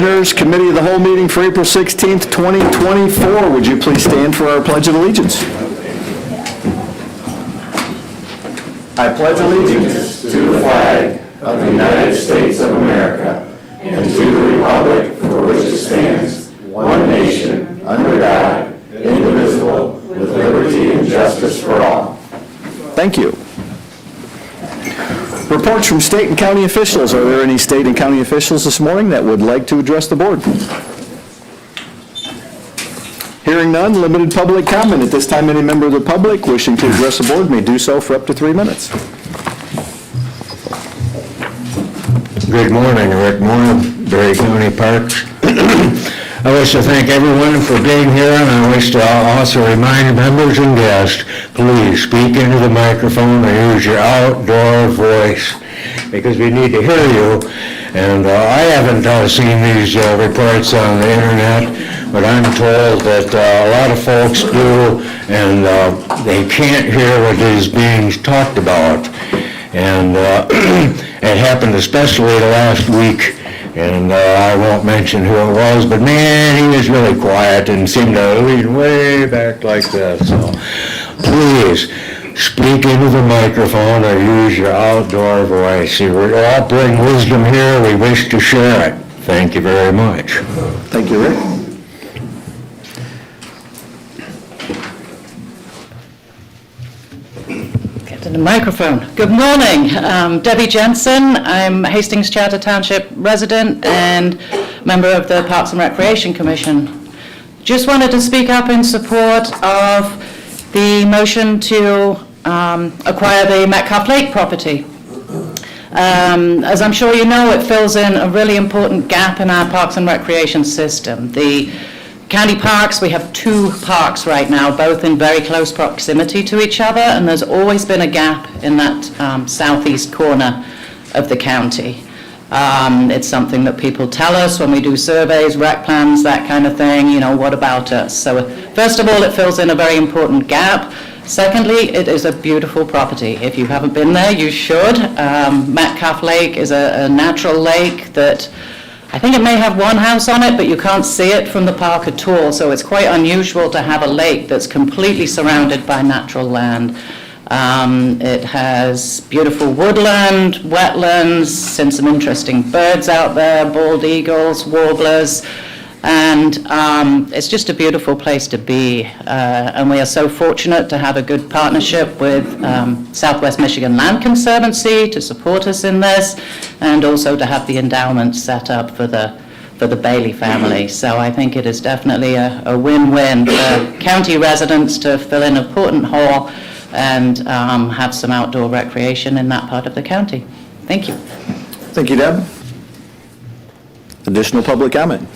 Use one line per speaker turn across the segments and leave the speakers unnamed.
Commissioners, Committee of the Whole meeting for April 16th, 2024. Would you please stand for our Pledge of Allegiance? I pledge allegiance
to the flag of the United States of America and to the republic for which it stands, one nation, under God, indivisible, with liberty and justice for all.
Thank you. Reports from state and county officials. Are there any state and county officials this morning that would like to address the board? Hearing none, limited public comment. At this time, any member of the public wishing to address the board may do so for up to 3 minutes.
Good morning, Rick Moore, Berry County Parks. I wish to thank everyone for being here, and I wish to also remind members and guests, please speak into the microphone and use your outdoor voice, because we need to hear you. And I haven't seen these reports on the internet, but I'm told that a lot of folks do, and they can't hear what is being talked about. And it happened especially the last week. And I won't mention who it was, but man, he was really quiet and seemed to lean way back like this. So please speak into the microphone or use your outdoor voice. We all bring wisdom here. We wish to share it. Thank you very much.
Thank you, Rick.
To the microphone. Good morning. Debbie Jensen. I'm Hastings Charter Township resident and member of the Parks and Recreation Commission. Just wanted to speak up in support of the motion to acquire the Metcalf Lake property. As I'm sure you know, it fills in a really important gap in our Parks and Recreation system. The county parks, we have 2 parks right now, both in very close proximity to each other, and there's always been a gap in that southeast corner of the county. It's something that people tell us when we do surveys, rec plans, that kind of thing, you know, what about us? So first of all, it fills in a very important gap. Secondly, it is a beautiful property. If you haven't been there, you should. Metcalf Lake is a natural lake that I think it may have one house on it, but you can't see it from the park at all, so it's quite unusual to have a lake that's completely surrounded by natural land. It has beautiful woodland, wetlands, seen some interesting birds out there, bald eagles, warblers, and it's just a beautiful place to be. And we are so fortunate to have a good partnership with Southwest Michigan Land Conservancy to support us in this, and also to have the endowment set up for the Bailey family. So I think it is definitely a win-win for county residents to fill in an important hole and have some outdoor recreation in that part of the county. Thank you.
Thank you, Deb. Additional public comment.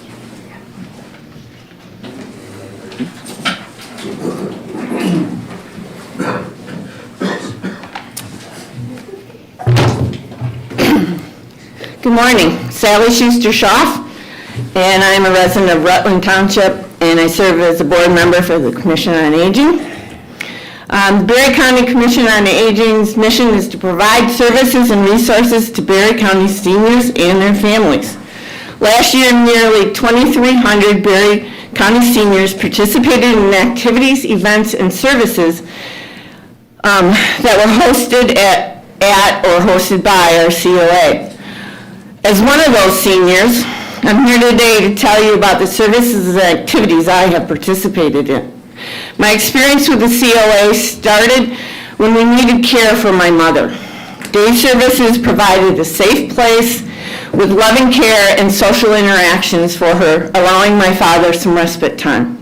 Good morning, Sally Schuster-Schaff, and I'm a resident of Rutland Township, and I serve as a board member for the Commission on Aging. The Berry County Commission on Aging's mission is to provide services and resources to Berry County seniors and their families. Last year, nearly 2,300 Berry County seniors participated in activities, events, and services that were hosted at or hosted by our COA. As one of those seniors, I'm here today to tell you about the services and activities I have participated in. My experience with the COA started when we needed care for my mother. Day services provided a safe place with loving care and social interactions for her, allowing my father some respite time.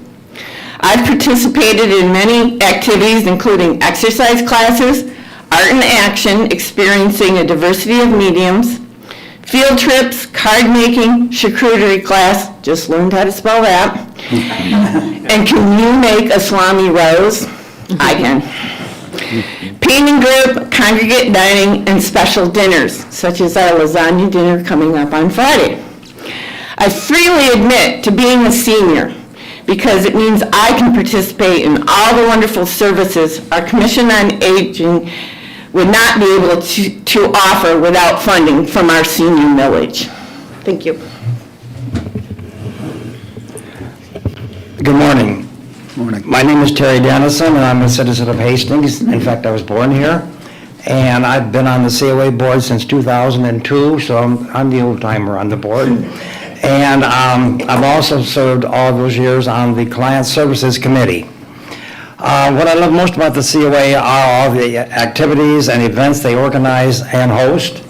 I've participated in many activities, including exercise classes, art and action, experiencing a diversity of mediums, field trips, card making, charcuterie class, just learned how to spell that. And can you make a salami rose? I can. Painting group, congregate dining, and special dinners, such as our lasagna dinner coming up on Friday. I freely admit to being a senior because it means I can participate in all the wonderful services our Commission on Aging would not be able to offer without funding from our senior millage. Thank you.
Good morning.
Morning.
My name is Terry Dennison, and I'm a citizen of Hastings. In fact, I was born here. And I've been on the COA board since 2002, so I'm the old timer on the board. And I've also served all those years on the Client Services Committee. What I love most about the COA are all the activities and events they organize and host.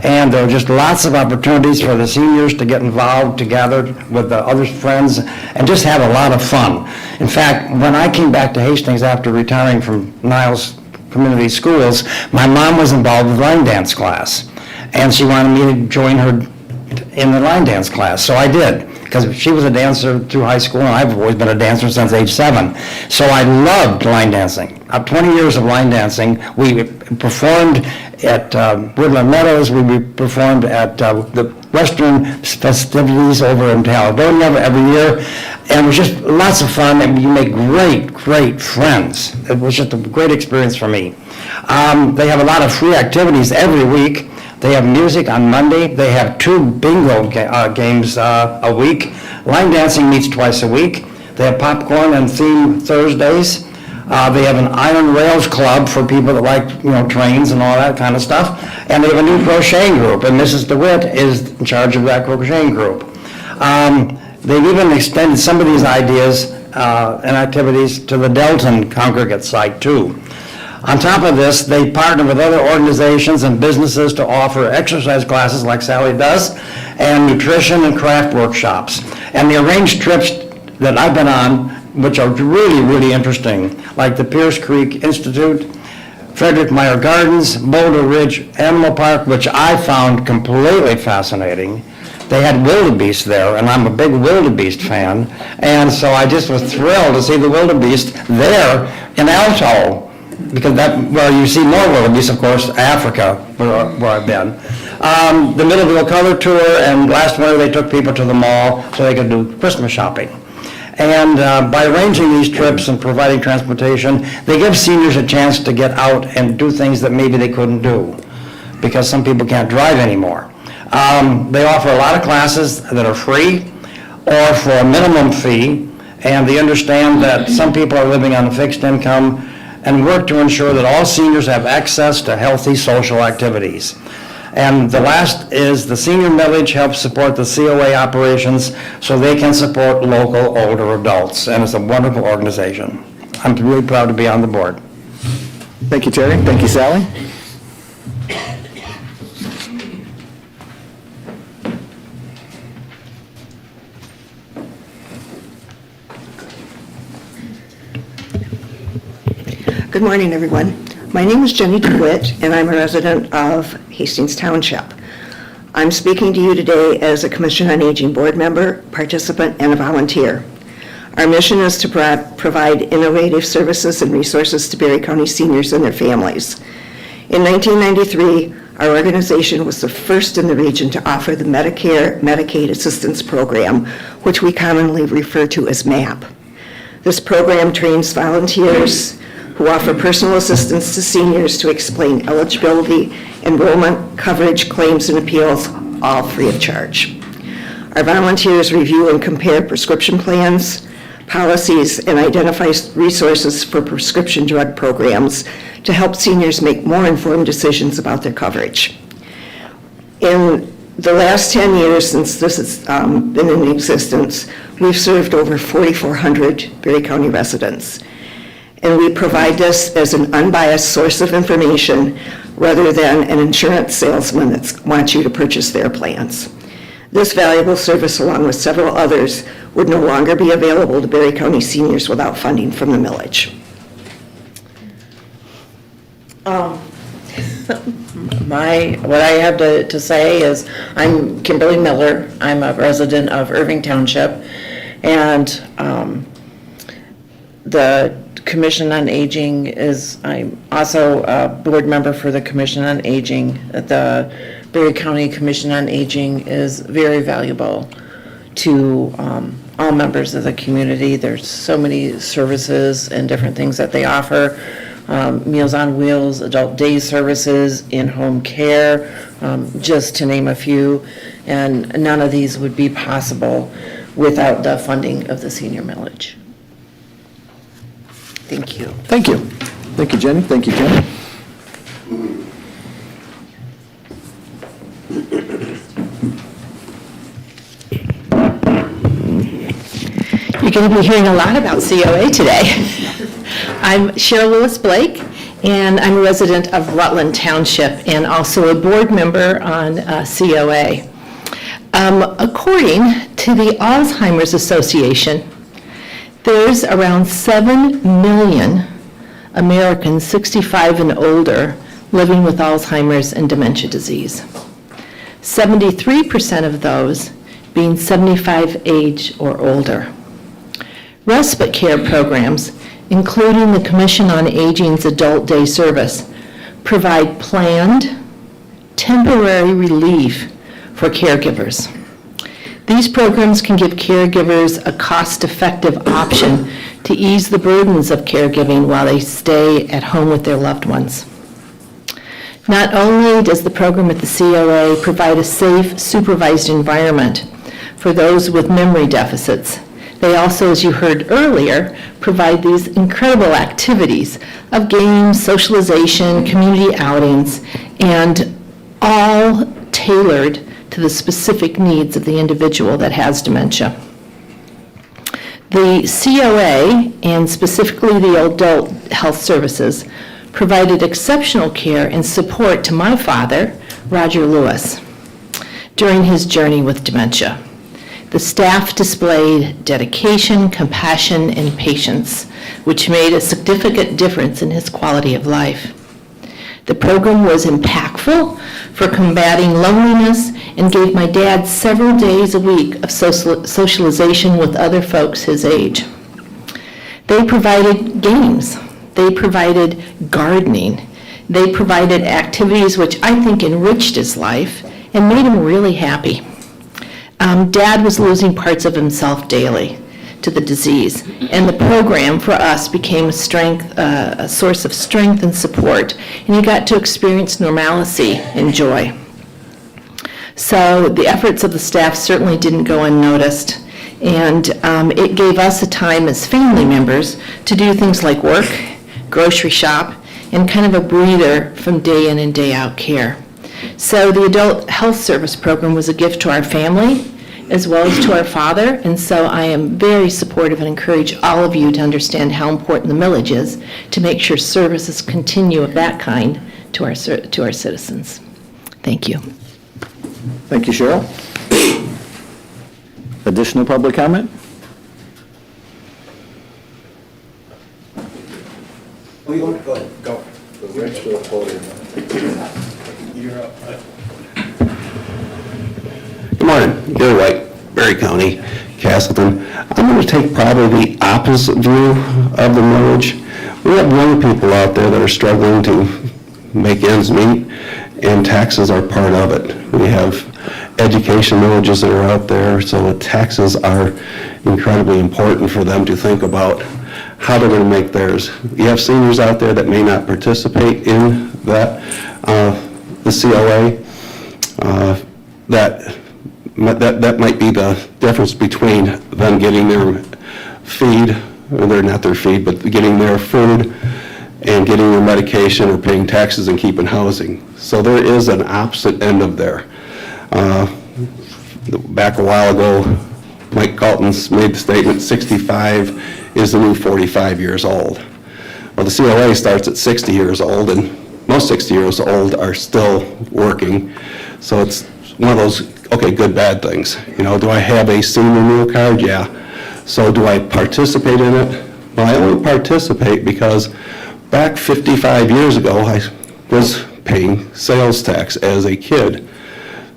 And there are just lots of opportunities for the seniors to get involved, to gather with the other friends, and just have a lot of fun. In fact, when I came back to Hastings after retiring from Niles Community Schools, my mom was involved with line dance class, and she wanted me to join her in the line dance class, so I did, because she was a dancer through high school, and I've always been a dancer since age 7. So I loved line dancing. 20 years of line dancing. We performed at Woodland Meadows. We performed at the Western festivities over in Caledonia every year. And it was just lots of fun, and you make great, great friends. It was just a great experience for me. They have a lot of free activities every week. They have music on Monday. They have 2 bingo games a week. Line dancing meets twice a week. They have popcorn and theme Thursdays. They have an Iron Rails Club for people that like, trains and all that kind of stuff. And they have a new crocheting group, and Mrs. DeWitt is in charge of that crocheting group. They've even extended some of these ideas and activities to the Delton congregate site, too. On top of this, they partner with other organizations and businesses to offer exercise classes like Sally does, and nutrition and craft workshops. And they arrange trips that I've been on, which are really, really interesting, like the Pierce Creek Institute, Frederick Meyer Gardens, Boulder Ridge Animal Park, which I found completely fascinating. They had wildebeest there, and I'm a big wildebeest fan, and so I just was thrilled to see the wildebeest there in Alto, because where you see more wildebeest, of course, Africa, where I've been. The Middleville Color Tour, and last winter they took people to the mall so they could do Christmas shopping. And by arranging these trips and providing transportation, they give seniors a chance to get out and do things that maybe they couldn't do, because some people can't drive anymore. They offer a lot of classes that are free or for a minimum fee, and they understand that some people are living on a fixed income, and work to ensure that all seniors have access to healthy social activities. And the last is the senior millage helps support the COA operations so they can support local older adults, and it's a wonderful organization. I'm really proud to be on the board.
Thank you, Terry. Thank you, Sally.
Good morning, everyone. My name is Jenny DeWitt, and I'm a resident of Hastings Township. I'm speaking to you today as a Commission on Aging board member, participant, and a volunteer. Our mission is to provide innovative services and resources to Berry County seniors and their families. In 1993, our organization was the first in the region to offer the Medicare-Medicaid Assistance Program, which we commonly refer to as MAP. This program trains volunteers who offer personal assistance to seniors to explain eligibility, enrollment, coverage, claims, and appeals, all free of charge. Our volunteers review and compare prescription plans, policies, and identify resources for prescription drug programs to help seniors make more informed decisions about their coverage. In the last 10 years since this has been in existence, we've served over 4,400 Berry County residents. And we provide this as an unbiased source of information rather than an insurance salesman that wants you to purchase their plans. This valuable service, along with several others, would no longer be available to Berry County seniors without funding from the millage.
What I have to say is I'm Kimberly Miller. I'm a resident of Irving Township, and the Commission on Aging I'm also a board member for the Commission on Aging. The Berry County Commission on Aging is very valuable to all members of the community. There's so many services and different things that they offer. Meals on Wheels, adult day services, in-home care, just to name a few. And none of these would be possible without the funding of the senior millage. Thank you.
Thank you. Thank you, Jenny. Thank you, Ken.
You're going to be hearing a lot about COA today. I'm Cheryl Lewis Blake, and I'm a resident of Rutland Township and also a board member on COA. According to the Alzheimer's Association, there's around 7 million Americans 65 and older living with Alzheimer's and dementia disease. 73% of those being 75 age or older. Respite care programs, including the Commission on Aging's Adult Day Service, provide planned, temporary relief for caregivers. These programs can give caregivers a cost-effective option to ease the burdens of caregiving while they stay at home with their loved ones. Not only does the program at the COA provide a safe, supervised environment for those with memory deficits, they also, as you heard earlier, provide these incredible activities of games, socialization, community outings, and all tailored to the specific needs of the individual that has dementia. The COA, and specifically the Adult Health Services, provided exceptional care and support to my father, Roger Lewis, during his journey with dementia. The staff displayed dedication, compassion, and patience, which made a significant difference in his quality of life. The program was impactful for combating loneliness and gave my dad several days a week of socialization with other folks his age. They provided games. They provided gardening. They provided activities which I think enriched his life and made him really happy. Dad was losing parts of himself daily to the disease, and the program for us became a source of strength and support, and he got to experience normalcy and joy. So the efforts of the staff certainly didn't go unnoticed, and it gave us a time as family members to do things like work, grocery shop, and kind of a breather from day in and day out care. So the Adult Health Service Program was a gift to our family as well as to our father, and so I am very supportive and encourage all of you to understand how important the millage is to make sure services continue of that kind to our citizens. Thank you.
Thank you, Cheryl. Additional public comment?
Oh, you want to go ahead? Go. You're up.
Good morning, Gary White, Berry County, Castleton. I'm going to take probably the opposite view of the millage. We have young people out there that are struggling to make ends meet, and taxes are part of it. We have education millages that are out there, so the taxes are incredibly important for them to think about how they're going to make theirs. You have seniors out there that may not participate in that, the COA, that might be the difference between them getting their feed, or they're not their feed, but getting their food and getting their medication or paying taxes and keeping housing. So there is an opposite end of there. Back a while ago, Mike Galton's made the statement 65 is the new 45 years old. Well, the COA starts at 60 years old, and most 60 years old are still working. So it's one of those, okay, good, bad things. You know, do I have a senior meal card? Yeah. So do I participate in it? Well, I only participate because back 55 years ago, I was paying sales tax as a kid.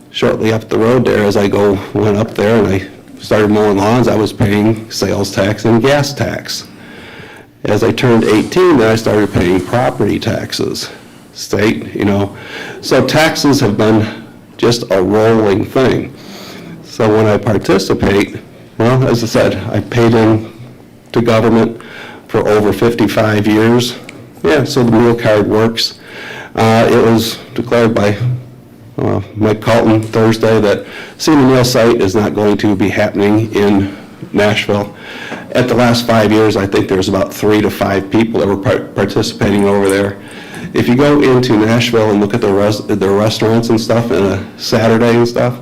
Shortly up the road there, as I went up there and I started mowing lawns, I was paying sales tax and gas tax. As I turned 18, then I started paying property taxes, state, you know. So taxes have been just a rolling thing. So when I participate, well, as I said, I paid in to government for over 55 years. Yeah, so the meal card works. It was declared by Mike Calton Thursday that senior meal site is not going to be happening in Nashville. At the last 5 years, I think there's about 3 to 5 people that were participating over there. If you go into Nashville and look at the restaurants and stuff on a Saturday and stuff,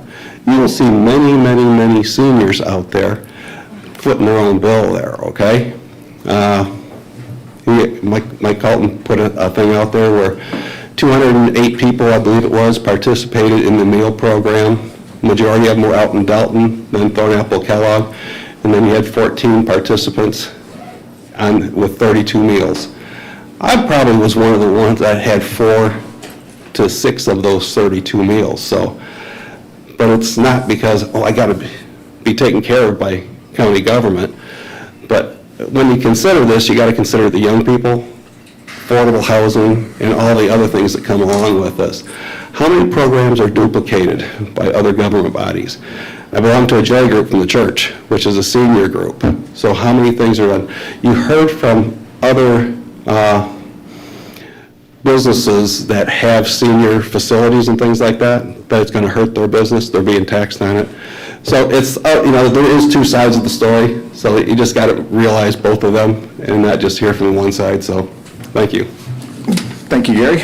you will see many, many, many seniors out there footing their own bill there, okay? Mike Calton put a thing out there where 208 people, I believe it was, participated in the meal program. Majority of them were out in Dalton, then Thornapple, Kellogg, and then you had 14 participants with 32 meals. I probably was one of the ones that had 4 to 6 of those 32 meals. So, but it's not because, oh, I got to be taken care of by county government. But when you consider this, you got to consider the young people, affordable housing, and all the other things that come along with this. How many programs are duplicated by other government bodies? I belong to a J group from the church, which is a senior group. So how many things are done? You heard from other businesses that have senior facilities and things like that it's going to hurt their business. They're being taxed on it. So it's, there is 2 sides of the story. So you just got to realize both of them and not just hear from one side. So thank you.
Thank you, Gary.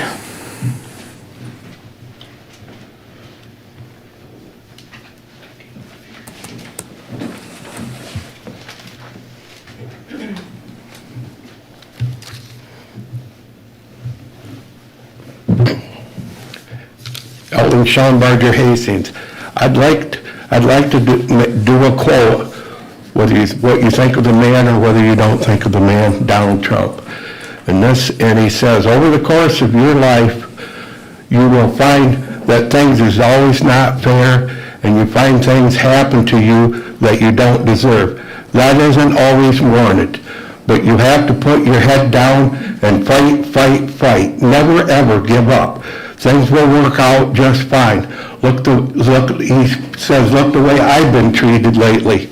Elton Sean Barger Hastings. I'd like to do a quote, what you think of the man or whether you don't think of the man, Donald Trump. And he says, over the course of your life, you will find that things is always not fair, and you find things happen to you that you don't deserve. That isn't always warranted, but you have to put your head down and fight, fight, fight. Never ever give up. Things will work out just fine. He says, look the way I've been treated lately.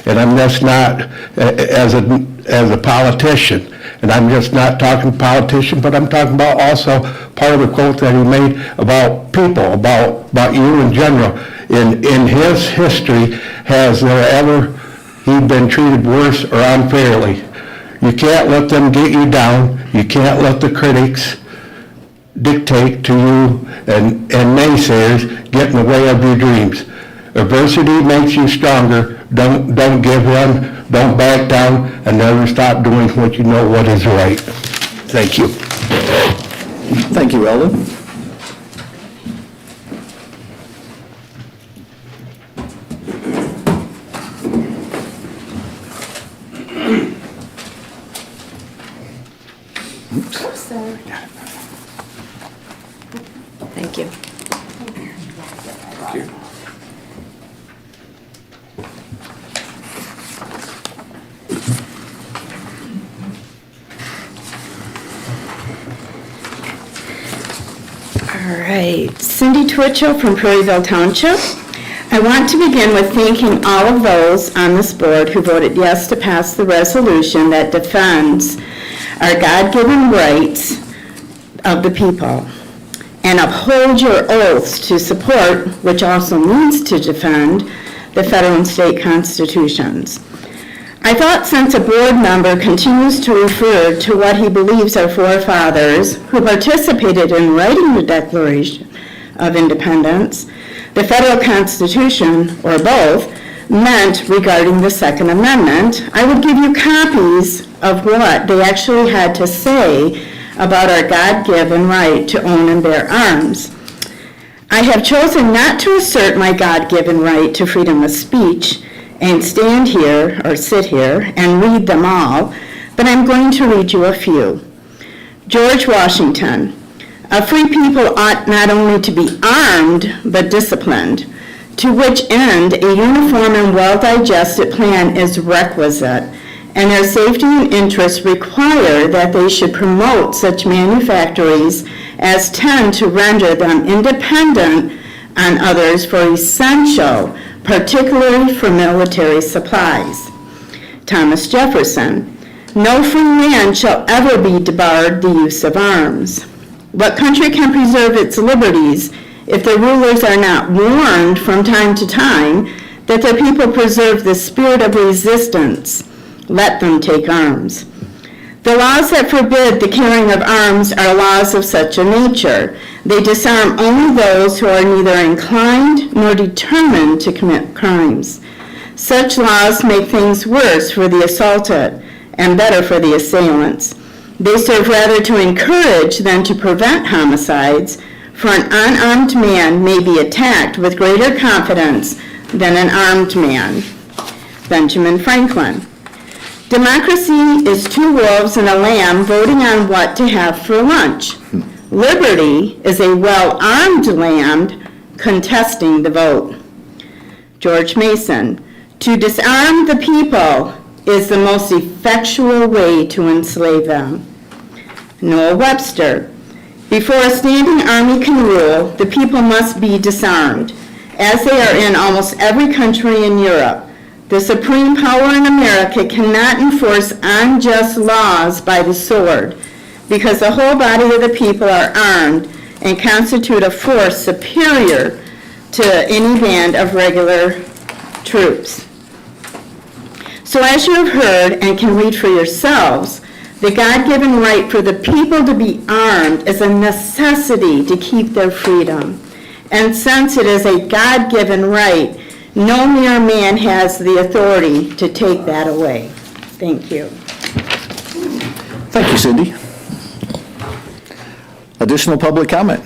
And I'm just not, as a politician, and I'm just not talking politician, but I'm talking about also part of the quote that he made about people, about you in general. In his history, has there ever he been treated worse or unfairly? You can't let them get you down. You can't let the critics dictate to you and naysayers get in the way of your dreams. Adversity makes you stronger. Don't give in, don't back down, and never stop doing what you know what is right. Thank you.
Thank you, Eldon.
Thank you. All right, Cindy Twitchell from Prairieville Township. I want to begin with thanking all of those on this board who voted yes to pass the resolution that defends our God-given rights of the people and uphold your oaths to support, which also means to defend, the federal and state constitutions. I thought since a board member continues to refer to what he believes our forefathers who participated in writing the Declaration of Independence, the federal Constitution, or both, meant regarding the Second Amendment, I would give you copies of what they actually had to say about our God-given right to own and bear arms. I have chosen not to assert my God-given right to freedom of speech and stand here, or sit here, and read them all, but I'm going to read you a few. George Washington, a free people ought not only to be armed, but disciplined, to which end a uniform and well-digested plan is requisite, and their safety and interests require that they should promote such manufactories as tend to render them independent on others for essential, particularly for military supplies. Thomas Jefferson, no free man shall ever be debarred the use of arms. What country can preserve its liberties if the rulers are not warned from time to time that their people preserve the spirit of resistance, let them take arms. The laws that forbid the carrying of arms are laws of such a nature. They disarm only those who are neither inclined nor determined to commit crimes. Such laws make things worse for the assaulted and better for the assailants. They serve rather to encourage than to prevent homicides, for an unarmed man may be attacked with greater confidence than an armed man. Benjamin Franklin. Democracy is two wolves and a lamb voting on what to have for lunch. Liberty is a well-armed lamb contesting the vote. George Mason. To disarm the people is the most effectual way to enslave them. Noah Webster. Before a standing army can rule, the people must be disarmed, as they are in almost every country in Europe. The supreme power in America cannot enforce unjust laws by the sword, because the whole body of the people are armed and constitute a force superior to any band of regular troops. So as you have heard and can read for yourselves, the God-given right for the people to be armed is a necessity to keep their freedom. And since it is a God-given right, no mere man has the authority to take that away. Thank you.
Thank you, Cindy. Additional public comment?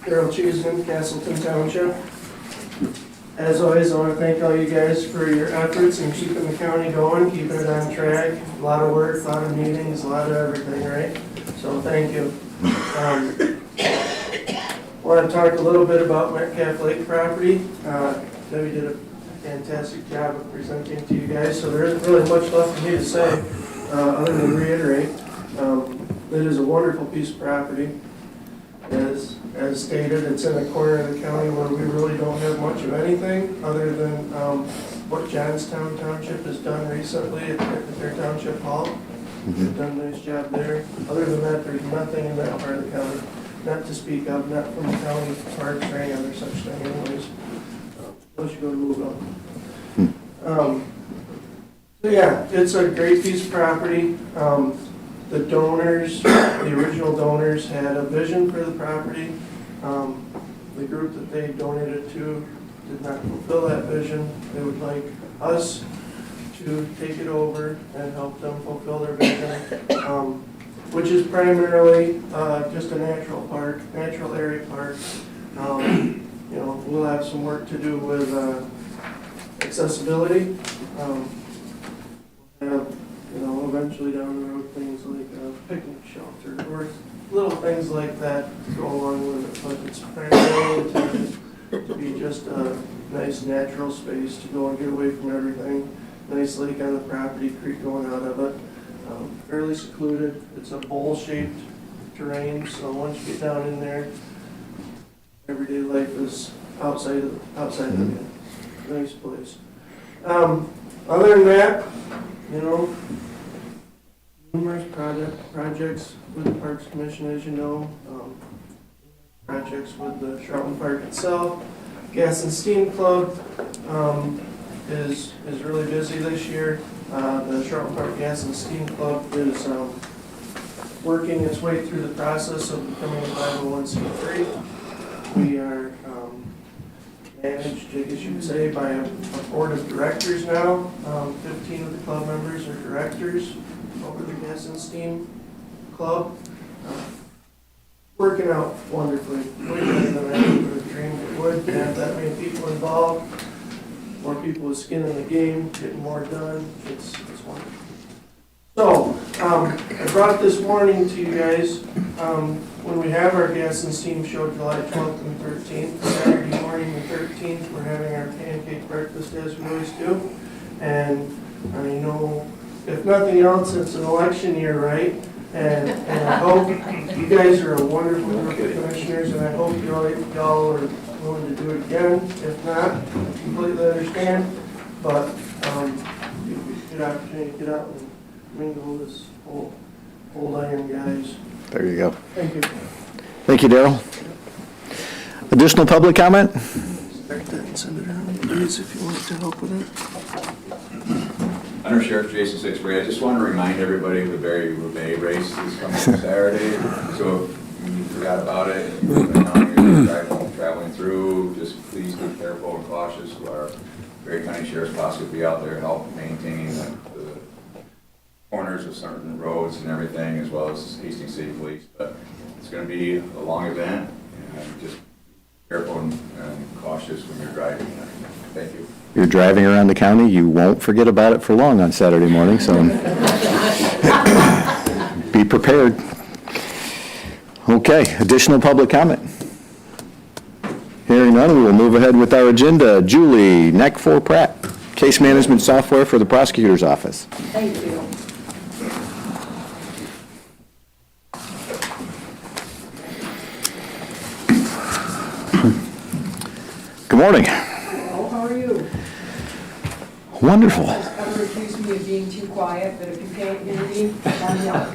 Daryl Cheeseman, Castleton Township. As always, I want to thank all you guys for your efforts in keeping the county going, keeping it on track. A lot of work, a lot of meetings, a lot of everything, right? So thank you. I want to talk a little bit about Metcalf Lake property. Debbie did a fantastic job of presenting to you guys, so there isn't really much left for me to say other than reiterate. It is a wonderful piece of property. As stated, it's in a corner of the county where we really don't have much of anything other than what Johnstown Township has done recently at their township hall. They've done a nice job there. Other than that, there's nothing in that part of the county, not to speak of, not from the county parks or any other such thing anyways. Unless you go to Louisville. So yeah, it's a great piece of property. The donors, the original donors had a vision for the property. The group that they donated to did not fulfill that vision. They would like us to take it over and help them fulfill their vision, which is primarily just a natural park, natural area park. You know, we'll have some work to do with accessibility. You know, eventually down the road, things like a picnic shelter or little things like that go along with it, but it's primarily intended to be just a nice natural space to go and get away from everything. Nice lake on the property, creek going out of it. Fairly secluded. It's a bowl-shaped terrain, so once you get down in there, everyday life is outside of it. Nice place. Other than that, you know, numerous projects with the Parks Commission, as you know. Projects with the Charlton Park itself. Gas and Steam Club is really busy this year. The Charlton Park Gas and Steam Club is working its way through the process of becoming a 501c3. We are managed, I guess you could say, by a board of directors now. 15 of the club members are directors over the Gas and Steam Club. Working out wonderfully. Way better than I ever would have dreamed it would. To have that many people involved, more people with skin in the game, getting more done. It's wonderful. So, I brought this warning to you guys. When we have our Gas and Steam show July 12th and 13th, Saturday morning the 13th, we're having our pancake breakfast as we always do. And I know, if nothing else, it's an election year, right? And I hope you guys are a wonderful group of commissioners, and I hope y'all are willing to do it again. If not, completely understand. but good opportunity to get out and mingle with this old iron guys.
There you go.
Thank you.
Thank you, Daryl. Additional public comment?
Start that and send it out, please, if you want to help with it.
Under Sheriff Jason Sixbury, I just want to remind everybody the Barry Roubaix race is coming Saturday. So if you forgot about it, and you've been out here traveling through, just please be careful and cautious. Our Barry County Sheriff's Office will be out there help maintaining the corners of certain roads and everything, as well as Hastings City Police. But it's going to be a long event, and just be careful and cautious when you're driving. Thank you.
You're driving around the county, you won't forget about it for long on Saturday morning, so be prepared. Okay, additional public comment? Hearing none, we will move ahead with our agenda. Julie, Nakfoor Pratt, Case Management Software for the Prosecutor's Office.
Thank you.
Good morning.
Hello, how are you?
Wonderful.
Ever accused me of being too quiet, but if you can't hear me, let me know.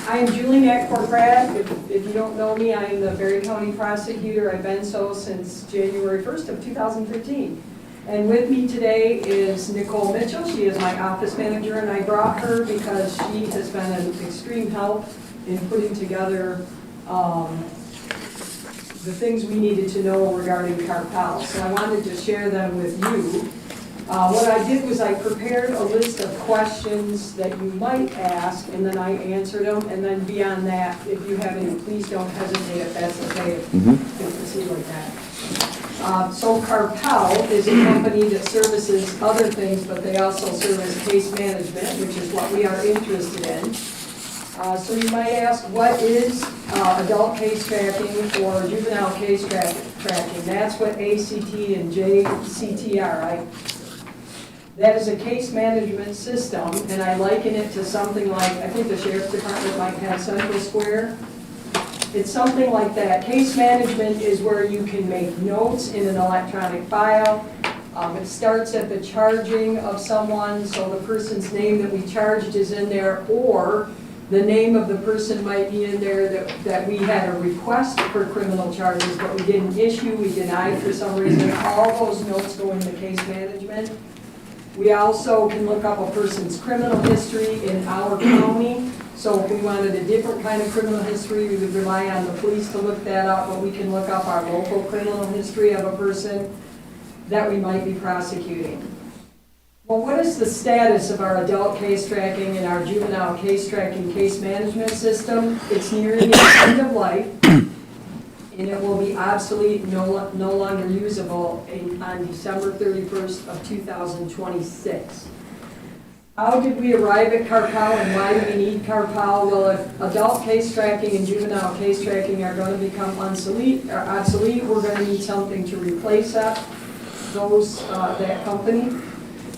I am Julie Nakfoor Pratt. If you don't know me, I am the Barry County Prosecutor. I've been so since January 1st of 2015. And with me today is Nicole Mitchell. She is my office manager, and I brought her because she has been an extreme help in putting together the things we needed to know regarding cartels. So I wanted to share them with you. What I did was I prepared a list of questions that you might ask, and then I answered them. And then beyond that, if you have any, please don't hesitate if that's okay, if you proceed like that. So Cartel is a company that services other things, but they also service case management, which is what we are interested in. So you might ask, what is adult case tracking or juvenile case tracking? That's what ACT and JCT are, right? That is a case management system, and I liken it to something like, I think the Sheriff's Department might have Central Square. It's something like that. Case management is where you can make notes in an electronic file. It starts at the charging of someone, so the person's name that we charged is in there, or the name of the person might be in there that we had a request for criminal charges, but we didn't issue, we denied for some reason. All those notes go into case management. We also can look up a person's criminal history in our county. So if we wanted a different kind of criminal history, we would rely on the police to look that up, but we can look up our local criminal history of a person that we might be prosecuting. Well, what is the status of our adult case tracking and our juvenile case tracking case management system? It's nearing the end of life, and it will be obsolete, no longer usable on December 31st of 2026. How did we arrive at Carpal, and why do we need Carpal? Well, if adult case tracking and juvenile case tracking are going to become obsolete, we're going to need something to replace that company.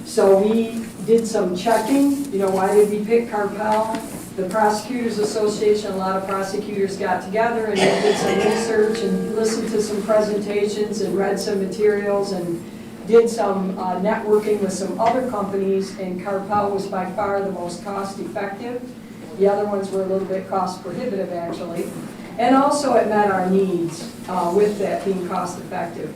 So we did some checking. You know, why did we pick Carpal? The Prosecutors Association, a lot of prosecutors got together and did some research and listened to some presentations and read some materials and did some networking with some other companies, and Carpal was by far the most cost effective. The other ones were a little bit cost prohibitive actually. And also it met our needs with that being cost effective.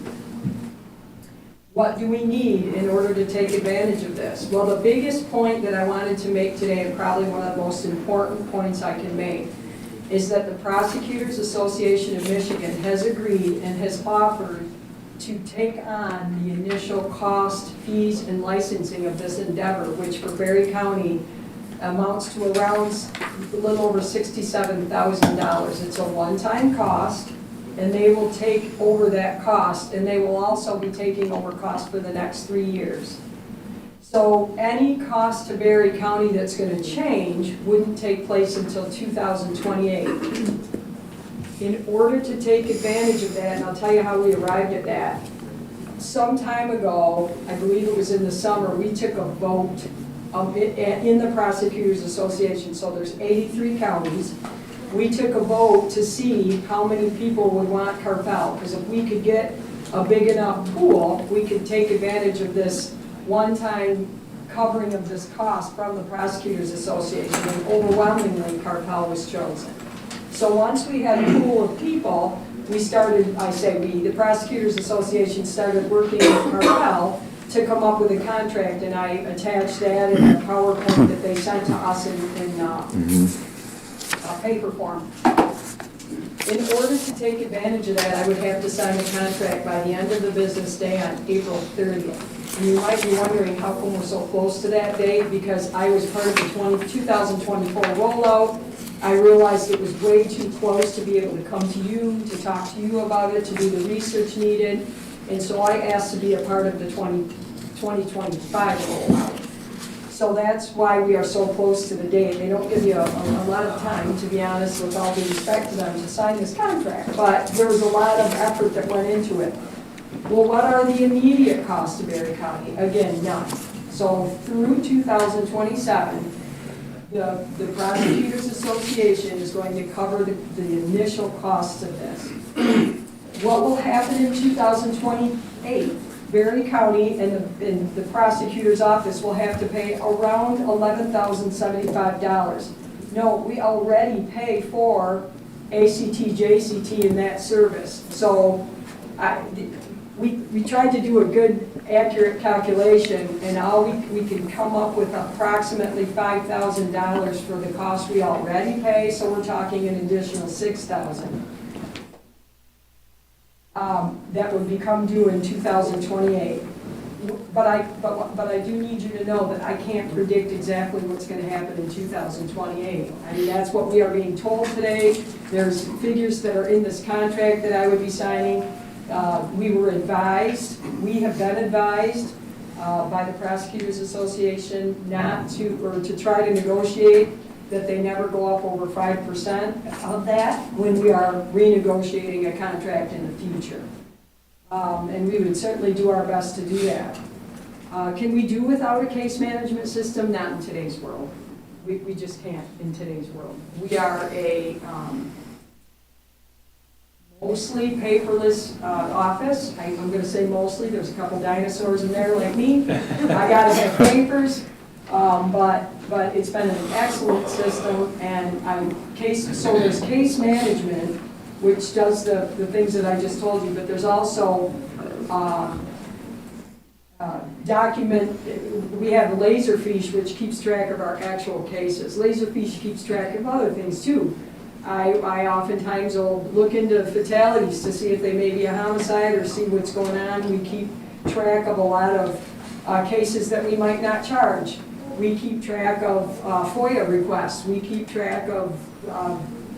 What do we need in order to take advantage of this? Well, the biggest point that I wanted to make today, and probably one of the most important points I can make, is that the Prosecutors Association of Michigan has agreed and has offered to take on the initial cost, fees, and licensing of this endeavor, which for Barry County amounts to around a little over $67,000. It's a one-time cost, and they will take over that cost, and they will also be taking over cost for the next 3 years. So any cost to Barry County that's going to change wouldn't take place until 2028. In order to take advantage of that, and I'll tell you how we arrived at that, some time ago, I believe it was in the summer, we took a vote in the Prosecutors Association, so there's 83 counties. We took a vote to see how many people would want Carpal, because if we could get a big enough pool, we could take advantage of this one-time covering of this cost from the Prosecutors Association, and overwhelmingly Carpel was chosen. So once we had a pool of people, we started, the Prosecutors Association started working with Carpel to come up with a contract, and I attached that in a PowerPoint that they sent to us in paper form. In order to take advantage of that, I would have to sign a contract by the end of the business day on April 30th. And you might be wondering how come we're so close to that date, because I was part of the 2024 rollout. I realized it was way too close to be able to come to you, to talk to you about it, to do the research needed. And so I asked to be a part of the 2025 rollout. So that's why we are so close to the date. They don't give you a lot of time, to be honest, with all due respect to them, to sign this contract. But there was a lot of effort that went into it. Well, what are the immediate costs to Berry County? Again, none. So through 2027, the Prosecutors Association is going to cover the initial costs of this. What will happen in 2028? Berry County and the prosecutor's office will have to pay around $11,075. No, we already pay for ACT, JCT in that service. So we tried to do a good, accurate calculation, and we can come up with approximately $5,000 for the cost we already pay, so we're talking an additional $6,000. That would become due in 2028. But I do need you to know that I can't predict exactly what's going to happen in 2028. I mean, that's what we are being told today. There's figures that are in this contract that I would be signing. We were advised, we have been advised by the Prosecutors Association not to, or to try to negotiate that they never go up over 5% of that when we are renegotiating a contract in the future. And we would certainly do our best to do that. Can we do without a case management system? Not in today's world. We just can't in today's world. We are a mostly paperless office. I'm going to say mostly. There's a couple dinosaurs in there like me. I got to have papers. But it's been an excellent system, and so there's case management, which does the things that I just told you, but there's also we have Laserfiche, which keeps track of our actual cases. Laserfiche keeps track of other things too. I oftentimes will look into fatalities to see if they may be a homicide or see what's going on. We keep track of a lot of cases that we might not charge. We keep track of FOIA requests. We keep track of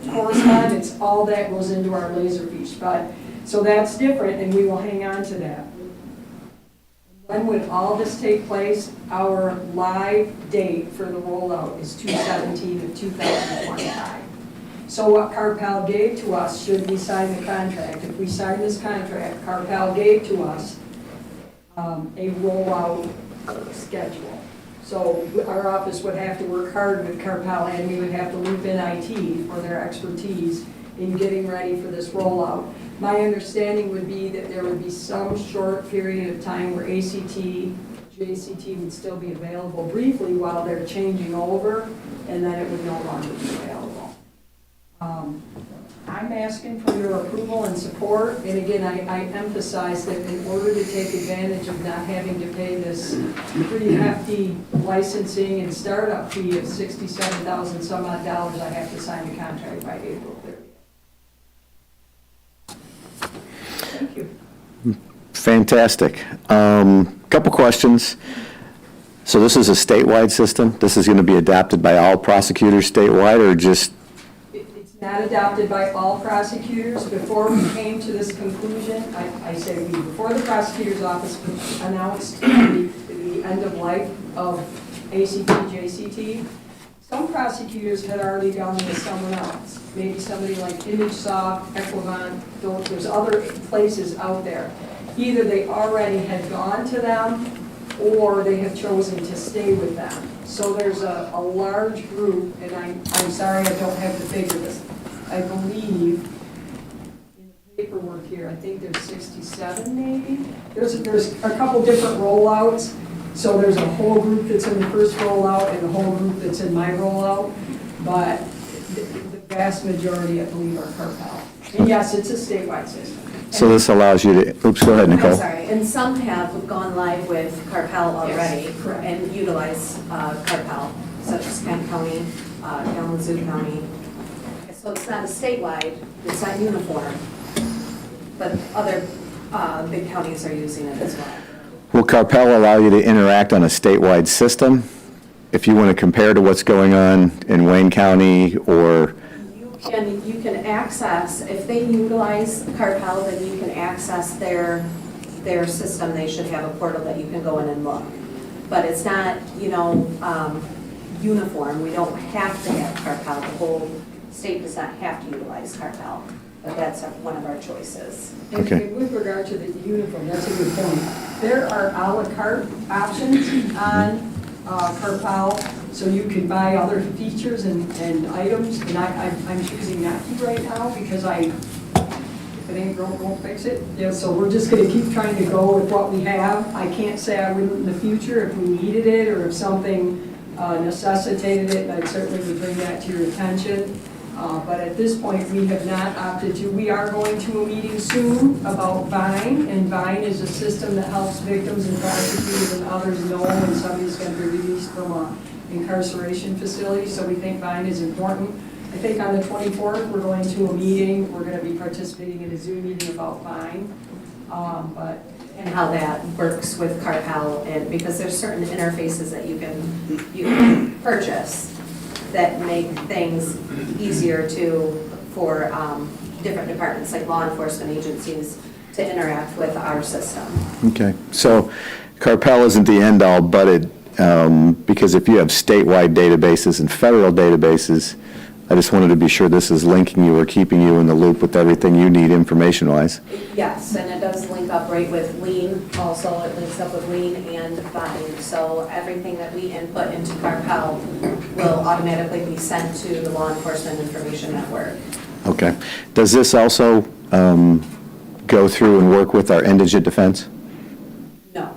correspondence. All that goes into our Laserfiche. So that's different, and we will hang on to that. When would all this take place? Our live date for the rollout is 2/17 of 2025. So what Carpel gave to us, should we sign the contract, if we sign this contract, Carpel gave to us a rollout schedule. So our office would have to work hard with Carpel, and we would have to loop in IT for their expertise in getting ready for this rollout. My understanding would be that there would be some short period of time where ACT, JCT would still be available briefly while they're changing over, and then it would no longer be available. I'm asking for your approval and support, and again, I emphasize that in order to take advantage of not having to pay this pretty hefty licensing and startup fee of $67,000 some odd dollars, I have to sign the contract by April 30th. Thank you.
Fantastic. Couple questions. So this is a statewide system? This is going to be adopted by all prosecutors statewide, or just?
It's not adopted by all prosecutors. Before we came to this conclusion, I say we, before the prosecutor's office announced the end of life of ACT, JCT, some prosecutors had already gone with someone else. Maybe somebody like ImageSoft, Equivant, there's other places out there. Either they already had gone to them, or they have chosen to stay with them. So there's a large group, and I'm sorry I don't have the figures. I believe in the paperwork here, I think there's 67 maybe. There's a couple different rollouts. So there's a whole group that's in the first rollout and a whole group that's in my rollout. But the vast majority, I believe, are Carpel. And yes, it's a statewide system.
So this allows you to, oops, go ahead, Nicole.
I'm sorry, and some have gone live with Carpel already
Yes, correct.
and utilize Carpel, such as Kent County, Kalamazoo County. So it's not a statewide, it's not uniform, but other big counties are using it as well.
Will Carpel allow you to interact on a statewide system? If you want to compare to what's going on in Wayne County or,
You can access, if they utilize Carpel, then you can access their system. They should have a portal that you can go in and look. But it's not, uniform. We don't have to have Carpel. The whole state does not have to utilize Carpel, but that's one of our choices.
Okay.
And with regard to the uniform, that's a good point. There are a la carte options on Carpel, so you can buy other features and items, and I'm choosing not to right now because if it ain't broke, won't fix it. So we're just gonna keep trying to go with what we have. I can't say I wouldn't in the future if we needed it or if something necessitated it, and I certainly would bring that to your attention. But at this point, we have not opted to. We are going to a meeting soon about Vine, and Vine is a system that helps victims and prosecutors and others know when somebody's going to be released from an incarceration facility, so we think Vine is important. I think on the 24th, we're going to a meeting. We're going to be participating in a Zoom meeting about Vine.
And how that works with Carpel, and because there's certain interfaces that you can purchase that make things easier for different departments, like law enforcement agencies, to interact with our system.
okay. So Carpel isn't the end-all, but because if you have statewide databases and federal databases, I just wanted to be sure this is linking you or keeping you in the loop with everything you need information-wise.
Yes, and it does link up right with Lean. Also, it links up with Lean and Vine. So everything that we input into Carpel will automatically be sent to the Law Enforcement Information Network.
Okay. Does this also go through and work with our indigent defense?
No.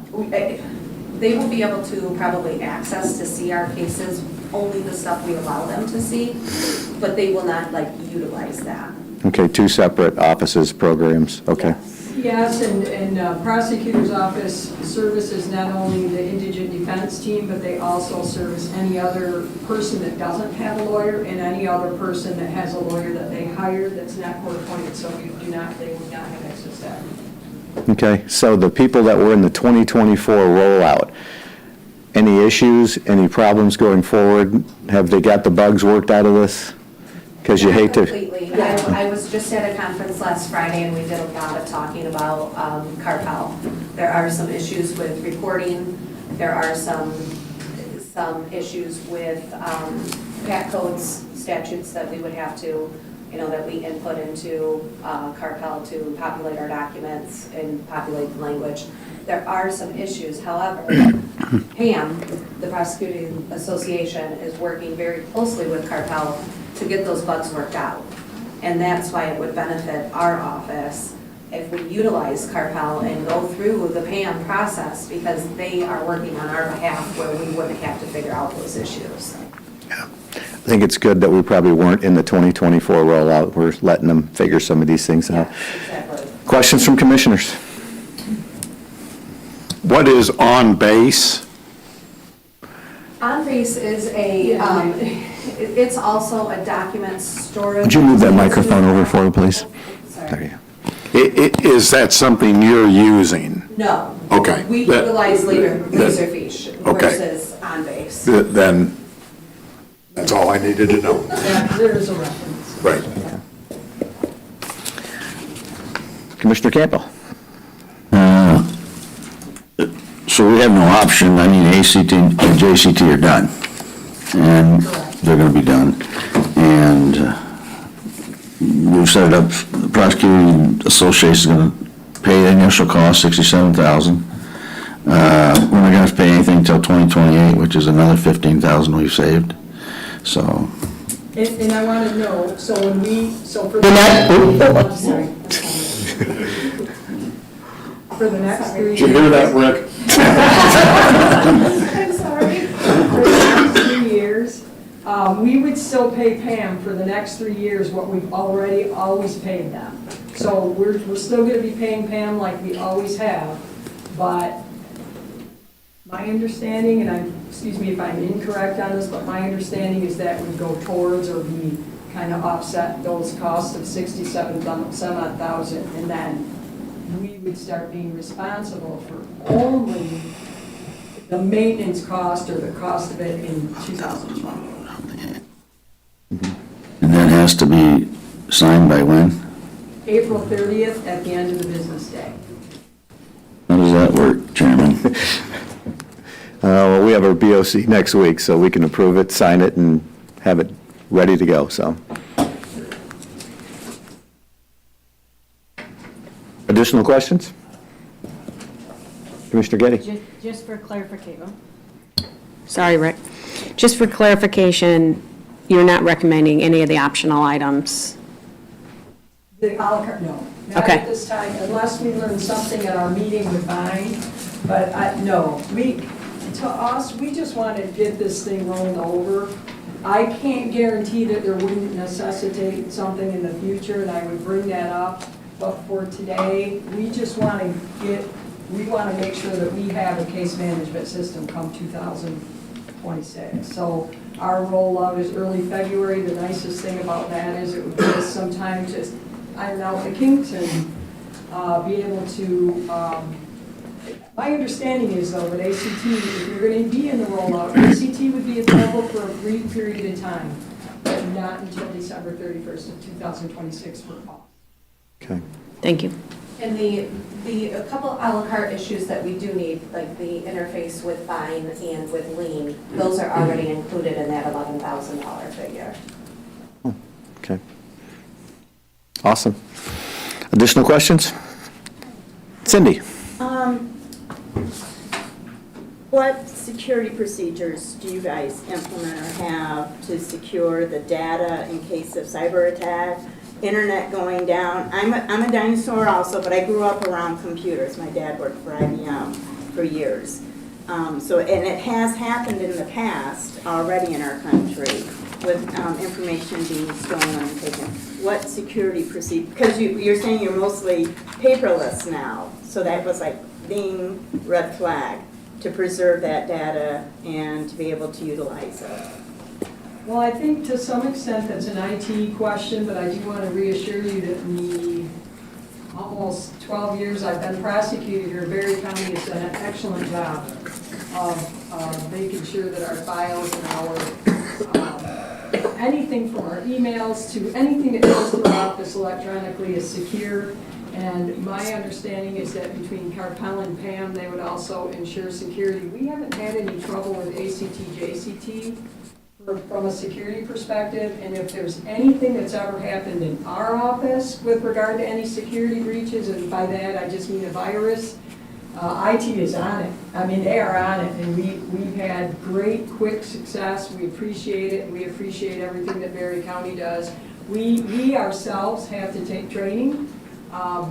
They will be able to probably access to see our cases, only the stuff we allow them to see, but they will not utilize that.
Okay, two separate offices, programs, okay.
Yes, and prosecutor's office services not only the indigent defense team, but they also service any other person that doesn't have a lawyer and any other person that has a lawyer that they hired that's not court appointed, so they would not have access to that.
Okay, so the people that were in the 2024 rollout, any issues, any problems going forward? Have they got the bugs worked out of this? Because you hate to...
Completely. I was just at a conference last Friday, and we did a lot of talking about Carpel. There are some issues with reporting. There are some issues with PAT codes, statutes that we would have to, that we input into Carpel to populate our documents and populate the language. There are some issues. However, PAM, the Prosecuting Association, is working very closely with Carpel to get those bugs worked out. And that's why it would benefit our office if we utilize Carpel and go through the PAM process, because they are working on our behalf where we wouldn't have to figure out those issues.
Yeah. I think it's good that we probably weren't in the 2024 rollout. We're letting them figure some of these things out.
Exactly.
Questions from commissioners?
What is on base?
On-base is it's also a document storage.
Would you move that microphone over for me, please?
Sorry.
There you go.
Is that something you're using?
No.
Okay.
We utilize Laserfish versus on-base.
Then, that's all I needed to know.
Yeah, there is a reference.
Right.
Commissioner Campbell?
So we have no option. I mean, ACT and JCT are done, and they're going to be done. And we've set it up. The Prosecuting Association is going to pay the initial cost, $67,000. We're not going to have to pay anything until 2028, which is another $15,000 we've saved. So.
And I want to know, so for
I'm
sorry. For the next 3 years.
Did you hear that, Rick?
I'm sorry. For the next 3 years, we would still pay Pam for the next 3 years what we've already always paid them. So we're still gonna be paying Pam like we always have, but my understanding, and excuse me if I'm incorrect on this, but my understanding is that would go towards or be kind of offset those costs of 67,000, and then we would start being responsible for only the maintenance cost or the cost of it in 2020.
And that has to be signed by when?
April 30th at the end of the business day.
How does that work, Chairman?
Well, we have our BOC next week, so we can approve it, sign it, and have it ready to go, so. Additional questions? Commissioner Getty?
Just for clarification. Sorry, Rick. Just for clarification, you're not recommending any of the optional items?
The a la carte, no. Not
Okay.
at this time, unless we learn something at our meeting with Vine, but no. To us, we just want to get this thing rolled over. I can't guarantee that there wouldn't necessitate something in the future, and I would bring that up. But for today, we just want to we want to make sure that we have a case management system come 2026. So our rollout is early February. The nicest thing about that is it would give us some time to iron out the kinks and be able to, my understanding is though that ACT, if you're going to be in the rollout, ACT would be available for a brief period of time, but not until December 31st of 2026 for all.
Okay.
Thank you.
And a couple a la carte issues that we do need, like the interface with Vine and with Lean, those are already included in that $11,000 figure.
Okay. Awesome. Additional questions? Cindy?
What security procedures do you guys implement or have to secure the data in case of cyber attack, internet going down? I'm a dinosaur also, but I grew up around computers. My dad worked for IBM for years. And it has happened in the past already in our country with information being stolen and taken. What security procedure, because you're saying you're mostly paperless now, so that was like ding, red flag, to preserve that data and to be able to utilize it.
Well, I think to some extent that's an IT question, but I do want to reassure you that in the almost 12 years I've been prosecutor here, Berry County has done an excellent job of making sure that our files and our anything from our emails to anything that goes through our office electronically is secure. And my understanding is that between Carpel and Pam, they would also ensure security. We haven't had any trouble with ACT, JCT from a security perspective. And if there's anything that's ever happened in our office with regard to any security breaches, and by that I just mean a virus, IT is on it. I mean, they are on it, and we've had great, quick success. We appreciate it, and we appreciate everything that Berry County does. We ourselves have to take training,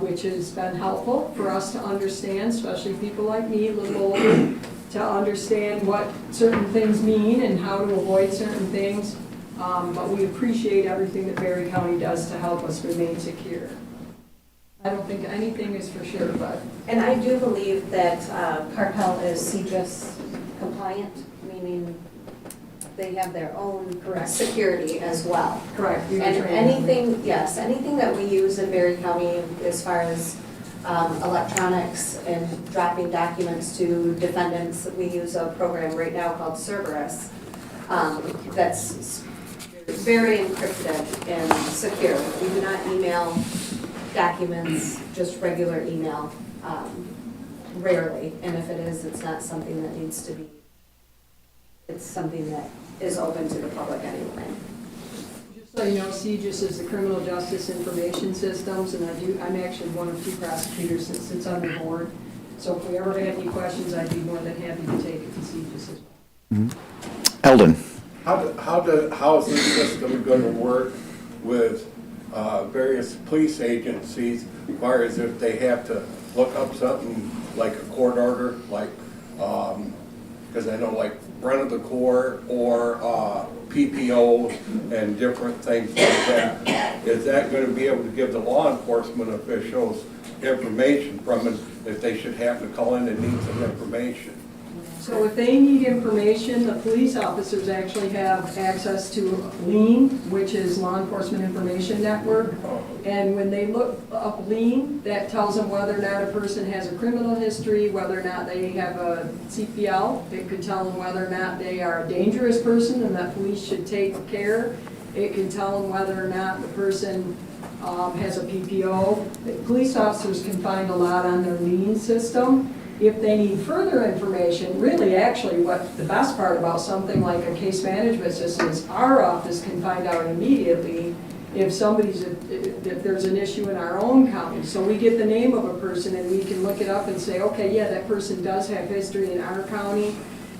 which has been helpful for us to understand, especially people like me, a little older, to understand what certain things mean and how to avoid certain things. But we appreciate everything that Berry County does to help us remain secure. I don't think anything is for sure, but.
And I do believe that Carpel is CGIS compliant, meaning they have their own security as well.
Correct.
And anything, yes, anything that we use in Berry County as far as electronics and dropping documents to defendants, we use a program right now called Cerberus that's very encrypted and secure. We do not email documents, just regular email, rarely. And if it is, it's not something that needs to be, it's something that is open to the public anyway.
Just so you know, CGIS is the Criminal Justice Information Systems, and I'm actually one of two prosecutors that sits on the board. So if we ever have any questions, I'd be more than happy to take it to CGIS as well.
Mm-hmm. Eldon?
How is this system going to work with various police agencies
as far as if they have to look up something like a court order, like, because I know like run of the court or PPO and different things like that. Is that going to be able to give the law enforcement officials information from it if they should happen to call in and need some information?
So if they need information, the police officers actually have access to LEAN, which is Law Enforcement Information Network. And when they look up LEAN, that tells them whether or not a person has a criminal history, whether or not they have a CPL. It could tell them whether or not they are a dangerous person and that police should take care. It can tell them whether or not the person has a PPO. The police officers can find a lot on their LEAN system. If they need further information, really actually what the best part about something like a case management system is our office can find out immediately if if there's an issue in our own county. So we get the name of a person and we can look it up and say, okay, yeah, that person does have history in our county.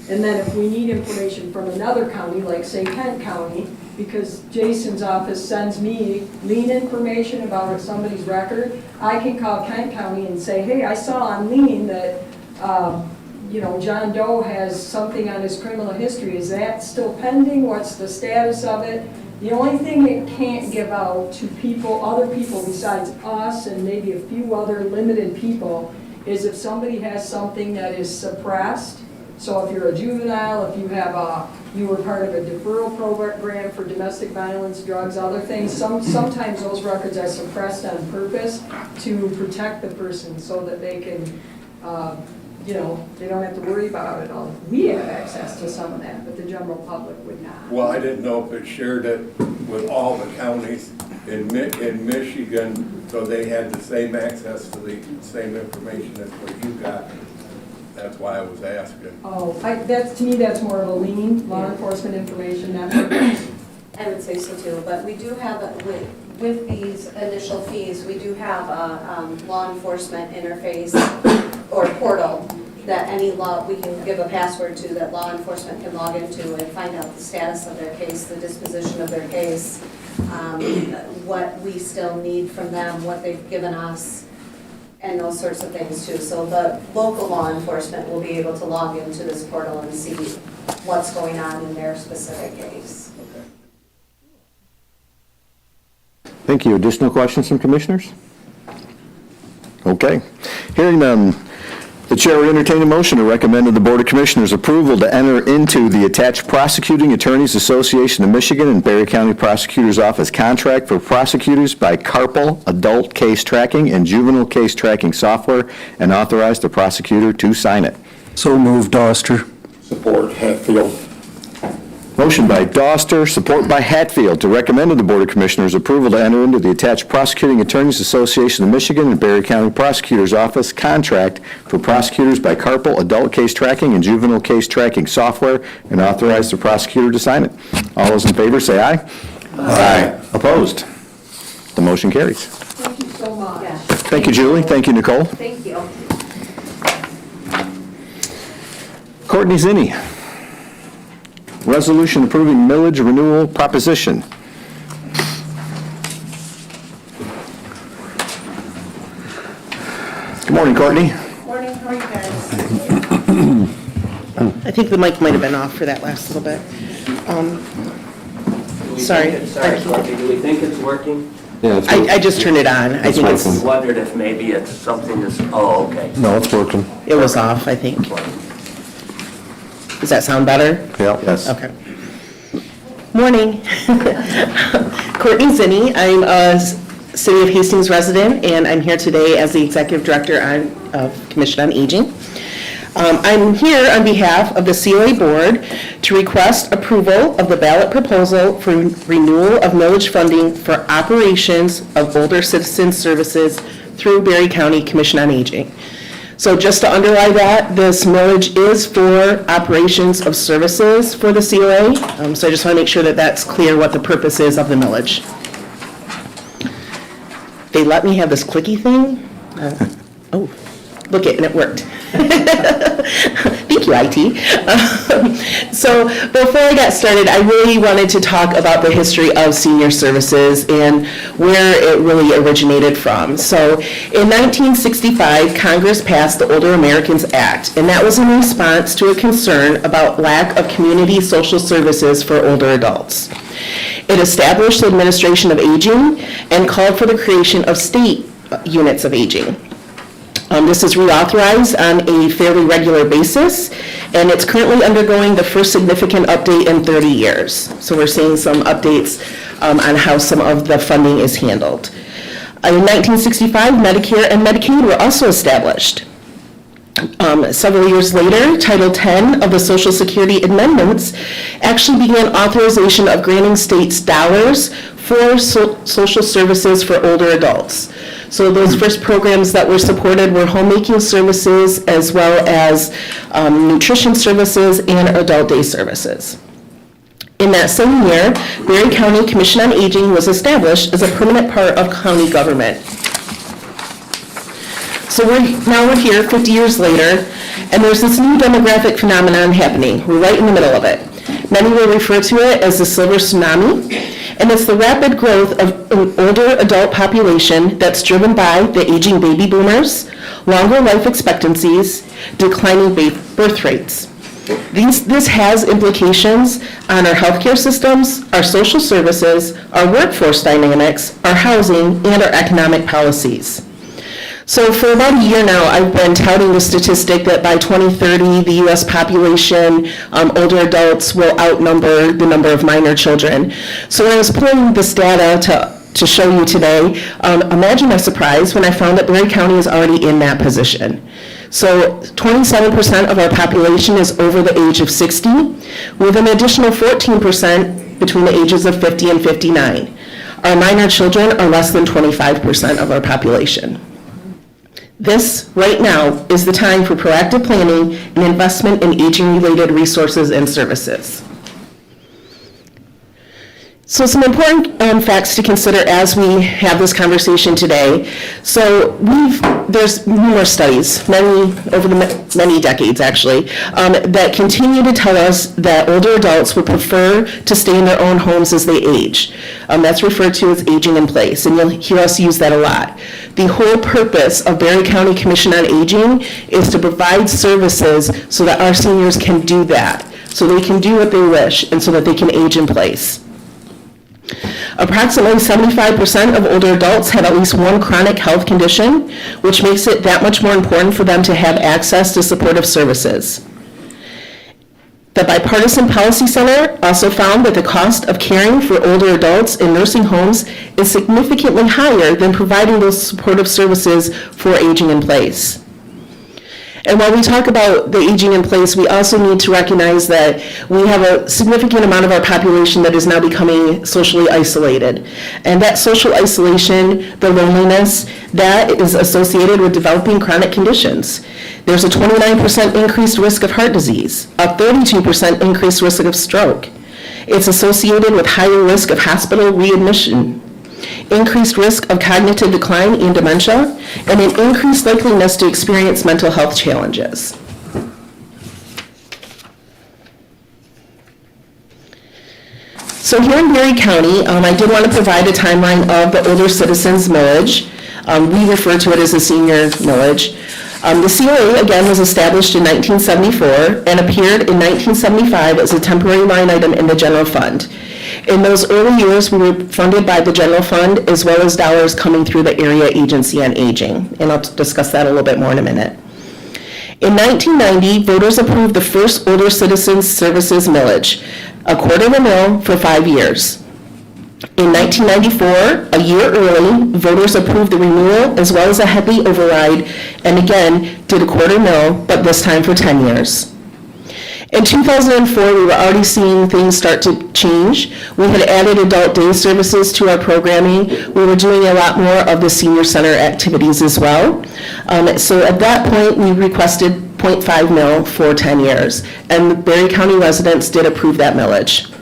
And then if we need information from another county, like say Kent County, because Jason's office sends me LEAN information about somebody's record, I can call Kent County and say, hey, I saw on LEAN that John Doe has something on his criminal history. Is that still pending? What's the status of it? The only thing it can't give out to other people besides us and maybe a few other limited people, is if somebody has something that is suppressed. So if you're a juvenile, if you were part of a deferral program for domestic violence, drugs, other things, sometimes those records are suppressed on purpose to protect the person so that they can, they don't have to worry about it all. We have access to some of that, but the general public would not.
Well, I didn't know if it shared it with all the counties in Michigan, so they had the same access to the same information as what you got. That's why I was asking.
Oh, to me, that's more of a LEAN, Law Enforcement Information Network.
I would say so too, but we do have, with these initial fees, we do have a law enforcement interface or portal that we can give a password to that law enforcement can log into and find out the status of their case, the disposition of their case, what we still need from them, what they've given us, and those sorts of things too. So the local law enforcement will be able to log into this portal and see what's going on in their specific case.
Thank you. Additional questions from commissioners? Okay. Hearing none, the chair will entertain a motion to recommend to the Board of Commissioners approval to enter into the attached Prosecuting Attorneys Association of Michigan and Berry County Prosecutor's Office contract for prosecutors by carpal adult case tracking and juvenile case tracking software and authorize the prosecutor to sign it.
So moved, Doster. Support, Hatfield.
Motion by Doster, support by Hatfield, to recommend to the Board of Commissioners approval to enter into the attached Prosecuting Attorneys Association of Michigan and Berry County Prosecutor's Office contract for prosecutors by carpal adult case tracking and juvenile case tracking software and authorize the prosecutor to sign it. All those in favor say aye. Aye. Opposed? The motion carries.
Thank you so much.
Yeah.
Thank you, Julie. Thank you, Nicole.
Thank you.
Courtney Ziny. Resolution approving millage renewal proposition. Good morning, Courtney.
Morning, how are you guys? I think the mic might have been off for that last little bit. Sorry.
Sorry, Courtney, do we think it's working?
Yeah, it's
I just turned it on. I think
I
it's,
wondered if maybe it's something that's, oh, okay.
No, it's working.
it was off, I think. Does that sound better?
Yeah.
Yes.
Okay. Morning. Courtney Ziny. I'm a City of Hastings resident, and I'm here today as the Executive Director of Commission on Aging. I'm here on behalf of the COA Board to request approval of the ballot proposal for renewal of millage funding for operations of older citizen services through Berry County Commission on Aging. So just to underline that, this millage is for operations of services for the COA. So I just want to make sure that that's clear what the purpose is of the millage. They let me have this clicky thing. Oh, look it, and it worked. The Thank you, IT. So before I got started, I really wanted to talk about the history of senior services and where it really originated from. So in 1965, Congress passed the Older Americans Act, and that was in response to a concern about lack of community social services for older adults. It established the Administration of Aging and called for the creation of state units of aging. This is reauthorized on a fairly regular basis, and it's currently undergoing the first significant update in 30 years. So we're seeing some updates on how some of the funding is handled. In 1965, Medicare and Medicaid were also established. Several years later, Title X of the Social Security Amendments actually began authorization of granting states dollars for social services for older adults. So those first programs that were supported were homemaking services as well as nutrition services and adult day services. In that same year, Berry County Commission on Aging was established as a permanent part of county government. So now we're here 50 years later, and there's this new demographic phenomenon happening. We're right in the middle of it. Many will refer to it as the silver tsunami, and it's the rapid growth of an older adult population that's driven by the aging baby boomers, longer life expectancies, declining birth rates. This has implications on our healthcare systems, our social services, our workforce dynamics, our housing, and our economic policies. So for about a year now, I've been touting the statistic that by 2030, the U.S. population, older adults will outnumber the number of minor children. So when I was pulling this data to show you today, imagine my surprise when I found that Berry County is already in that position. So 27% of our population is over the age of 60, with an additional 14% between the ages of 50 and 59. Our minor children are less than 25% of our population. This, right now, is the time for proactive planning and investment in aging-related resources and services. So some important facts to consider as we have this conversation today. So there's numerous studies, over the many decades actually, that continue to tell us that older adults would prefer to stay in their own homes as they age. That's referred to as aging in place, and you'll hear us use that a lot. The whole purpose of Berry County Commission on Aging is to provide services so that our seniors can do that, so they can do what they wish, and so that they can age in place. Approximately 75% of older adults have at least one chronic health condition, which makes it that much more important for them to have access to supportive services. The Bipartisan Policy Center also found that the cost of caring for older adults in nursing homes is significantly higher than providing those supportive services for aging in place. And while we talk about the aging in place, we also need to recognize that we have a significant amount of our population that is now becoming socially isolated. And that social isolation, the loneliness, that is associated with developing chronic conditions. There's a 29% increased risk of heart disease, a 32% increased risk of stroke. It's associated with higher risk of hospital readmission, increased risk of cognitive decline and dementia, and an increased likeliness to experience mental health challenges. So here in Berry County, I did want to provide a timeline of the Older Citizens Millage. We refer to it as a senior millage. The COA, again, was established in 1974 and appeared in 1975 as a temporary line item in the general fund. In those early years, we were funded by the general fund as well as dollars coming through the Area Agency on Aging, and I'll discuss that a little bit more in a minute. In 1990, voters approved the first Older Citizens Services millage, $0.25 for 5 years. In 1994, a year early, voters approved the renewal as well as a Headley override, and again, did $0.25, but this time for 10 years. In 2004, we were already seeing things start to change. We had added adult day services to our programming. We were doing a lot more of the senior center activities as well. So at that point, we requested $0.5 mil for 10 years, and Berry County residents did approve that millage.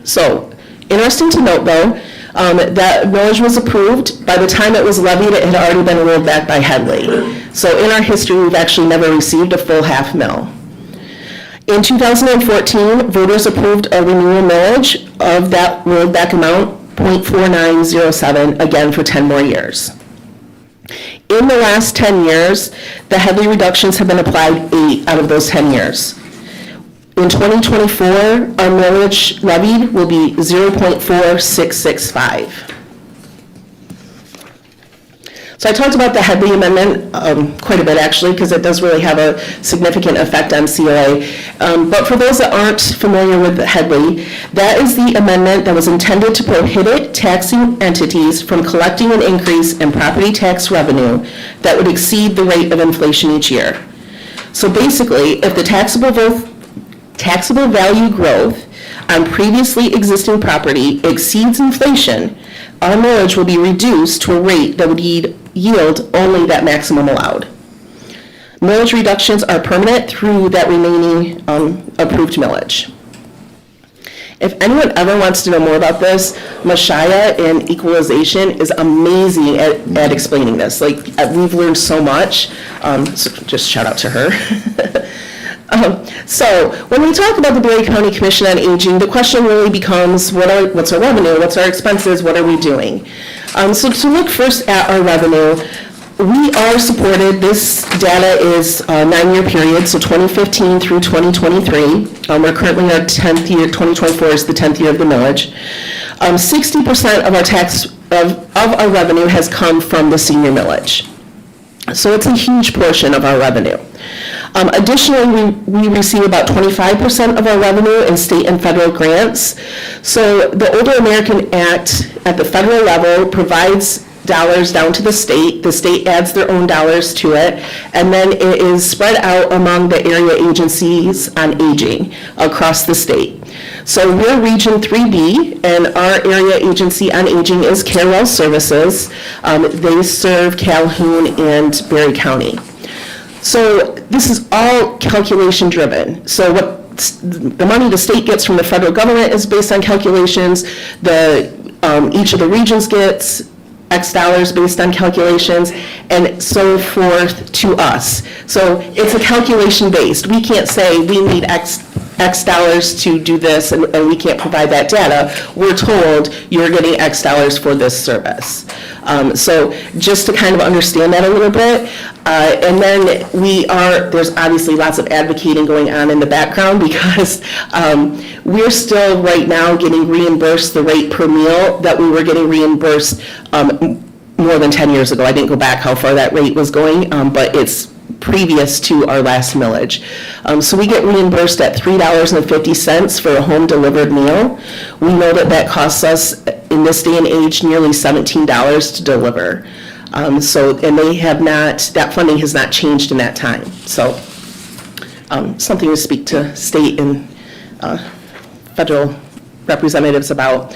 So, interesting to note though, that millage was approved. By the time it was levied, it had already been rolled back by Headley. So in our history, we've actually never received a full half mil. In 2014, voters approved a renewal millage of that rollback amount, .4907, again for 10 more years. In the last 10 years, the Headley reductions have been applied 8 out of those 10 years. In 2024, our millage levied will be 0.4665. So I talked about the Headley Amendment quite a bit, actually, because it does really have a significant effect on COA. But for those that aren't familiar with Headley, that is the amendment that was intended to prohibit taxing entities from collecting an increase in property tax revenue that would exceed the rate of inflation each year. So basically, if the taxable value growth on previously existing property exceeds inflation, our millage will be reduced to a rate that would yield only that maximum allowed. Millage reductions are permanent through that remaining approved millage. If anyone ever wants to know more about this, MSHDA and equalization is amazing at explaining this. Like, we've learned so much, so just shout out to her. So when we talk about the Berry County Commission on Aging, the question really becomes, what's our revenue, what's our expenses, what are we doing? So to look first at our revenue, we are supported, this data is a 9-year period, so 2015 through 2023. We're currently in our 10th year, 2024 is the 10th year of the millage. 60% of our revenue has come from the senior millage. So it's a huge portion of our revenue. Additionally, we receive about 25% of our revenue in state and federal grants. So the Older American Act at the federal level provides dollars down to the state adds their own dollars to it, and then it is spread out among the area agencies on aging across the state. So we're Region 3B, and our area agency on aging is Carewell Services. They serve Calhoun and Berry County. So this is all calculation driven. So what the money the state gets from the federal government is based on calculations. Each of the regions gets X dollars based on calculations, and so forth to us. So it's a calculation based. We can't say we need X dollars to do this, and we can't provide that data. We're told you're getting X dollars for this service. So just to kind of understand that a little bit, and then there's obviously lots of advocating going on in the background, because we're still right now getting reimbursed the rate per meal that we were getting reimbursed more than 10 years ago. I didn't go back how far that rate was going, but it's previous to our last millage. So we get reimbursed at $3.50 for a home delivered meal. We know that costs us in this day and age nearly $17 to deliver. And that funding has not changed in that time. So something to speak to state and federal representatives about.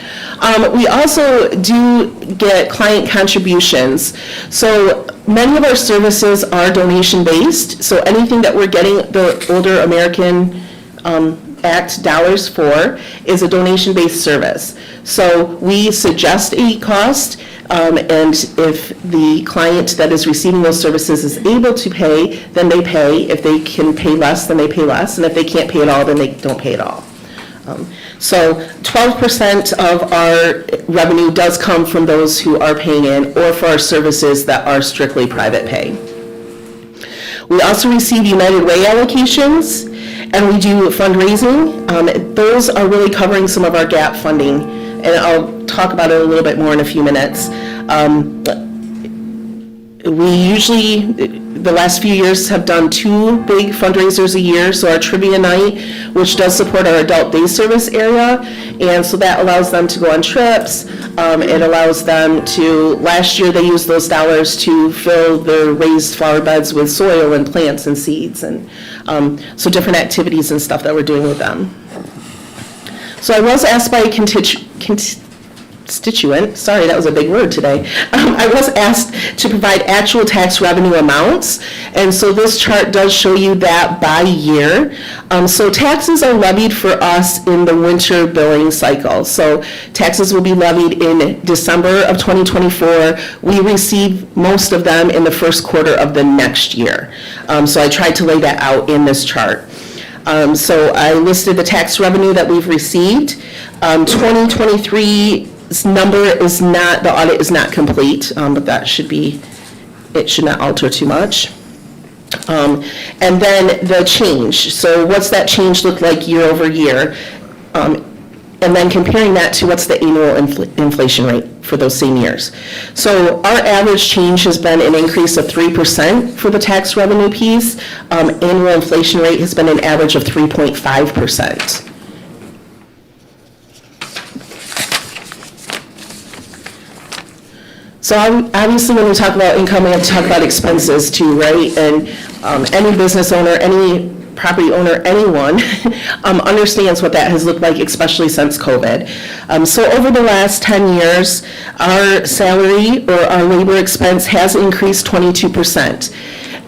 We also do get client contributions. So many of our services are donation-based, so anything that we're getting the Older American Act dollars for is a donation-based service. So we suggest a cost, and if the client that is receiving those services is able to pay, then they pay. If they can pay less, then they pay less, and if they can't pay at all, then they don't pay at all. So 12% of our revenue does come from those who are paying in, or for our services that are strictly private pay. We also receive United Way allocations, and we do fundraising. Those are really covering some of our gap funding, and I'll talk about it a little bit more in a few minutes. We usually, the last few years, have done 2 big fundraisers a year. So our trivia night, which does support our adult day service area, and so that allows them to go on trips. It allows them to, last year they used those dollars to fill their raised flower beds with soil and plants and seeds, and so different activities and stuff that we're doing with them. So I was asked by a constituent, sorry, that was a big word today. I was asked to provide actual tax revenue amounts, and so this chart does show you that by year. So taxes are levied for us in the winter billing cycle. So taxes will be levied in December of 2024. We receive most of them in the first quarter of the next year. So I tried to lay that out in this chart. So I listed the tax revenue that we've received. 2023's number is not, the audit is not complete, but that should be, it should not alter too much. And then the change. So what's that change look like year over year? And then comparing that to what's the annual inflation rate for those same years. So our average change has been an increase of 3% for the tax revenue piece. Annual inflation rate has been an average of 3.5%. So obviously, when we talk about income, we have to talk about expenses too, right? And any business owner, any property owner, anyone understands what that has looked like, especially since COVID. So over the last 10 years, our salary or our labor expense has increased 22%.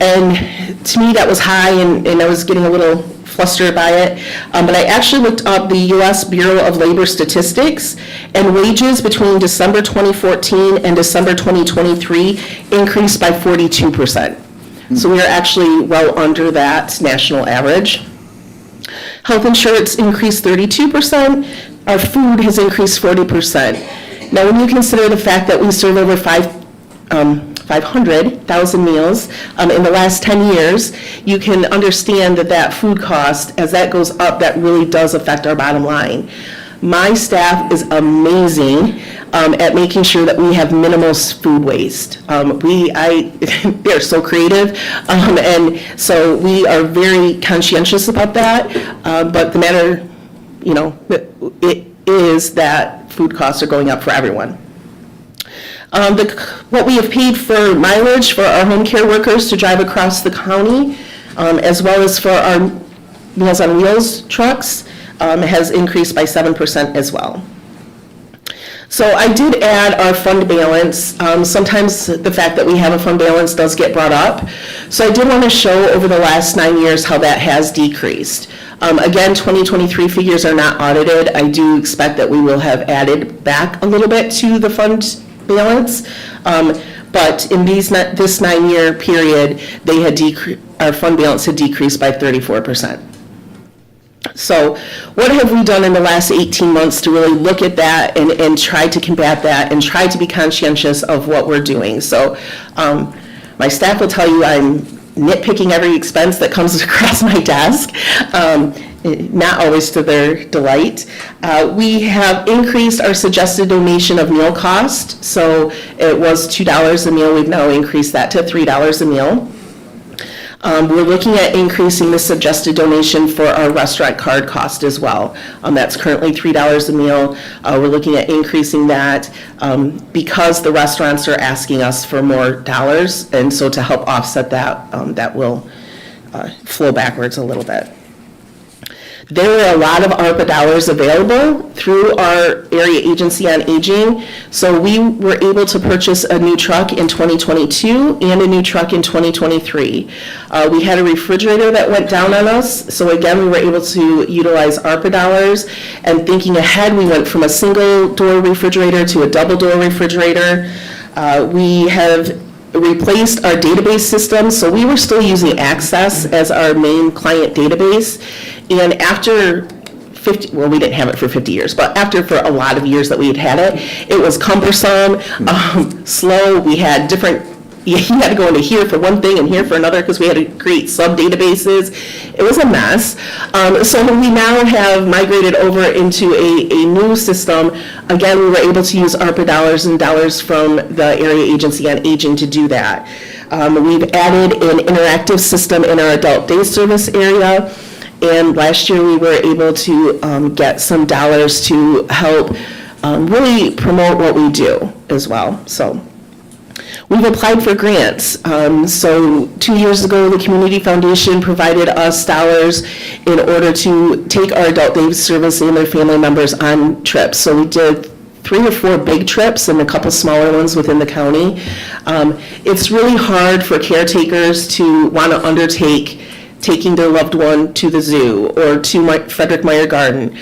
And to me, that was high, and I was getting a little flustered by it. But I actually looked up the U.S. Bureau of Labor Statistics, and wages between December 2014 and December 2023 increased by 42%. So we are actually well under that national average. Health insurance increased 32%. Our food has increased 40%. Now, when you consider the fact that we serve over 500,000 meals in the last 10 years, you can understand that that food cost, as that goes up, that really does affect our bottom line. My staff is amazing at making sure that we have minimal food waste. They're so creative, and so we are very conscientious about that. But the matter, it is that food costs are going up for everyone. What we have paid for mileage for our home care workers to drive across the county, as well as for our Meals on Wheels trucks, has increased by 7% as well. So I did add our fund balance. Sometimes the fact that we have a fund balance does get brought up. So I did want to show over the last 9 years how that has decreased. Again, 2023 figures are not audited. I do expect that we will have added back a little bit to the fund balance. But in this 9-year period, our fund balance had decreased by 34%. So what have we done in the last 18 months to really look at that and try to combat that and try to be conscientious of what we're doing? So my staff will tell you I'm nitpicking every expense that comes across my desk, not always to their delight. We have increased our suggested donation of meal cost. So it was $2 a meal. We've now increased that to $3 a meal. We're looking at increasing the suggested donation for our restaurant card cost as well. That's currently $3 a meal. We're looking at increasing that because the restaurants are asking us for more dollars, and so to help offset that, that will flow backwards a little bit. There were a lot of ARPA dollars available through our area agency on aging, so we were able to purchase a new truck in 2022 and a new truck in 2023. We had a refrigerator that went down on us, so again, we were able to utilize ARPA dollars, and thinking ahead, we went from a single-door refrigerator to a double-door refrigerator. We have replaced our database system, so we were still using Access as our main client database. And after 50, well, we didn't have it for 50 years, but for a lot of years that we had it, it was cumbersome, slow. We had you had to go into here for one thing and here for another because we had to create sub-databases. It was a mess. So we now have migrated over into a new system. Again, we were able to use ARPA dollars and dollars from the Area Agency on Aging to do that. We've added an interactive system in our adult day service area. And last year, we were able to get some dollars to help really promote what we do as well. So we've applied for grants. So 2 years ago, the Community Foundation provided us dollars in order to take our adult day service and their family members on trips. So we did 3 or 4 big trips and a couple smaller ones within the county. It's really hard for caretakers to want to undertake taking their loved one to the zoo or to Frederick Meyer Garden.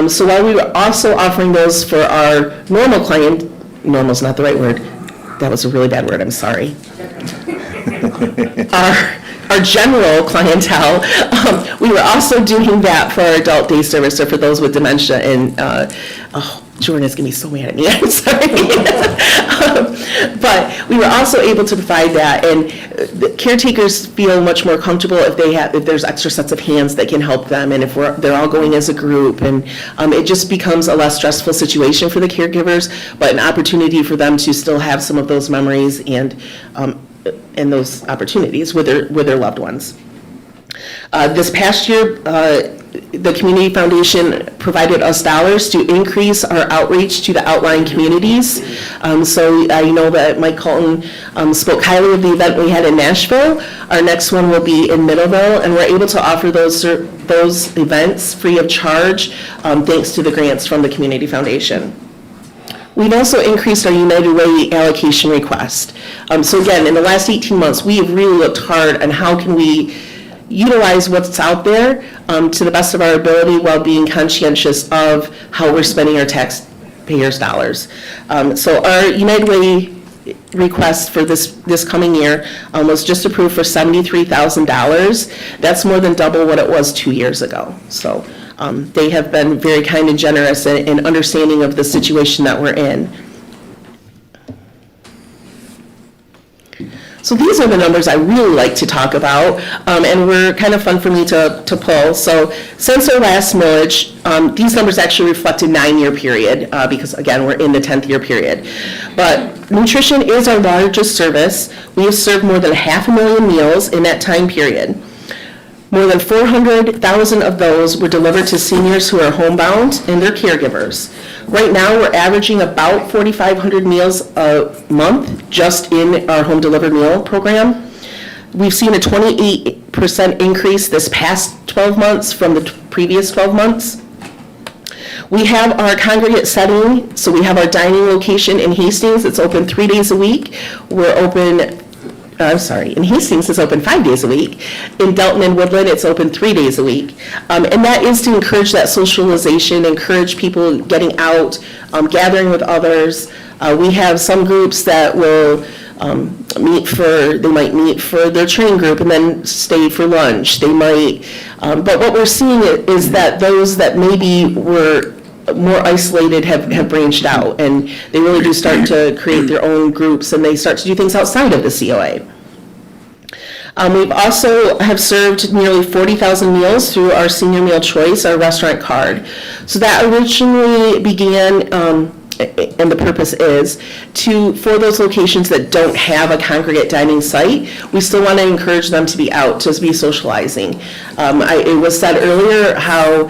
So while we were also offering those for our normal client, normal's not the right word, that was a really bad word, I'm sorry. Our our general clientele, we were also doing that for our adult day service or for those with dementia. And Jordan is going to be so mad at me, I'm sorry. But we were also able to provide that, and the caretakers feel much more comfortable if there's extra sets of hands that can help them, and if they're all going as a group, and it just becomes a less stressful situation for the caregivers, but an opportunity for them to still have some of those memories and those opportunities with their loved ones. This past year, the Community Foundation provided us dollars to increase our outreach to the outlying communities. So I know that Mike Colton spoke highly of the event we had in Nashville. Our next one will be in Middleville, and we're able to offer those events free of charge thanks to the grants from the Community Foundation. We've also increased our United Way allocation request. So again, in the last 18 months, we have really looked hard on how can we utilize what's out there to the best of our ability while being conscientious of how we're spending our taxpayers' dollars. So our United Way request for this coming year was just approved for $73,000. That's more than double what it was 2 years ago. So they have been very kind and generous in understanding of the situation that we're in. So these are the numbers I really like to talk about, and were kind of fun for me to pull. So since our last millage, these numbers actually reflect a 9-year period, because again, we're in the 10th year period. But nutrition is our largest service. We have served more than 500,000 meals in that time period. More than 400,000 of those were delivered to seniors who are homebound and their caregivers. Right now, we're averaging about 4,500 meals a month just in our home delivered meal program. We've seen a 28% increase this past 12 months from the previous 12 months. We have our congregate setting, so we have our dining location in Hastings. It's open 3 days a week. In Hastings, it's open 5 days a week. In Delton and Woodland, it's open 3 days a week. And that is to encourage that socialization, encourage people getting out, gathering with others. We have some groups that will they might meet for their training group and then stay for lunch. They might, but what we're seeing is that those that maybe were more isolated have branched out, and they really do start to create their own groups, and they start to do things outside of the COA. We've also have served nearly 40,000 meals through our Senior Meal Choice, our restaurant card. So that originally began, and the purpose is for those locations that don't have a congregate dining site, we still want to encourage them to be out, to be socializing. It was said earlier how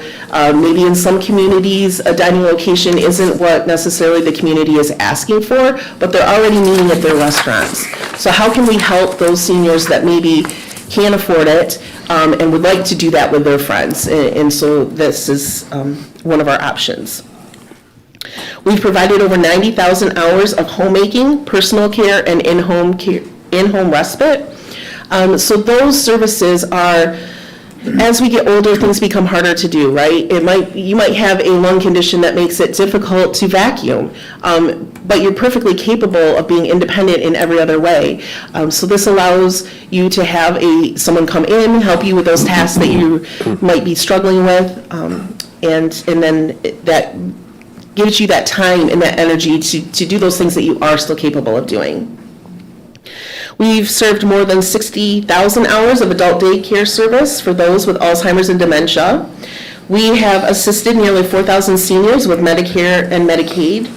maybe in some communities a dining location isn't what necessarily the community is asking for, but they're already meeting at their restaurants. So how can we help those seniors that maybe can't afford it and would like to do that with their friends? And so this is one of our options. We've provided over 90,000 hours of homemaking, personal care, and in-home respite. So those services are, as we get older, things become harder to do, right? You might have a lung condition that makes it difficult to vacuum, but you're perfectly capable of being independent in every other way. So this allows you to have someone come in, help you with those tasks that you might be struggling with, and then that gives you that time and that energy to do those things that you are still capable of doing. We've served more than 60,000 hours of adult daycare service for those with Alzheimer's and dementia. We have assisted nearly 4,000 seniors with Medicare and Medicaid.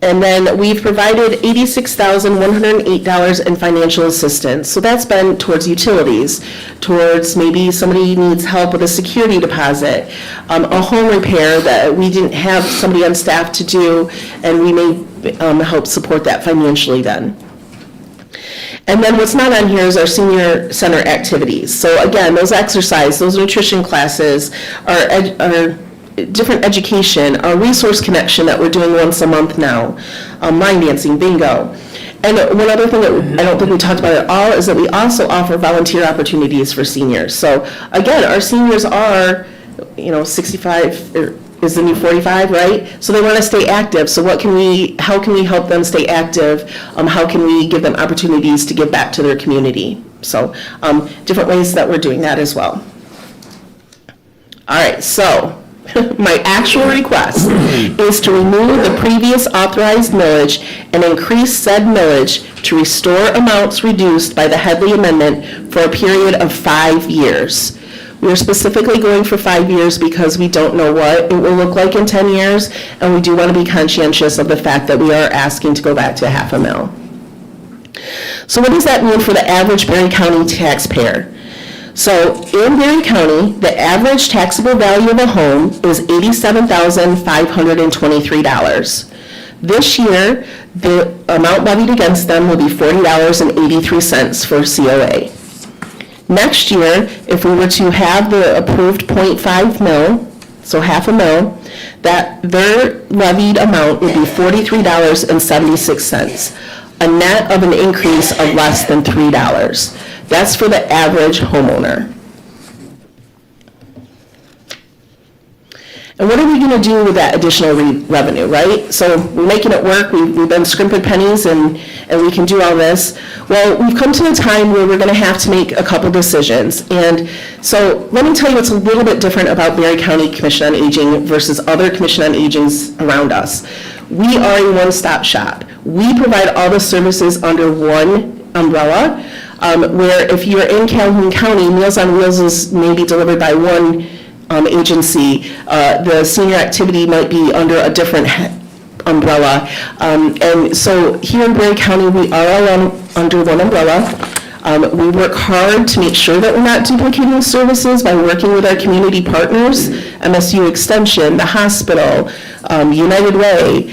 And then we've provided $86,108 in financial assistance. So that's been towards utilities, towards maybe somebody needs help with a security deposit, a home repair that we didn't have somebody on staff to do, and we may help support that financially then. And then what's not on here is our senior center activities. So again, those exercise, those nutrition classes, our different education, our resource connection that we're doing once a month now, line dancing, bingo. And one other thing that I don't think we talked about at all is that we also offer volunteer opportunities for seniors. So again, our seniors are, 65 is the new 45, right? So they want to stay active. So how can we help them stay active? How can we give them opportunities to give back to their community? So different ways that we're doing that as well. All right, so my actual request is to remove the previous authorized millage and increase said millage to restore amounts reduced by the Headley Amendment for a period of 5 years. We are specifically going for 5 years because we don't know what it will look like in 10 years, and we do want to be conscientious of the fact that we are asking to go back to $500,000. So what does that mean for the average Berry County taxpayer? So in Berry County, the average taxable value of a home is $87,523. This year, the amount levied against them will be $40.83 for COA. Next year, if we were to have the approved 0.5 mil, so $500,000, that their levied amount would be $43.76, a net of an increase of less than $3. That's for the average homeowner. And what are we going to do with that additional revenue, right? So we're making it work. We've been scrimping pennies, and we can do all this. Well, we've come to a time where we're going to have to make a couple decisions. And so let me tell you what's a little bit different about Berry County Commission on Aging versus other Commission on Agings around us. We are a one-stop shop. We provide all the services under one umbrella, where if you're in Calhoun County, Meals on Wheels is maybe delivered by one agency. The senior activity might be under a different umbrella. And so here in Berry County, we are all under one umbrella. We work hard to make sure that we're not duplicating services by working with our community partners, MSU Extension, the hospital, United Way.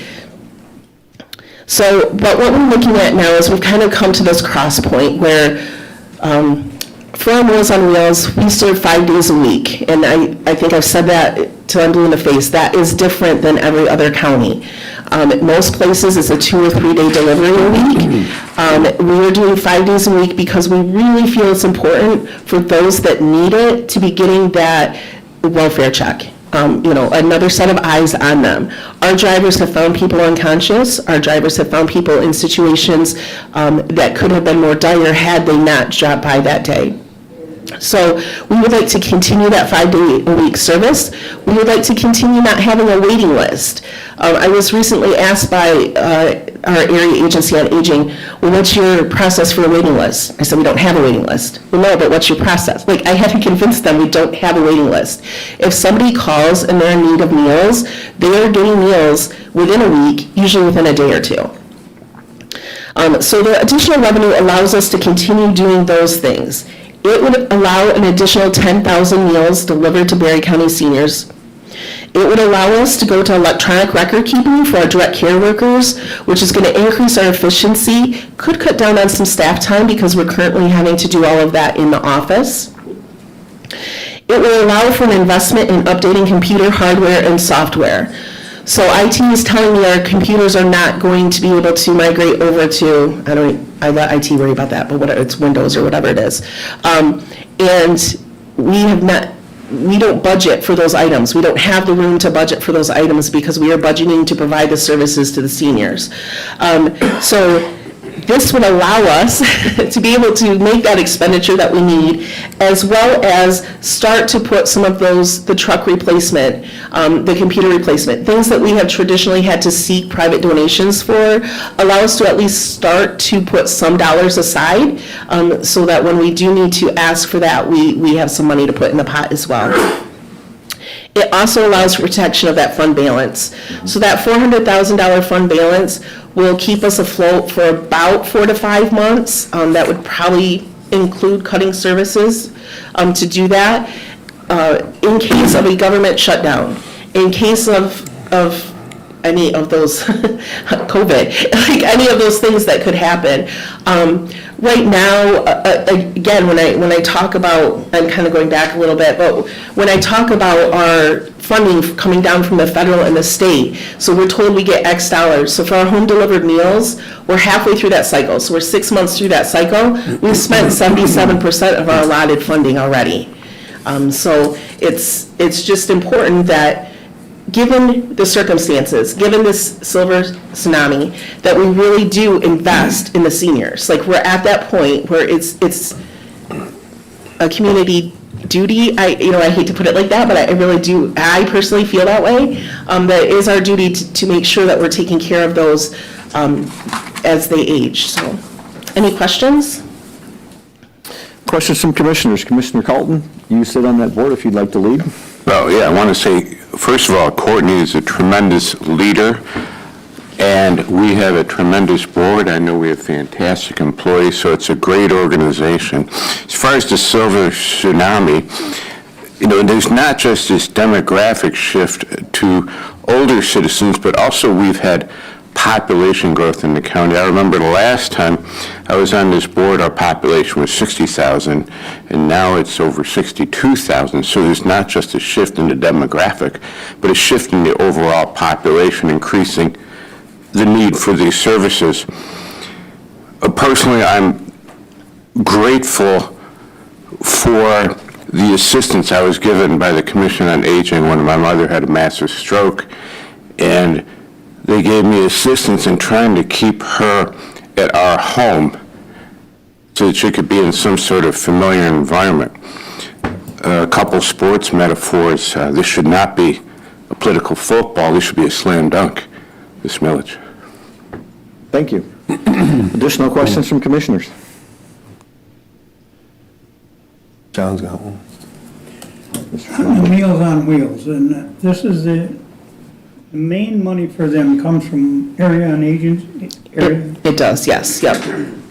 So, but what we're looking at now is we've kind of come to this cross point where for our Meals on Wheels, we serve 5 days a week. And I think I've said that till I'm blue in the face. That is different than every other county. Most places it's a 2 or 3 day delivery a week. We are doing 5 days a week because we really feel it's important for those that need it to be getting that welfare check. Another set of eyes on them. Our drivers have found people unconscious. Our drivers have found people in situations that could have been more dire had they not dropped by that day. So we would like to continue that 5 day a week service. We would like to continue not having a waiting list. I was recently asked by our area agency on aging, well, what's your process for a waiting list? I said, we don't have a waiting list. Well, no, but what's your process? Like, I had to convince them we don't have a waiting list. If somebody calls and they're in need of meals, they are getting meals within a week, usually within a day or two. So the additional revenue allows us to continue doing those things. It would allow an additional 10,000 meals delivered to Berry County seniors. It would allow us to go to electronic record keeping for our direct care workers, which is going to increase our efficiency, could cut down on some staff time because we're currently having to do all of that in the office. It will allow for an investment in updating computer hardware and software. So IT is telling me our computers are not going to be able to migrate over to, I let IT worry about that, but it's Windows or whatever it is. And we don't budget for those items. We don't have the room to budget for those items because we are budgeting to provide the services to the seniors. So this would allow us to be able to make that expenditure that we need, as well as start to put some of those, the truck replacement, the computer replacement, things that we have traditionally had to seek private donations for, allow us to at least start to put some dollars aside so that when we do need to ask for that, we have some money to put in the pot as well. It also allows for protection of that fund balance. So that $400,000 fund balance will keep us afloat for about 4 to 5 months. That would probably include cutting services to do that in case of a government shutdown, in case of any of those COVID, like any of those things that could happen. Right now, again, when I talk about, I'm kind of going back a little bit, but when I talk about our funding coming down from the federal and the state, so we're told we get X dollars. So for our home delivered meals, we're halfway through that cycle. So we're 6 months through that cycle. We've spent 77% of our allotted funding already. So it's just important that, given the circumstances, given this silver tsunami, that we really do invest in the seniors. Like, we're at that point where it's a community duty. I hate to put it like that, but I really do, I personally feel that way. That it is our duty to make sure that we're taking care of those as they age. So, any questions?
Questions from commissioners? Commissioner Carlton, you sit on that board if you'd like to lead.
Well, yeah, I want to say, first of all, Courtney is a tremendous leader, and we have a tremendous board. I know we have fantastic employees, so it's a great organization. As far as the silver tsunami, there's not just this demographic shift to older citizens, but also we've had population growth in the county. I remember the last time I was on this board, our population was 60,000, and now it's over 62,000. So there's not just a shift in the demographic, but a shift in the overall population, increasing the need for these services. Personally, I'm grateful for the assistance I was given by the Commission on Aging when my mother had a massive stroke, and they gave me assistance in trying to keep her at our home so that she could be in some sort of familiar environment. A couple sports metaphors, this should not be a political football, this should be a slam dunk, this millage.
Thank you. Additional questions from commissioners?
John's got one.
Meals on Wheels, and this is the main money for them comes from area on agents?
It does, yes, yep.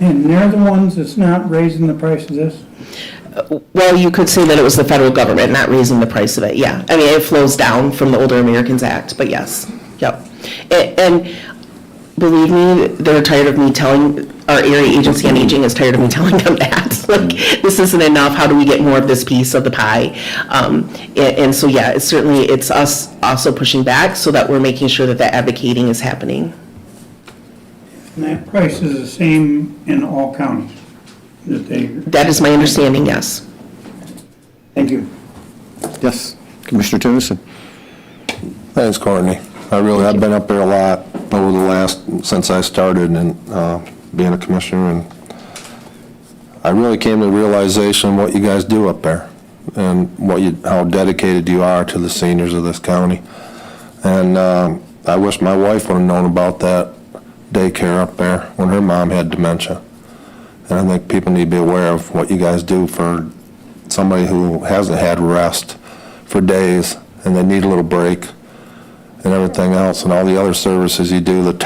And they're the ones that's not raising the price of this?
Well, you could say that it was the federal government not raising the price of it, yeah. I mean, it flows down from the Older Americans Act, but yes, yep. And believe me, they're tired of me telling, our area agency on aging is tired of me telling them that. Like, this isn't enough, how do we get more of this piece of the pie? And so, yeah, it's us also pushing back so that we're making sure that that advocating is happening.
And that price is the same in all counties?
That is my understanding, yes.
Thank you.
Yes, Commissioner Tennyson.
Thanks, Courtney. I've been up there a lot over the since I started and being a commissioner, and I really came to the realization what you guys do up there and how dedicated you are to the seniors of this county. And I wish my wife would have known about that daycare up there when her mom had dementia. And I think people need to be aware of what you guys do for somebody who hasn't had rest for days and they need a little break and everything else, and all the other services you do, help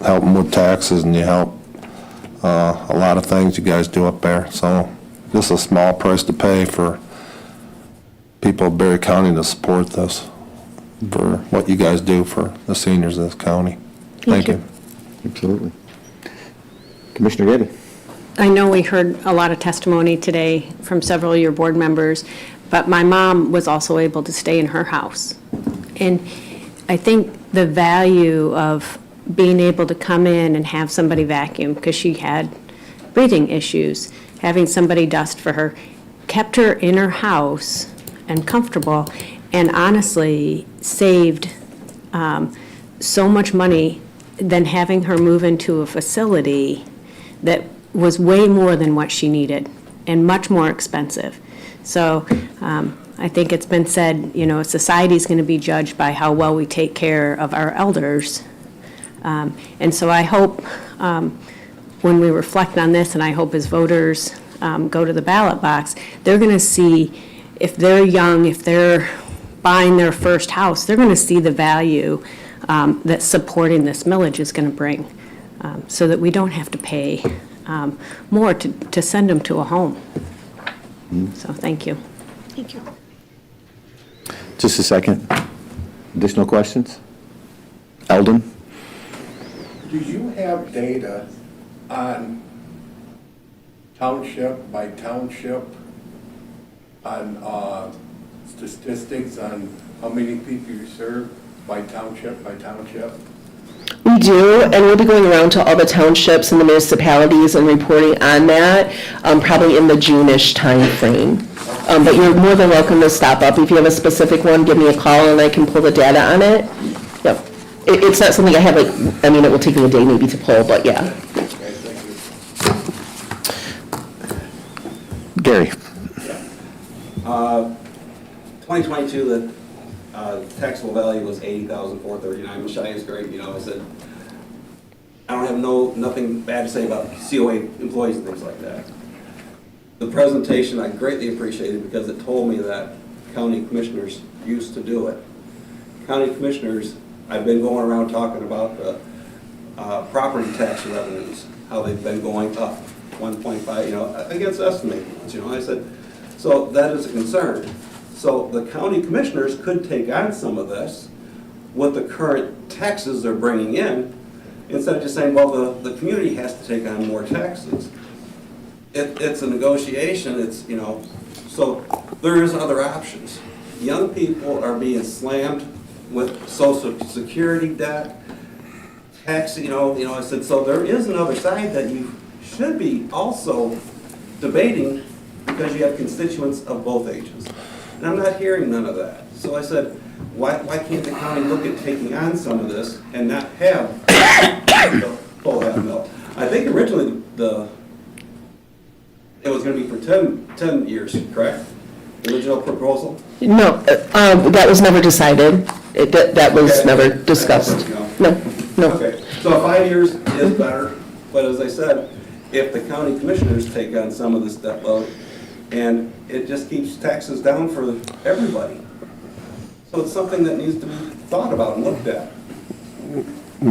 them with taxes, and you help a lot of things you guys do up there. So this is a small price to pay for people of Berry County to support this, for what you guys do for the seniors of this county. Thank you.
Absolutely. Commissioner Getty.
I know we heard a lot of testimony today from several of your board members, but my mom was also able to stay in her house. And I think the value of being able to come in and have somebody vacuum, because she had breathing issues, having somebody dust for her, kept her in her house and comfortable, and honestly saved so much money than having her move into a facility that was way more than what she needed and much more expensive. So I think it's been said, society's going to be judged by how well we take care of our elders. And so I hope when we reflect on this, and I hope as voters go to the ballot box, they're going to see, if they're young, if they're buying their first house, they're going to see the value that supporting this millage is going to bring, so that we don't have to pay more to send them to a home. So thank you.
Thank you.
Just a second. Additional questions? Eldon?
Do you have data on township by township, on statistics on how many people you serve by township by township?
We do, and we'll be going around to all the townships and the municipalities and reporting on that, probably in the June-ish time frame. But you're more than welcome to stop up. If you have a specific one, give me a call and I can pull the data on it. Yep. It's not something I have, it will take me a day maybe to pull, but yeah.
Gary?
2022, the taxable value was $80,439, which I is great, you know, I said, I don't have nothing bad to say about COA employees and things like that. The presentation I greatly appreciated because it told me that county commissioners used to do it. County commissioners, I've been going around talking about the property tax revenues, how they've been going up 1.5, you know, I think it's estimated, you know, I said, so that is a concern. So the county commissioners could take on some of this with the current taxes they're bringing in, instead of just saying, well, the community has to take on more taxes. It's a negotiation, it's, you know, so there is other options. Young people are being slammed with Social Security debt, tax, you know, I said, so there is another side that you should be also debating because you have constituents of both ages. And I'm not hearing none of that. So I said, why can't the county look at taking on some of this and not have the full half mil? I think originally it was going to be for 10 years, correct? The original proposal?
No, that was never decided. That was never discussed. No.
Okay, so 5 years is better, but as I said, if the county commissioners take on some of this debt load, and it just keeps taxes down for everybody. So it's something that needs to be thought about and looked at.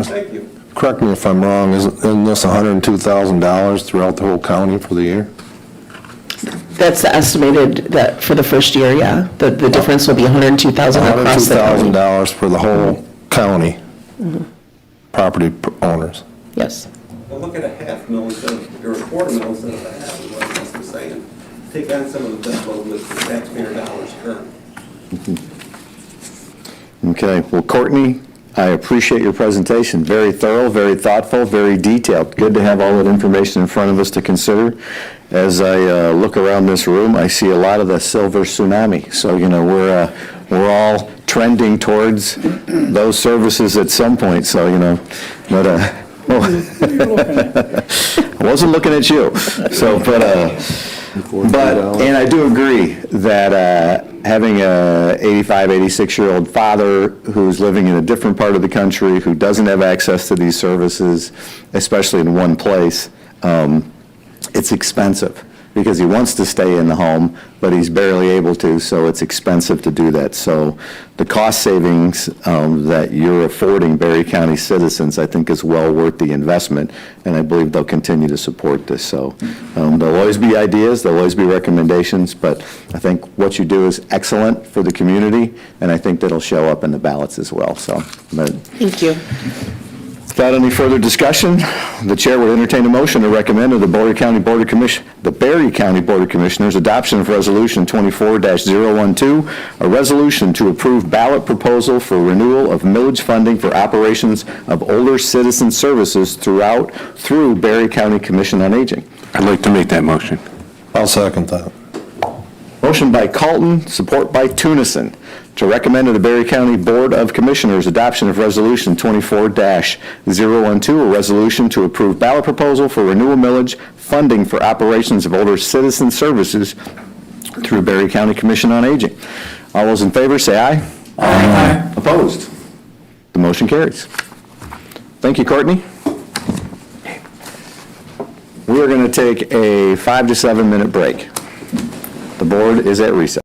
Thank you.
Correct me if I'm wrong, isn't this $102,000 throughout the whole county for the year?
That's estimated that for the first year, yeah. The difference will be $102,000 across the county.
$102,000 for the whole county, property owners.
Yes.
Well, look at a half mil instead of, or a quarter mil instead of a half, is what I'm saying. Take on some of the debt load with taxpayer dollars current.
Okay, well, Courtney, I appreciate your presentation. Very thorough, very thoughtful, very detailed. Good to have all that information in front of us to consider. As I look around this room, I see a lot of the silver tsunami. So, you know, we're all trending towards those services at some point. So, you know, but I wasn't looking at you. So, and I do agree that having a 85, 86-year-old father who's living in a different part of the country, who doesn't have access to these services, especially in one place, it's expensive because he wants to stay in the home, but he's barely able to, so it's expensive to do that. So the cost savings that you're affording Berry County citizens, I think, is well worth the investment, and I believe they'll continue to support this. So there'll always be ideas, there'll always be recommendations, but I think what you do is excellent for the community, and I think that'll show up in the ballots as well. So,
Thank you.
without any further discussion, the chair would entertain a motion to recommend to the Berry County Board of Commissioners adoption of Resolution 24-012, a resolution to approve ballot proposal for renewal of millage funding for operations of older citizen services through Berry County Commission on Aging.
I'd like to make that motion.
I'll second that.
Motion by Colton, support by Tunison, to recommend to the Berry County Board of Commissioners adoption of Resolution 24-012, a resolution to approve ballot proposal for renewal millage funding for operations of older citizen services through Berry County Commission on Aging. All those in favor, say aye. Aye. Opposed? The motion carries. Thank you, Courtney. We are going to take a 5 to 7 minute break. The board is at recess.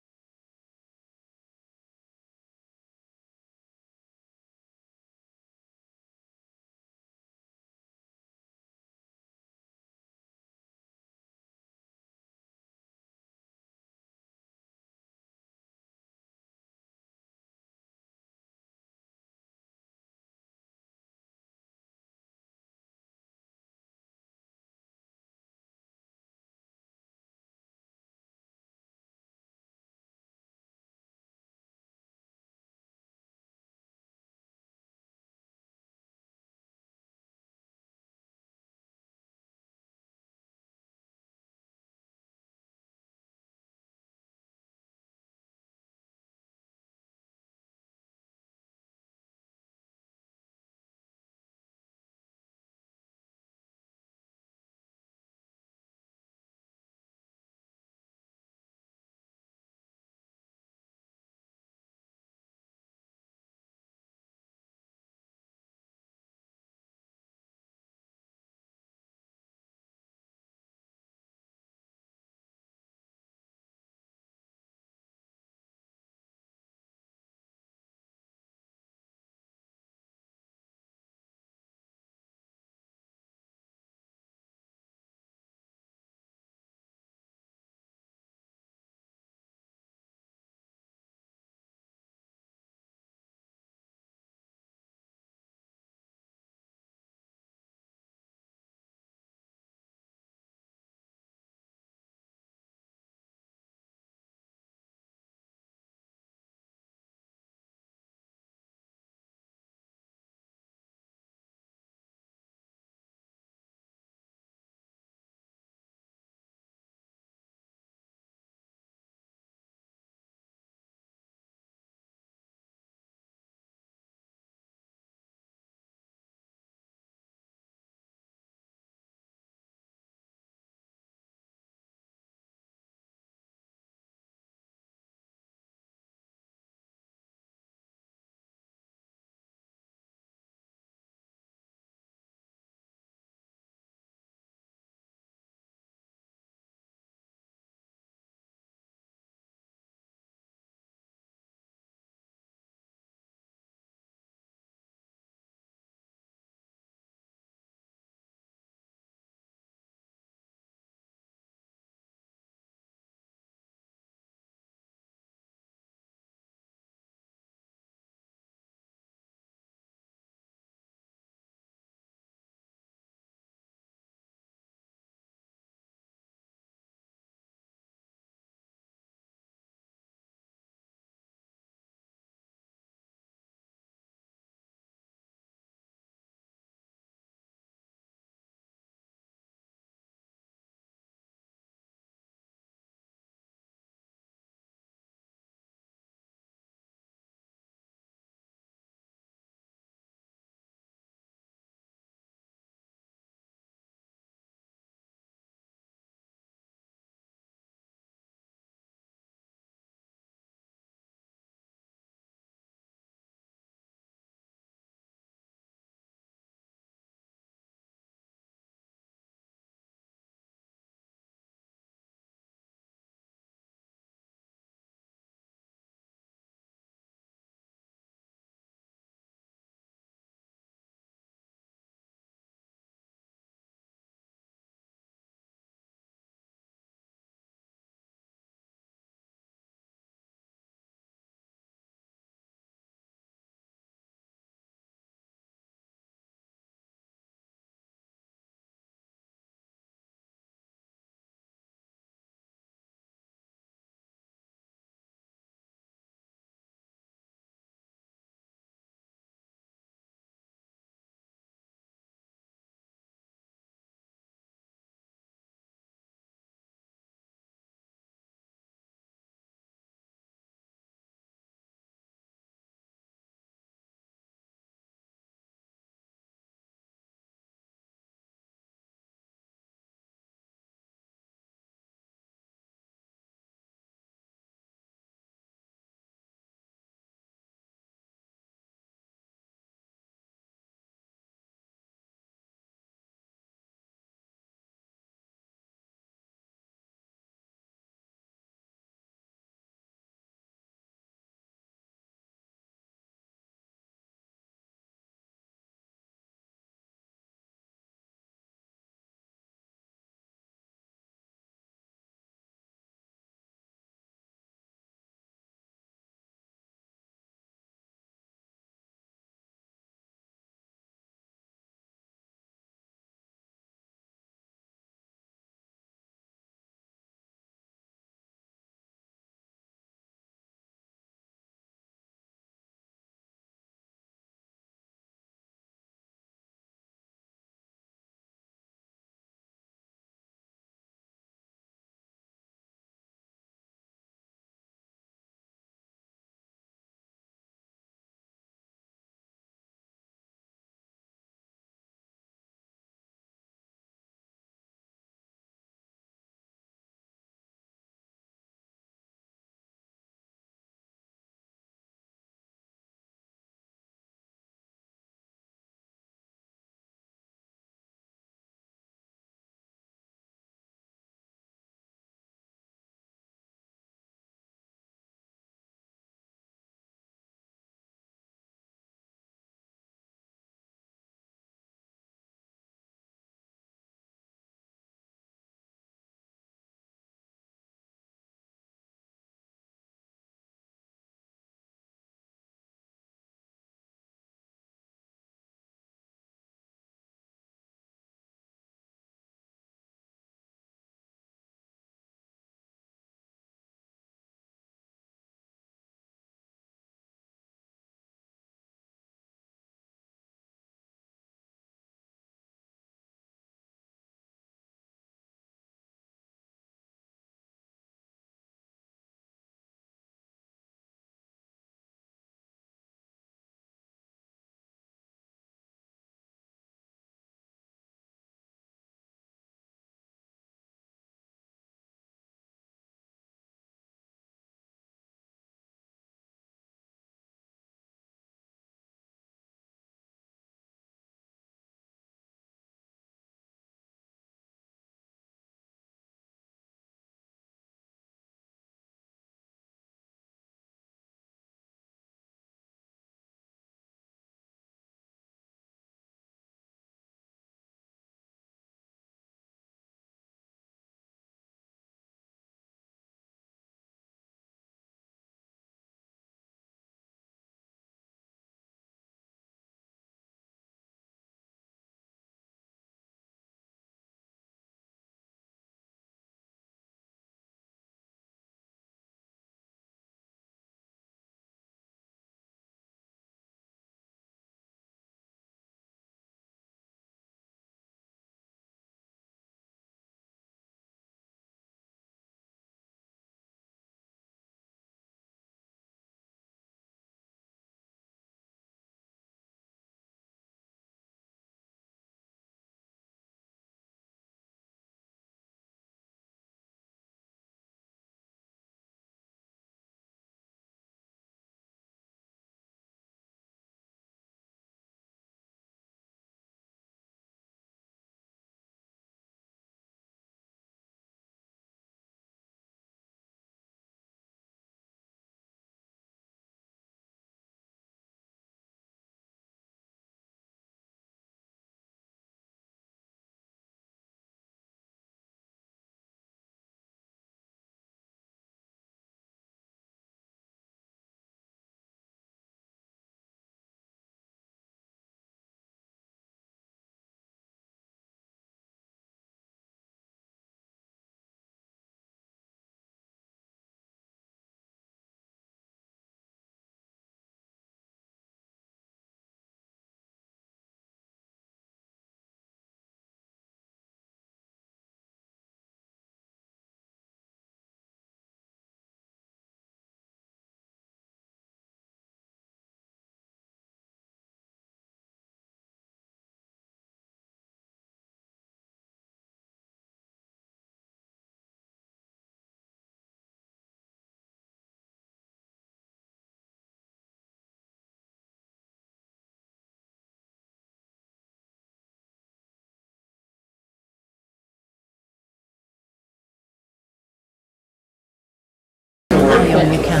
when you can.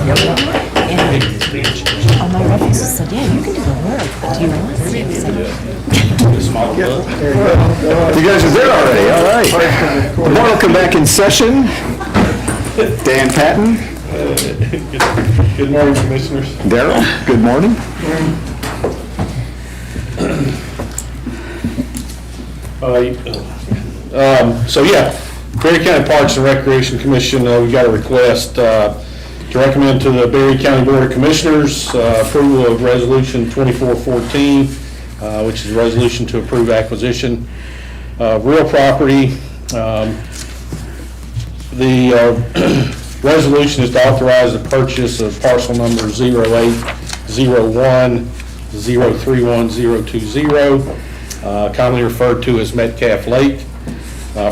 And my reference said, yeah, you can do the work, but do you want to?
You guys are there already, all right. The board will come back in session. Dan Patton.
Good morning, Commissioners.
Darrell, good morning.
So yeah, Berry County Parks and Recreation Commission, we got a request to recommend to the Berry County Board of Commissioners approval of Resolution 2414, which is a resolution to approve acquisition of real property. The resolution is to authorize the purchase of parcel number 0801-031-020, commonly referred to as Metcalf Lake,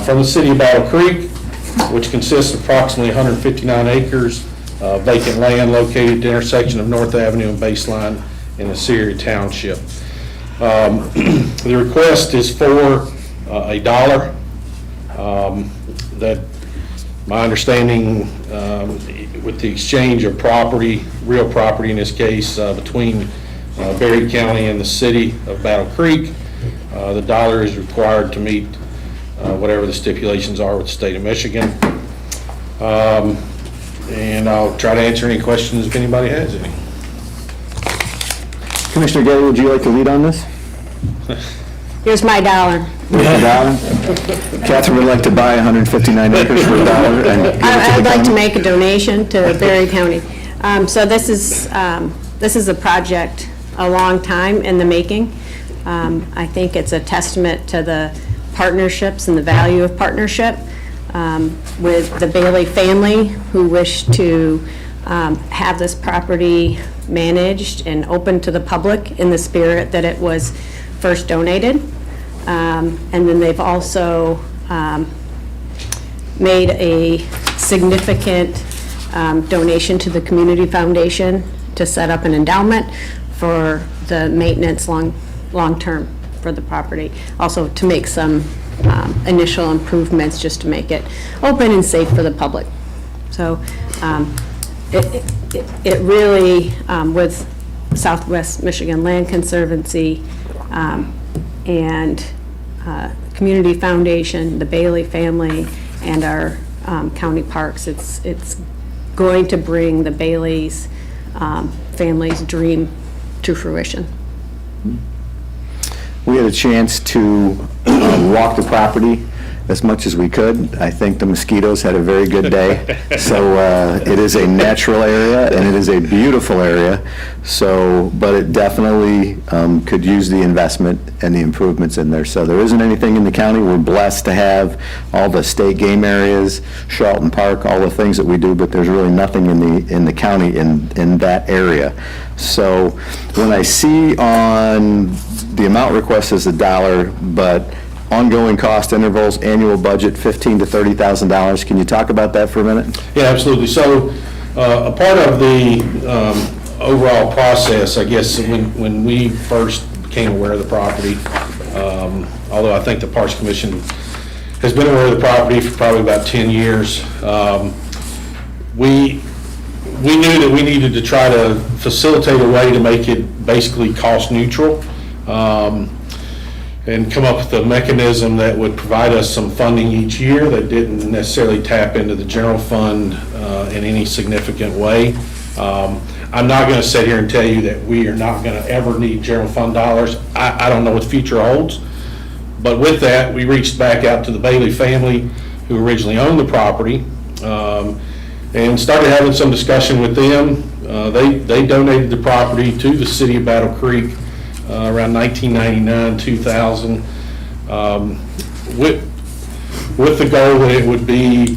from the city of Battle Creek, which consists of approximately 159 acres of vacant land located at the intersection of North Avenue and Baseline in Assyria Township. The request is for $1. That my understanding, with the exchange of property, real property in this case, between Berry County and the city of Battle Creek, the dollar is required to meet whatever the stipulations are with the state of Michigan. And I'll try to answer any questions if anybody has any.
Commissioner Gay, would you like to lead on this?
Here's my $1.
Catherine would like to buy 159 acres for $1 and give it to the
I'd like to
county.
make a donation to Berry County. So this is a project a long time in the making. I think it's a testament to the partnerships and the value of partnership with the Bailey family, who wish to have this property managed and open to the public in the spirit that it was first donated. And then they've also made a significant donation to the Community Foundation to set up an endowment for the maintenance long-term for the property. Also to make some initial improvements just to make it open and safe for the public. So it really, with Southwest Michigan Land Conservancy and Community Foundation, the Bailey family, and our county parks, it's going to bring the Bailey's family's dream to fruition.
We had a chance to walk the property as much as we could. I think the mosquitoes had a very good day. So it is a natural area and it is a beautiful area. So, but it definitely could use the investment and the improvements in there. So there isn't anything in the county. We're blessed to have all the state game areas, Charlton Park, all the things that we do, but there's really nothing in the county in that area. So when I see on the amount request is $1, but ongoing cost intervals, annual budget, $15,000 to $30,000. Can you talk about that for a minute?
Yeah, absolutely. So a part of the overall process, I guess, when we first became aware of the property, although I think the Parks Commission has been aware of the property for probably about 10 years, we knew that we needed to try to facilitate a way to make it basically cost neutral. And come up with a mechanism that would provide us some funding each year that didn't necessarily tap into the general fund in any significant way. I'm not going to sit here and tell you that we are not going to ever need general fund dollars. I don't know what the future holds. But with that, we reached back out to the Bailey family, who originally owned the property, and started having some discussion with them. They donated the property to the city of Battle Creek around 1999, 2000, with the goal that it would be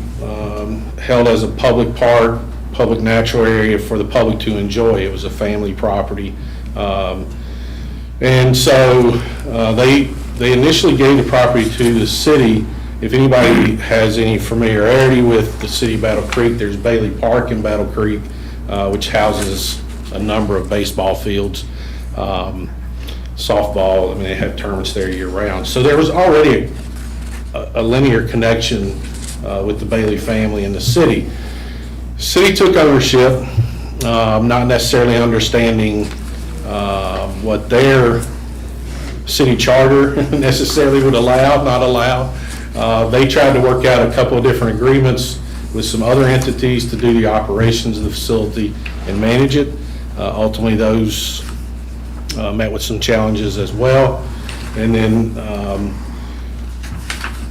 held as a public park, public natural area for the public to enjoy. It was a family property. And so they initially gave the property to the city. If anybody has any familiarity with the city of Battle Creek, there's Bailey Park in Battle Creek, which houses a number of baseball fields. Softball, I mean, they have tournaments there year-round. So there was already a linear connection with the Bailey family and the city. City took ownership, not necessarily understanding what their city charter necessarily would allow, not allow. They tried to work out a couple of different agreements with some other entities to do the operations of the facility and manage it. Ultimately, those met with some challenges as well. And then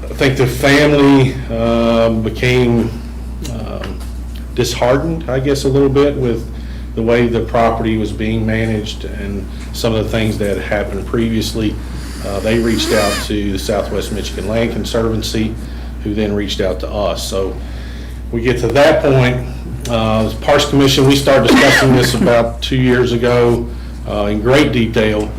I think the family became disheartened, I guess, a little bit with the way the property was being managed and some of the things that had happened previously. They reached out to the Southwest Michigan Land Conservancy, who then reached out to us. So we get to that point. As Parks Commission, we started discussing this about 2 years ago in great detail,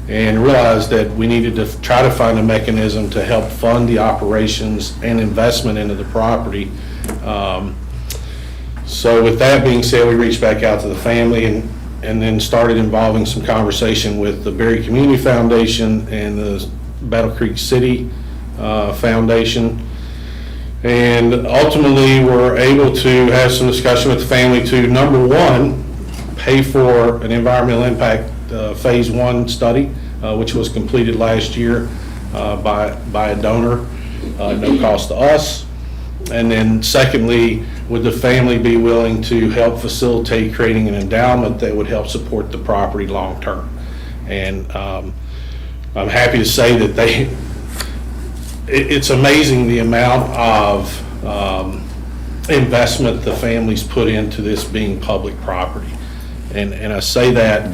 and realized that we needed to try to find a mechanism to help fund the operations and investment into the property. So with that being said, we reached back out to the family and then started involving some conversation with the Berry Community Foundation and the Battle Creek City Foundation. And ultimately, we're able to have some discussion with the family to, number one, pay for an environmental impact phase 1 study, which was completed last year by a donor, no cost to us. And then secondly, would the family be willing to help facilitate creating an endowment that would help support the property long term? And I'm happy to say that it's amazing the amount of investment the families put into this being public property. And I say that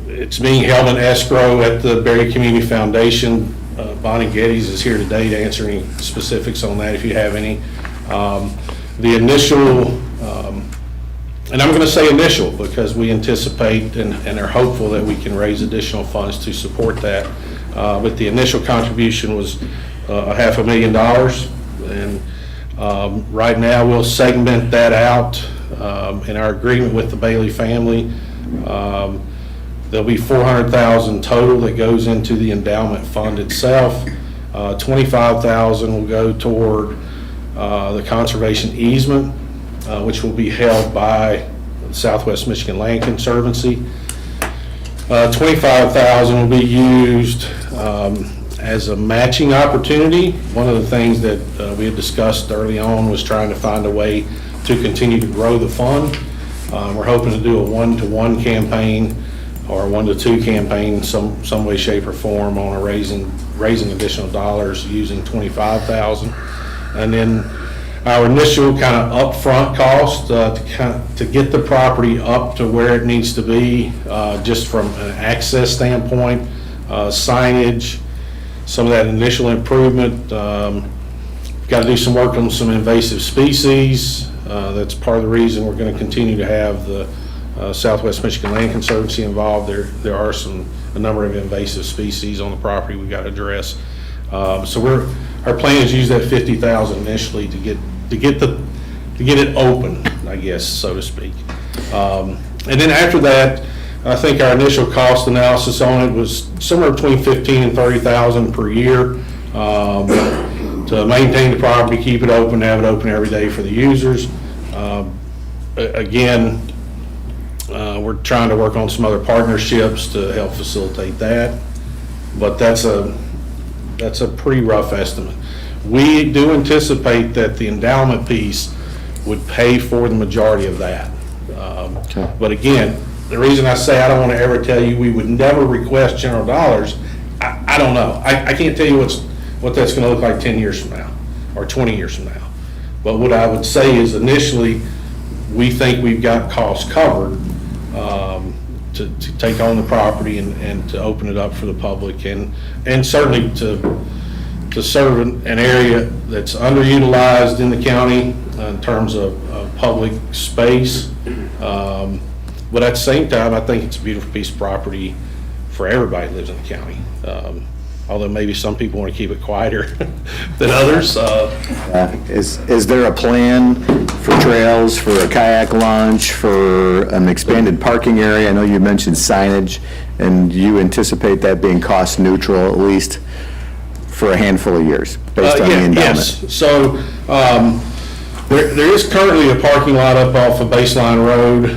it's being held in escrow at the Berry Community Foundation. Bonnie Geddes is here today to answer any specifics on that if you have any. The initial, and I'm going to say initial because we anticipate and are hopeful that we can raise additional funds to support that. But the initial contribution was $500,000, and right now we'll segment that out in our agreement with the Bailey family. There'll be $400,000 total that goes into the endowment fund itself. $25,000 will go toward the conservation easement, which will be held by the Southwest Michigan Land Conservancy. $25,000 will be used as a matching opportunity. One of the things that we had discussed early on was trying to find a way to continue to grow the fund. We're hoping to do a 1-to-1 campaign or a 1-to-2 campaign, some way, shape, or form on a raising additional dollars using $25,000. And then our initial kind of upfront cost to get the property up to where it needs to be, just from an access standpoint, signage, some of that initial improvement. Got to do some work on some invasive species. That's part of the reason we're going to continue to have the Southwest Michigan Land Conservancy involved. There are a number of invasive species on the property we've got to address. So our plan is to use that $50,000 initially to get it open, I guess, so to speak. And then after that, I think our initial cost analysis on it was somewhere between $15,000 and $30,000 per year to maintain the property, keep it open, have it open every day for the users. Again, we're trying to work on some other partnerships to help facilitate that, but that's a pretty rough estimate. We do anticipate that the endowment piece would pay for the majority of that. But again, the reason I say I don't want to ever tell you we would never request general dollars, I don't know. I can't tell you what that's going to look like 10 years from now or 20 years from now. But what I would say is initially, we think we've got costs covered to take on the property and to open it up for the public and certainly to serve an area that's underutilized in the county in terms of public space. But at the same time, I think it's a beautiful piece of property for everybody who lives in the county. Although maybe some people want to keep it quieter than others.
Is there a plan for trails, for a kayak launch, for an expanded parking area? I know you mentioned signage, and you anticipate that being cost neutral at least for a handful of years based on the endowment.
Yes. So There is currently a parking lot up off of Baseline Road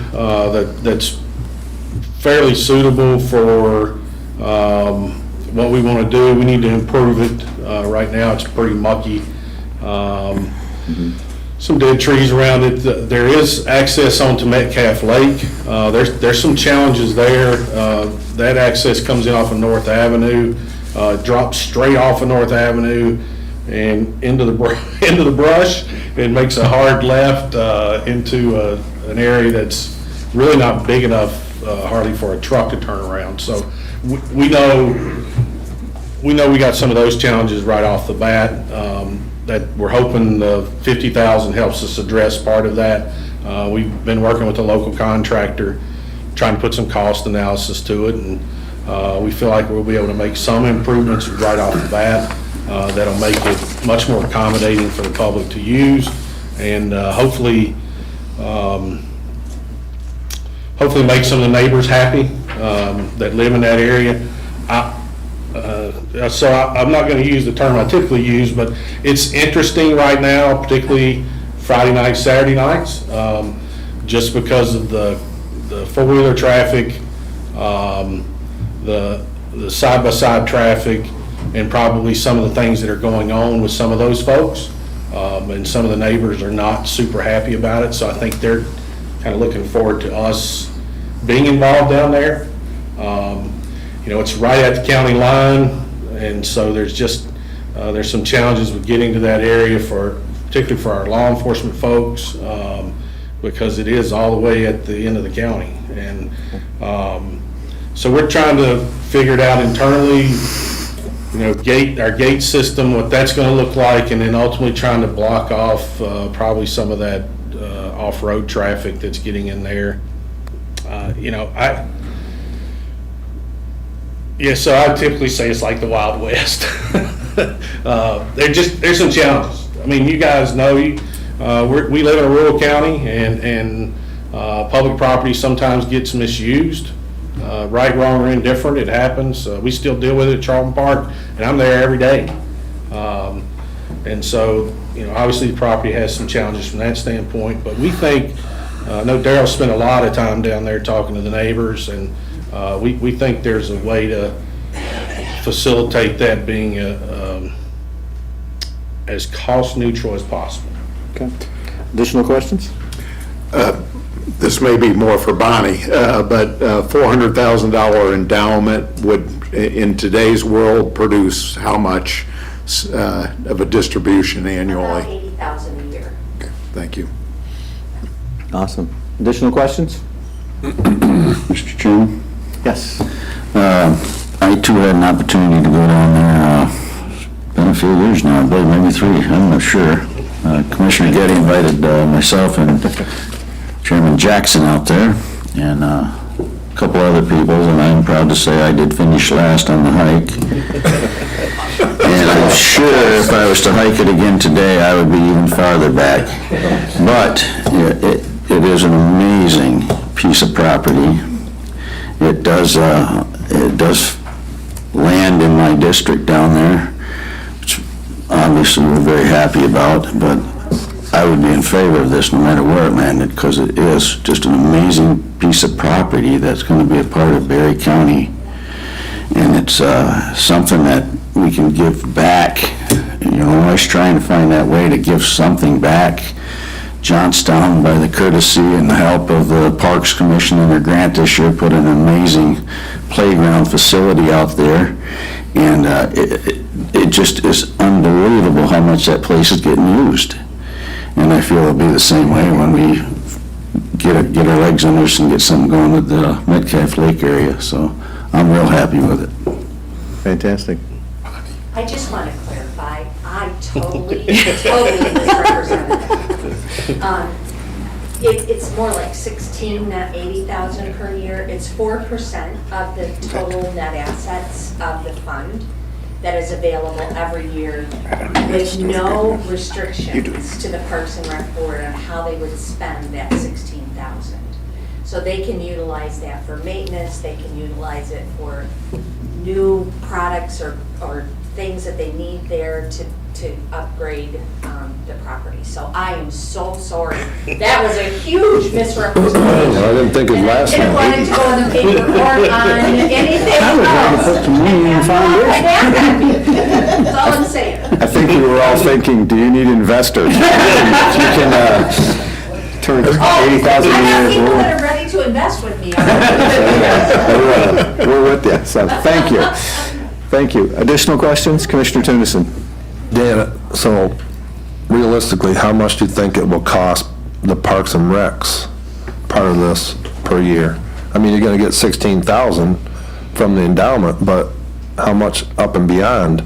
that's fairly suitable for what we want to do. We need to improve it. Right now, it's pretty mucky. Some dead trees around it. There is access onto Metcalf Lake. There's some challenges there. That access comes in off of North Avenue, drops straight off of North Avenue and into the brush. It makes a hard left into an area that's really not big enough hardly for a truck to turn around. So we know we got some of those challenges right off the bat. That we're hoping the $50,000 helps us address part of that. We've been working with a local contractor, trying to put some cost analysis to it, and we feel like we'll be able to make some improvements right off the bat that'll make it much more accommodating for the public to use, and hopefully make some of the neighbors happy that live in that area. So I'm not going to use the term I typically use, but it's interesting right now, particularly Friday nights, Saturday nights, just because of the four-wheeler traffic, the side-by-side traffic, and probably some of the things that are going on with some of those folks. And some of the neighbors are not super happy about it, so I think they're kind of looking forward to us being involved down there. It's right at the county line, and so there's some challenges with getting to that area particularly for our law enforcement folks, because it is all the way at the end of the county. And so we're trying to figure it out internally, our gate system, what that's going to look like, and then ultimately trying to block off probably some of that off-road traffic that's getting in there. So I typically say it's like the Wild West. There's some challenges. I mean, you guys know, we live in a rural county, and public property sometimes gets misused. Right, wrong, or indifferent, it happens. We still deal with it at Charlton Park, and I'm there every day. And so, obviously the property has some challenges from that standpoint, but we think, I know Darryl spent a lot of time down there talking to the neighbors, and we think there's a way to facilitate that being as cost neutral as possible.
Okay. Additional questions?
This may be more for Bonnie, but $400,000 endowment would, in today's world, produce how much of a distribution annually?
About $80,000 a year.
Okay, thank you.
Awesome. Additional questions?
Mr. Chairman?
Yes.
I too had an opportunity to go down there, it's been a few years now, I believe, maybe 3, I'm not sure. Commissioner Getty invited myself and Chairman Jackson out there, and a couple other people, and I'm proud to say I did finish last on the hike. And I'm sure if I was to hike it again today, I would be even farther back. But it is an amazing piece of property. It does land in my district down there, which obviously we're very happy about, but I would be in favor of this no matter where it landed, because it is just an amazing piece of property that's going to be a part of Berry County. And it's something that we can give back. Always trying to find that way to give something back. Johnstown, by the courtesy and the help of the Parks Commission and their grant this year, put an amazing playground facility out there. And it just is unbelievable how much that place is getting used. And I feel it'll be the same way when we get our legs under us and get something going with the Metcalf Lake area. So I'm real happy with it.
Fantastic.
I just want to clarify, I totally misrepresented it. It's more like 16, not 80,000 per year. It's 4% of the total net assets of the fund that is available every year with no restrictions to the Parks and Rec Board on how they would spend that 16,000. So they can utilize that for maintenance, they can utilize it for new products or things that they need there to upgrade the property.
property. So I am so sorry. That was a huge misrepresentation.
I didn't think it'd last
Didn't want it to go in the paper or on anything else. That's all I'm saying.
I think we were all thinking, do you need investors? If you can turn 80,000
I have
years
people
old.
that are ready to invest with me.
We're with you, so thank you. Thank you. Additional questions? Commissioner Tennyson?
Dan, so realistically, how much do you think it will cost the Parks and Recs part of this per year? I mean, you're gonna get 16,000 from the endowment, but how much up and beyond?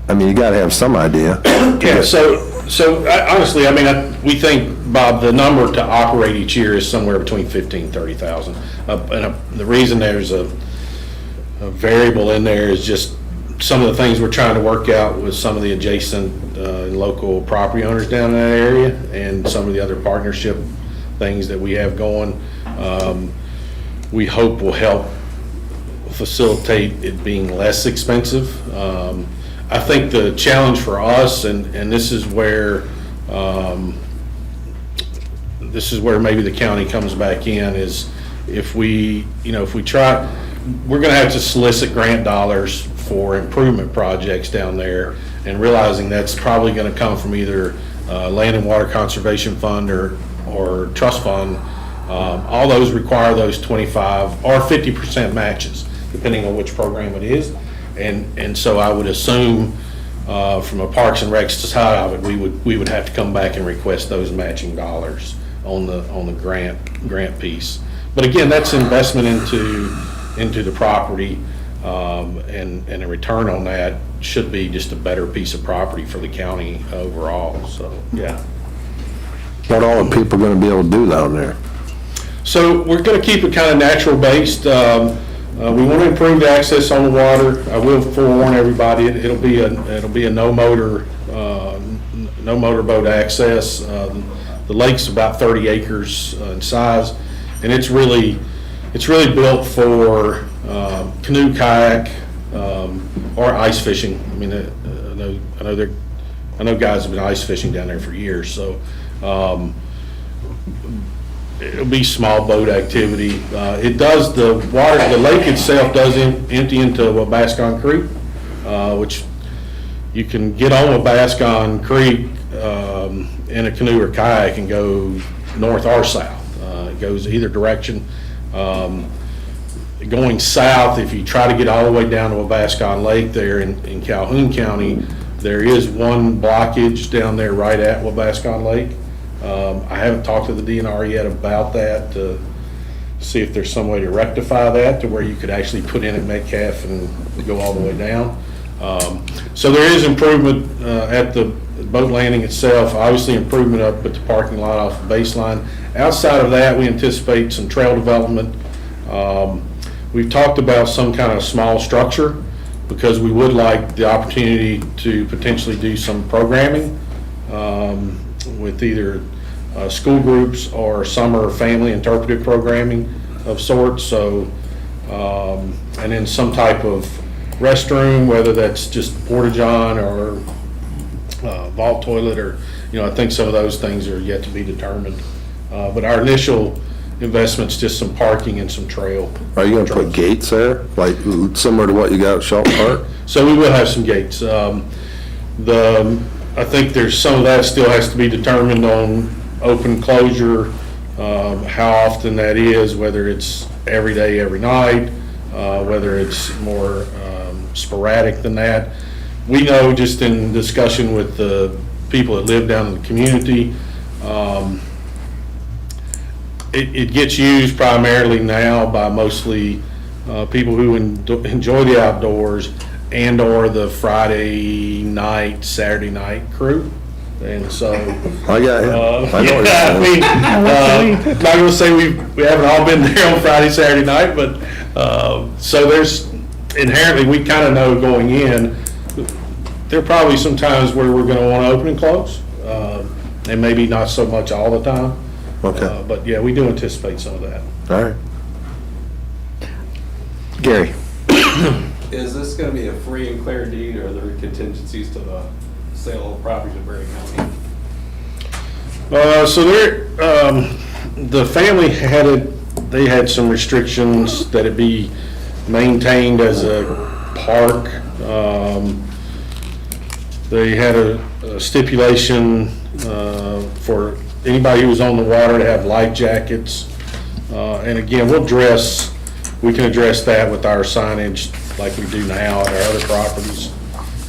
I mean, you gotta have some idea.
Yeah, so honestly, I mean, we think, Bob, the number to operate each year is somewhere between 15,000 and 30,000. And the reason there's a variable in there is just some of the things we're trying to work out with some of the adjacent local property owners down in that area and some of the other partnership things that we have going. We hope will help facilitate it being less expensive. I think the challenge for us, and this is where maybe the county comes back in, is if we try, we're gonna have to solicit grant dollars for improvement projects down there, and realizing that's probably gonna come from either Land and Water Conservation Fund or Trust Fund. All those require those 25 or 50% matches, depending on which program it is. And so I would assume from a Parks and Recs side of it, we would have to come back and request those matching dollars on the grant piece. But again, that's investment into the property, and a return on that should be just a better piece of property for the county overall. So yeah.
What all are people gonna be able to do down there?
So we're going to keep it kind of natural based. We want to improve the access on the water. I will forewarn everybody, it'll be a no motor boat access. The lake's about 30 acres in size, and it's really built for canoe, kayak, or ice fishing. I mean, I know guys have been ice fishing down there for years, so it'll be small boat activity. The lake itself does empty into Wabascon Creek, which you can get on Wabascon Creek in a canoe or kayak and go north or south. It goes either direction. Going south, if you try to get all the way down to Wabascon Lake there in Calhoun County, there is one blockage down there right at Wabascon Lake. I haven't talked to the DNR yet about that to see if there's some way to rectify that to where you could actually put in at Metcalf and go all the way down. So there is improvement at the boat landing itself, obviously improvement up at the parking lot off the baseline. Outside of that, we anticipate some trail development. We've talked about some kind of small structure because we would like the opportunity to potentially do some programming with either school groups or summer family interpretive programming of sorts. So, and then some type of restroom, whether that's just porta-john or vault toilet, or, I think some of those things are yet to be determined. But our initial investment's just some parking and some trail.
Are you gonna put gates there, like similar to what you got at Shelton Park?
So we will have some gates. I think there's some of that still has to be determined on open closure, how often that is, whether it's every day, every night, whether it's more sporadic than that. We know just in discussion with the people that live down in the community, it gets used primarily now by mostly people who enjoy the outdoors and or the Friday night, Saturday night crew. And so,
I got you.
I'm not gonna say we haven't all been there on Friday, Saturday night, but, so there's inherently, we kind of know going in, there are probably some times where we're gonna want to open and close, and maybe not so much all the time.
Okay.
But yeah, we do anticipate some of that.
All right.
Gary?
Is this going to be a free and clear deed, or are there contingencies to the
sale of property to Berry County?
So the family they had some restrictions that it be maintained as a park. They had a stipulation for anybody who was on the water to have life jackets. And again, we can address that with our signage like we do now at our other properties.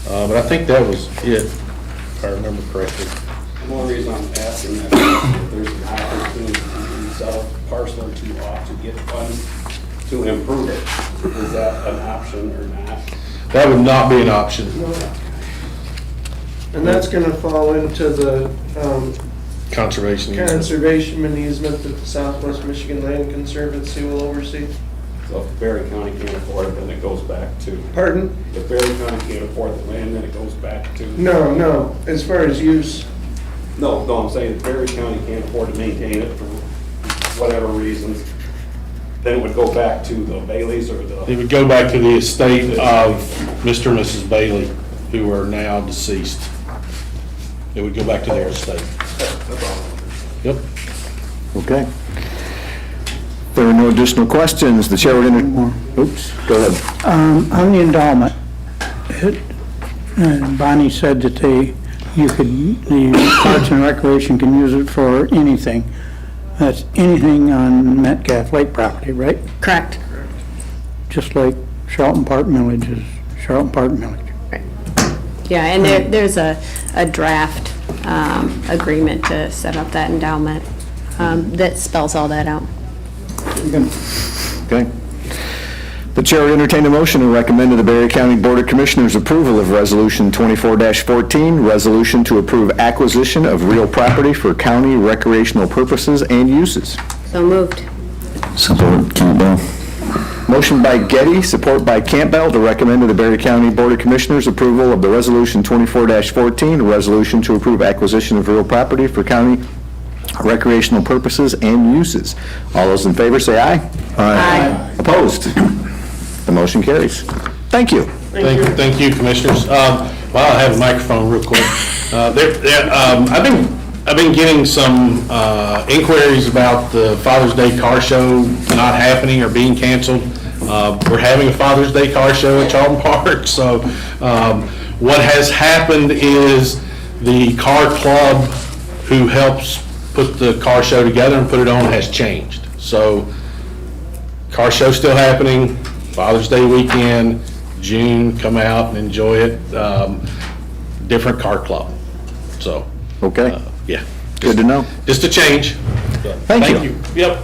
But I think that was it, if I remember correctly.
The only reason I'm asking that is if there's an opportunity to sell a parcel or two off to get funds to improve it. Is that an option or not?
That would not be an option.
And that's gonna fall into the,
Conservation easement.
conservation easement that the Southwest Michigan Land Conservancy will oversee.
So if Berry County can't afford it, then it goes back to.
Pardon?
If Berry County can't afford the land, then it goes back to.
No, as far as use.
No, I'm saying if Berry County can't afford to maintain it for whatever reasons, then it would go back to the Baileys or the.
It would go back to the estate of Mr. and Mrs. Bailey, who are now deceased. It would go back to their estate. Yep.
Okay. There are no additional questions. The chair would oops, go ahead.
On the endowment, Bonnie said that the Parks and Recreation can use it for anything. That's anything on Metcalf Lake property, right?
Correct.
Just like Charlton Park Millage is Charlton Park Millage.
Yeah, and there's a draft agreement to set up that endowment that spells all that out.
Okay. The chair would entertain a motion to recommend to the Berry County Board of Commissioners approval of Resolution 24-14, resolution to approve acquisition of real property for county recreational purposes and uses.
So moved.
Support Campbell.
Motion by Getty, support by Campbell, to recommend to the Berry County Board of Commissioners approval of the Resolution 24-14, a resolution to approve acquisition of real property for county recreational purposes and uses. All those in favor say aye.
Aye.
Opposed? The motion carries. Thank you.
Thank you, Commissioners. While I have a microphone real quick, I've been getting some inquiries about the Father's Day car show not happening or being canceled. We're having a Father's Day car show at Charlton Park, so what has happened is the car club who helps put the car show together and put it on has changed. So car show still happening, Father's Day weekend, June, come out and enjoy it. Different car club. So,
okay.
Yeah.
Good to know.
Just a change.
Thank you.
Yep.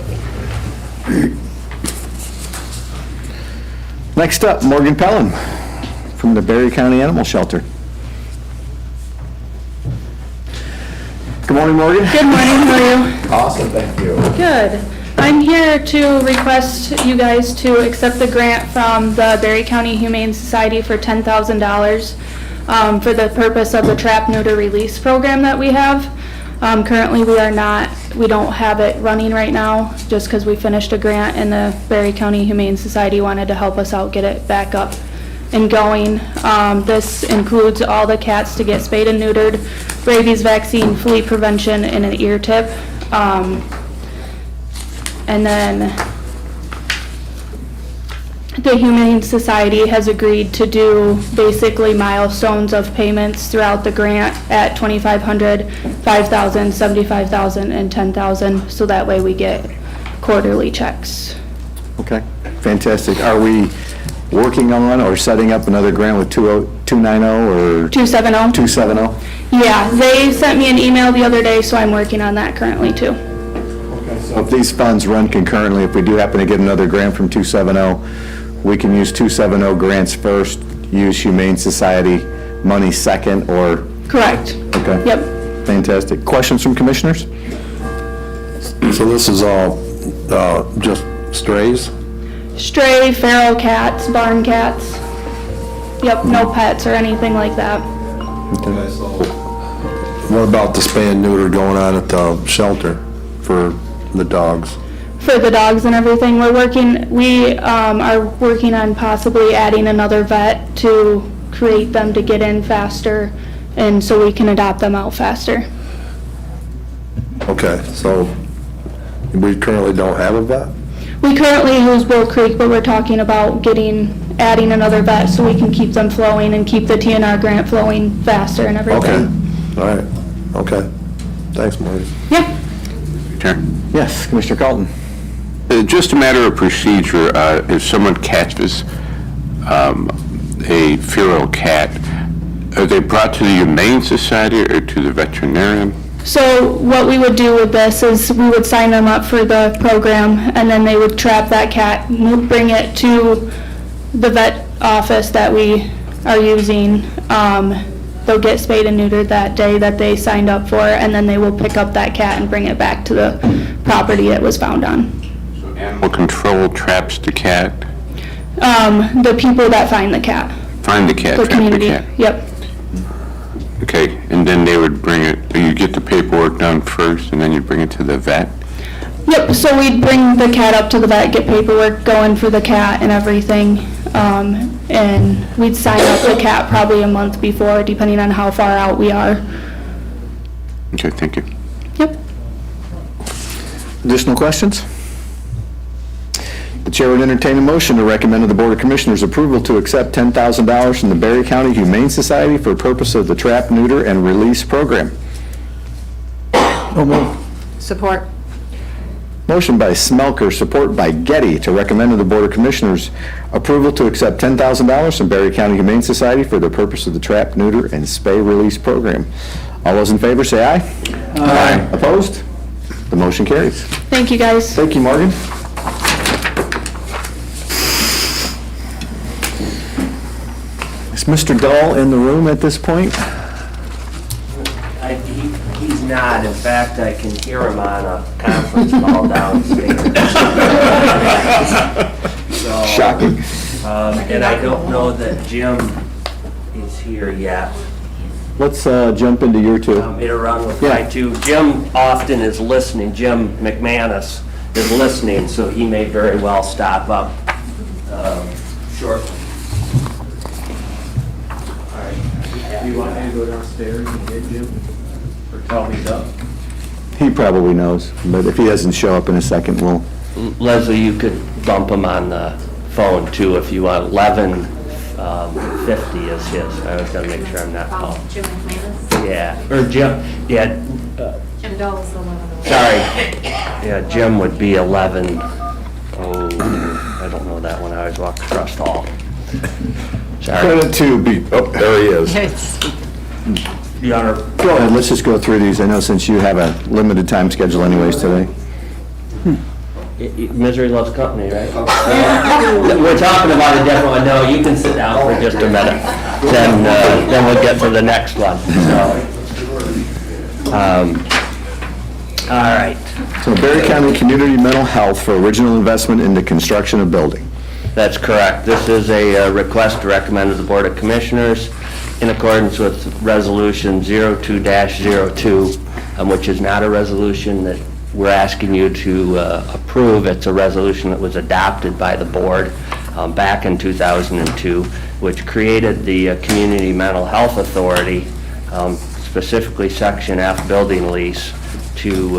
Next up, Morgan Pelham from the Berry County Animal Shelter. Good morning, Morgan.
Good morning, how are you?
Awesome, thank you.
Good. I'm here to request you guys to accept the grant from the Berry County Humane Society for $10,000 for the purpose of the trap neuter release program that we have. Currently we don't have it running right now just because we finished a grant and the Berry County Humane Society wanted to help us out get it back up and going. This includes all the cats to get spayed and neutered, rabies vaccine, flea prevention, and an ear tip. And then the Humane Society has agreed to do basically milestones of payments throughout the grant at $2,500, $5,000, $75,000, and $10,000, so that way we get quarterly checks.
Okay, fantastic. Are we working on or setting up another grant with 290 or?
270.
270?
Yeah, they sent me an email the other day, so I'm working on that currently too.
So if these funds run concurrently, if we do happen to get another grant from 270, we can use 270 grants first, use Humane Society money second, or?
Correct.
Okay.
Yep.
Fantastic. Questions from commissioners?
So this is all just strays?
Stray, feral cats, barn cats. Yep, no pets or anything like that.
Okay, so what about the spay and neuter going on at the shelter for the dogs?
For the dogs and everything, we are working on possibly adding another vet to create them to get in faster and so we can adopt them out faster.
Okay, so we currently don't have a vet?
We currently use Bull Creek, but we're talking about adding another vet so we can keep them flowing and keep the TNR grant flowing faster and
Okay,
everything.
all right, okay. Thanks, Marty.
Yeah.
Chair.
Yes, Commissioner Carlton.
Just a matter of procedure, if someone catches a feral cat, are they brought to the Humane Society or to the veterinarian?
So what we would do with this is we would sign them up for the program, and then they would trap that cat, bring it to the vet office that we are using. They'll get spayed and neutered that day that they signed up for, and then they will pick up that cat and bring it back to the property it was found on.
So animal control traps the cat?
The people that find the cat.
Find the cat,
The
trap the
community,
cat?
yep.
Okay, and then they would bring it, you get the paperwork done first, and then you bring it to the vet?
Yep, so we'd bring the cat up to the vet, get paperwork going for the cat and everything. And we'd sign up the cat probably a month before, depending on how far out we are.
Okay, thank you.
Yep.
Additional questions? The chair would entertain a motion to recommend to the Board of Commissioners approval to accept $10,000 from the Berry County Humane Society for purpose of the Trap, Neuter, and Release Program.
Support.
Motion by Smelker, support by Getty, to recommend to the Board of Commissioners approval to accept $10,000 from Berry County Humane Society for the purpose of the Trap, Neuter, and Spay Release Program. All those in favor say aye. Aye. Opposed? The motion carries.
Thank you, guys.
Thank you, Morgan. Is Mr. Dahl in the room at this point?
He's not. In fact, I can hear him on a conference call downstairs. So,
Shocking.
And I don't know that Jim is here yet.
Let's jump into your two.
Want me to run with my two? Jim often is listening. Jim McManus is listening, so he may very well stop up shortly.
All right. Do you want me to go downstairs and get Jim? Or tell me up?
He probably knows, but if he doesn't show up in a second, we'll...
Leslie, you could bump him on the phone too if you want. 1150 is his. I was gonna make sure I'm not calling.
Jim McManus?
Yeah, or Jim, yeah.
Jim Dahl is the 11.
Sorry. Yeah, Jim would be 11. Oh, I don't know that one. I always walk across the hall. Sorry.
Credit to be, oh, there he is.
Your Honor.
Go ahead, let's just go through these. I know since you have a limited time schedule anyways today.
Misery loves company, right? We're talking about a different one. No, you can sit down for just a minute. Then we'll get to the next one. So, all right.
So Berry County Community Mental Health for original investment in the construction of building.
That's correct. This is a request to recommend to the Board of Commissioners in accordance with Resolution 02-02, which is not a resolution that we're asking you to approve. It's a resolution that was adopted by the board back in 2002, which created the Community Mental Health Authority, specifically Section F building lease, to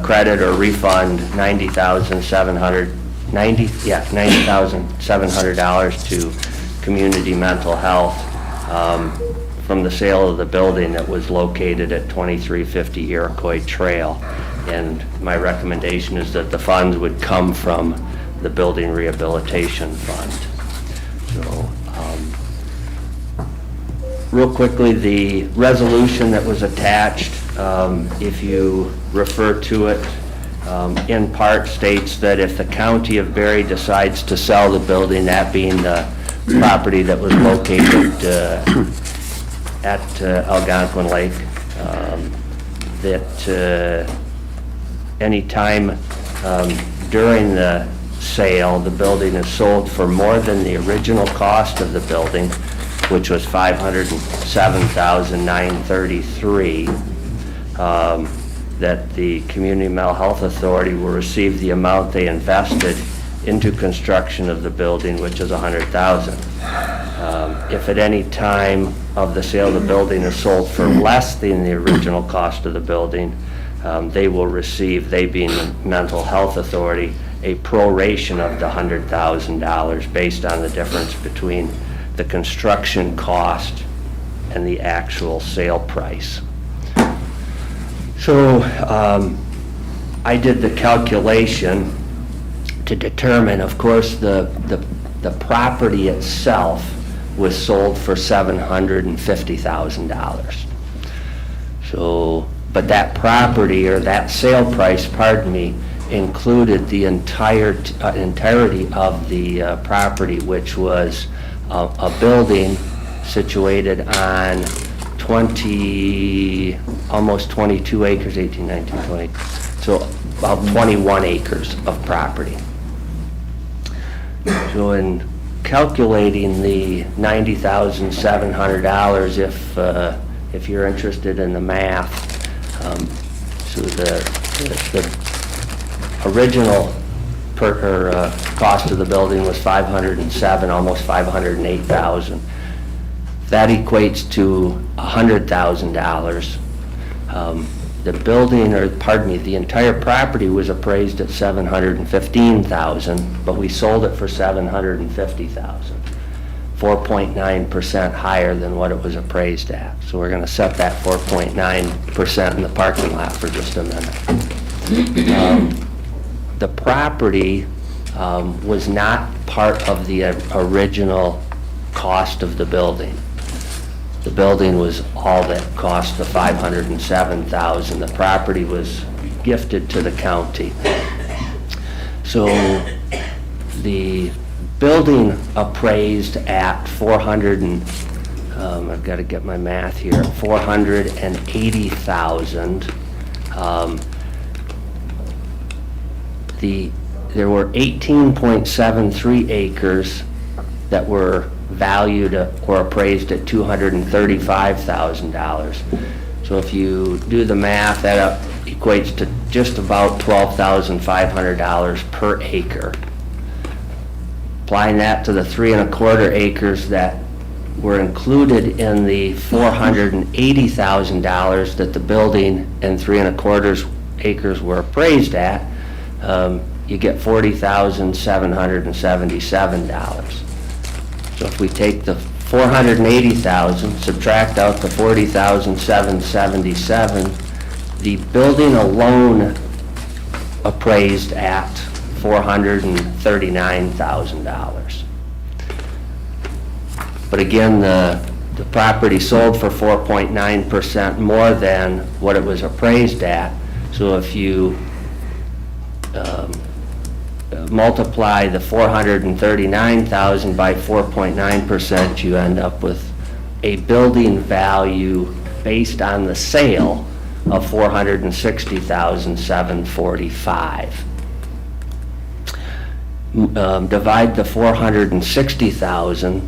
credit or refund $90,700 to Community Mental Health from the sale of the building that was located at 2350 Iroquois Trail. And my recommendation is that the funds would come from the Building Rehabilitation Fund. So, real quickly, the resolution that was attached, if you refer to it, in part states that if the County of Berry decides to sell the building, that being the property that was located at Algonquin Lake, that any time during the sale, the building is sold for more than the original cost of the building, which was $507,933, that the Community Mental Health Authority will receive the amount they invested into construction of the building, which is $100,000. If at any time of the sale of the building is sold for less than the original cost of the building, they will receive, they being the Mental Health Authority, a proration of the $100,000 based on the difference between the construction cost and the actual sale price. So I did the calculation to determine, of course, the property itself was sold for $750,000. So, but that property, or that sale price, pardon me, included the entirety of the property, which was a building situated on almost 22 acres, 18, 19, 20, so about 21 acres of property. So in calculating the $90,700, if you're interested in the math, so the original cost of the building was $507,000, almost $508,000. That equates to $100,000. The building, or pardon me, the entire property was appraised at $715,000, but we sold it for $750,000, 4.9% higher than what it was appraised at. So we're going to set that 4.9% in the parking lot for just a minute. The property was not part of the original cost of the building. The building was all that cost the $507,000. The property was gifted to the county. So the building appraised at I've got to get my math here, $480,000. There were 18.73 acres that were valued or appraised at $235,000. So if you do the math, that equates to just about $12,500 per acre. Applying that to the 3¼ acres that were included in the $480,000 that the building and 3¼ acres were appraised at, you get $40,777. So if we take the $480,000, subtract out the $40,777, the building alone appraised at $439,000. But again, the property sold for 4.9% more than what it was appraised at. So if you multiply the $439,000 by 4.9%, you end up with a building value based on the sale of $460,745. Divide the $460,000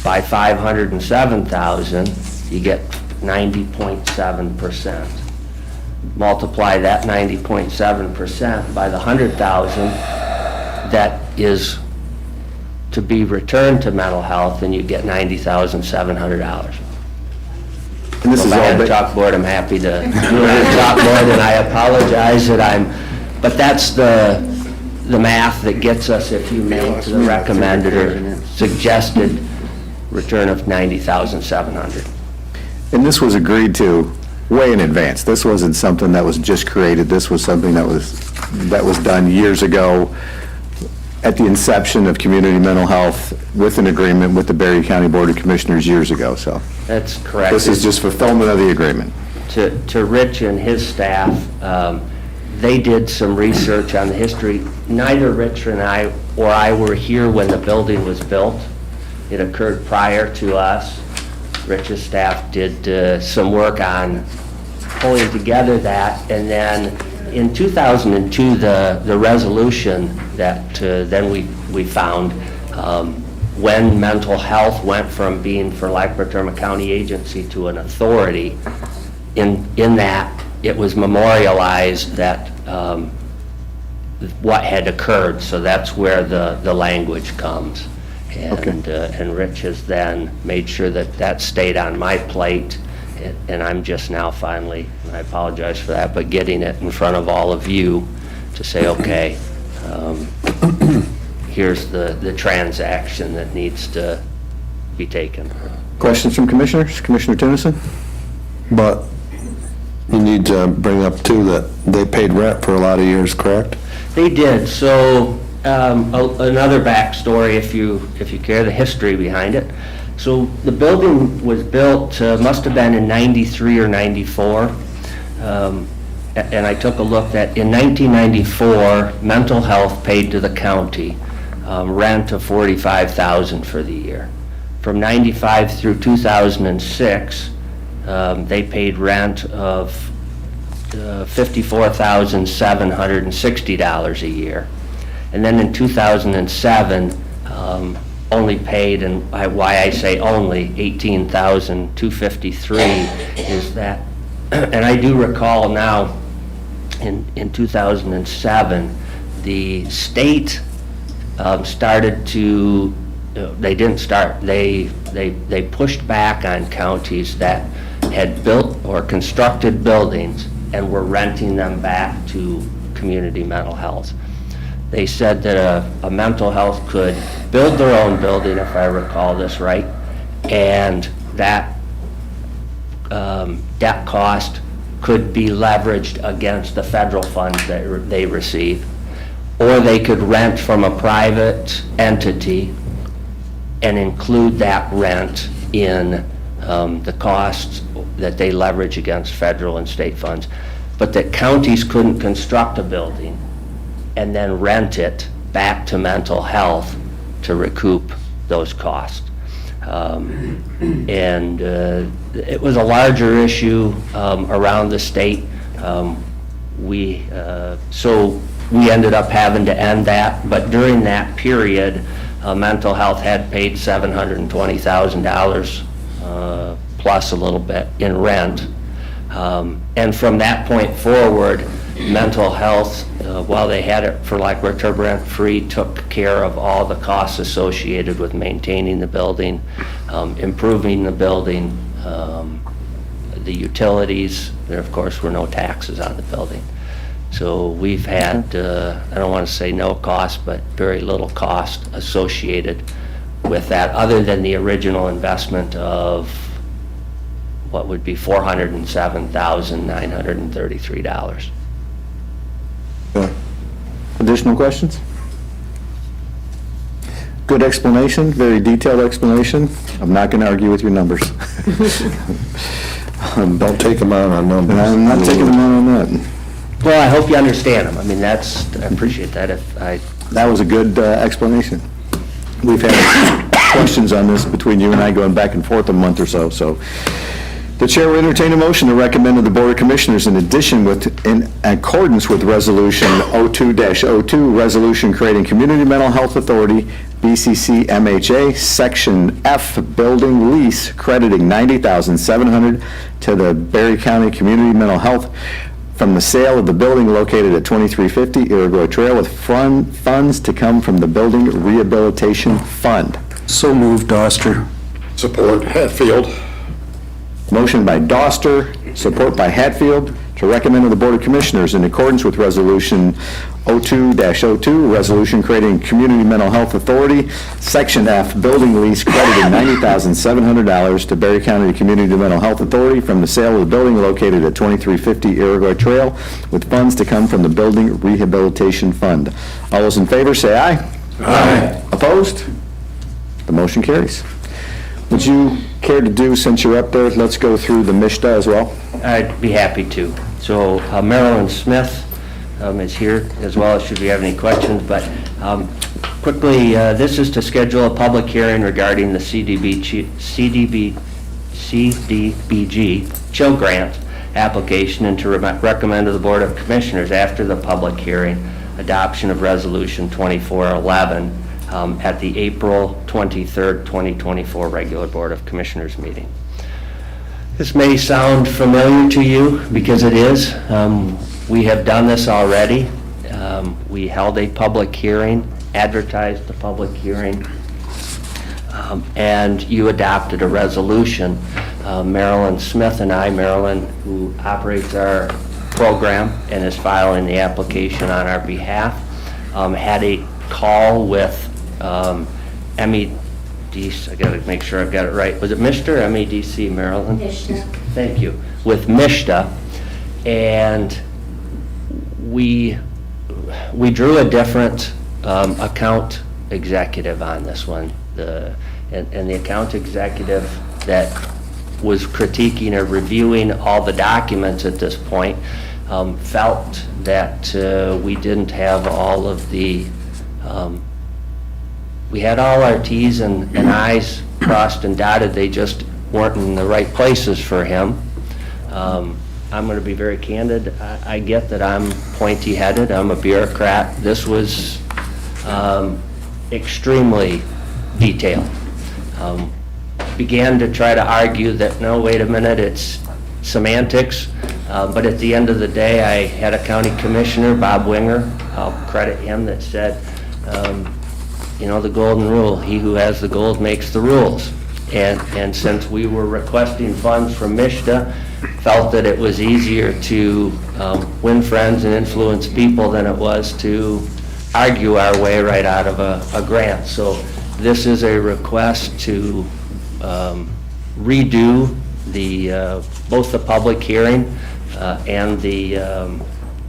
by 507,000, you get 90.7%. Multiply that 90.7% by the 100,000 that is to be returned to mental health, and you get $90,700.
And this is
If I had
all
a chalkboard, I'm happy to do it on a chalkboard, and I apologize that but that's the math that gets us, if you make the recommended or suggested return of $90,700.
And this was agreed to way in advance. This wasn't something that was just created. This was something that was done years ago at the inception of community mental health with an agreement with the Berry County Board of Commissioners years ago, so.
That's correct.
This is just fulfillment of the agreement.
To Rich and his staff, they did some research on the history. Neither Rich and I were here when the building was built. It occurred prior to us. Rich's staff did some work on pulling together that, and then in 2002, the resolution that then we found, when mental health went from being, for lack of a term, a county agency to an authority, in that it was memorialized that what had occurred, so that's where the language comes. And Rich has then made sure that that stayed on my plate, and I'm just now finally, and I apologize for that, but getting it in front of all of you to say, okay, here's the transaction that needs to be taken.
Questions from commissioners? Commissioner Tennyson?
But you need to bring up too that they paid rent for a lot of years, correct?
They did. So another backstory, if you care, the history behind it. So the building was built, must have been in 93 or 94. And I took a look that in 1994, mental health paid to the county rent of $45,000 for the year. From 95 through 2006, they paid rent of $54,760 a year. And then in 2007, only paid, and why I say only, $18,253 is that, and I do recall now, in 2007, the state started to, they didn't start, they pushed back on counties that had built or constructed buildings and were renting them back to community mental health. They said that a mental health could build their own building, if I recall this right, and that debt cost could be leveraged against the federal funds that they receive, or they could rent from a private entity and include that rent in the costs that they leverage against federal and state funds, but that counties couldn't construct a building and then rent it back to mental health to recoup those costs. And it was a larger issue around the state. So we ended up having to end that, but during that period, mental health had paid $720,000 plus a little bit in rent. And from that point forward, mental health, while they had it for lack of a better term, rent-free, took care of all the costs associated with maintaining the building, improving the building, the utilities. There, of course, were no taxes on the building. So we've had, I don't want to say no cost, but very little cost associated with that, other than the original investment of what would be $407,933.
Additional questions? Good explanation, very detailed explanation. I'm not going to argue with your numbers.
Don't take them on numbers.
I'm not taking them on that.
Well, I hope you understand them. I mean, I appreciate that.
That was a good explanation. We've had questions on this between you and I going back and forth a month or so, so. The chair will entertain a motion to recommend to the Board of Commissioners in accordance with Resolution 02-02, Resolution Creating Community Mental Health Authority, BCCMHA, Section F, Building Lease, crediting $90,700 to the Berry County Community Mental Health from the sale of the building located at 2350 Iroquois Trail, with funds to come from the Building Rehabilitation Fund.
So moved, Doster.
Support, Hatfield.
Motion by Doster, support by Hatfield, to recommend to the Board of Commissioners in accordance with Resolution 02-02, Resolution Creating Community Mental Health Authority, Section F, Building Lease, crediting $90,700 to Berry County Community Mental Health Authority from the sale of the building located at 2350 Iroquois Trail, with funds to come from the Building Rehabilitation Fund. All those in favor say aye.
Aye.
Opposed? The motion carries. Would you care to do, since you're up there, let's go through the MSHDA as well?
I'd be happy to. So Marilyn Smith is here as well, should we have any questions. But quickly, this is to schedule a public hearing regarding the CDBG chill grant application, and to recommend to the Board of Commissioners after the public hearing adoption of Resolution 2411 at the April 23rd, 2024 regular Board of Commissioners meeting. This may sound familiar to you because it is. We have done this already. We held a public hearing, advertised the public hearing, and you adopted a resolution. Marilyn Smith and I, Marilyn, who operates our program and is filing the application on our behalf, had a call with MEDC, I gotta make sure I've got it right. Was it MSHDA or MEDC, Marilyn?
MSHDA.
Thank you. With MSHDA, and we drew a different account executive on this one. And the account executive that was critiquing or reviewing all the documents at this point felt that we didn't have all of the, we had all our Ts and Is crossed and dotted, they just weren't in the right places for him. I'm going to be very candid. I get that I'm pointy-headed, I'm a bureaucrat. This was extremely detailed. Began to try to argue that, no, wait a minute, it's semantics. But at the end of the day, I had a county commissioner, Bob Winger, I'll credit him, that said, the golden rule, he who has the gold makes the rules. And since we were requesting funds from MSHDA, felt that it was easier to win friends and influence people than it was to argue our way right out of a grant. So this is a request to redo both the public hearing and the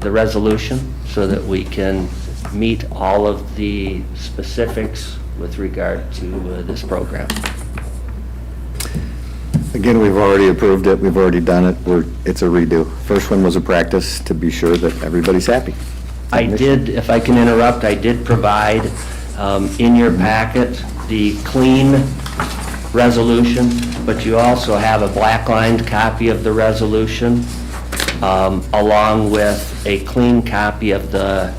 resolution so that we can meet all of the specifics with regard to this program.
Again, we've already approved it, we've already done it, it's a redo. First one was a practice to be sure that everybody's happy.
I did, if I can interrupt, I did provide in your packet the clean resolution, but you also have a black-lined copy of the resolution along with a clean copy of the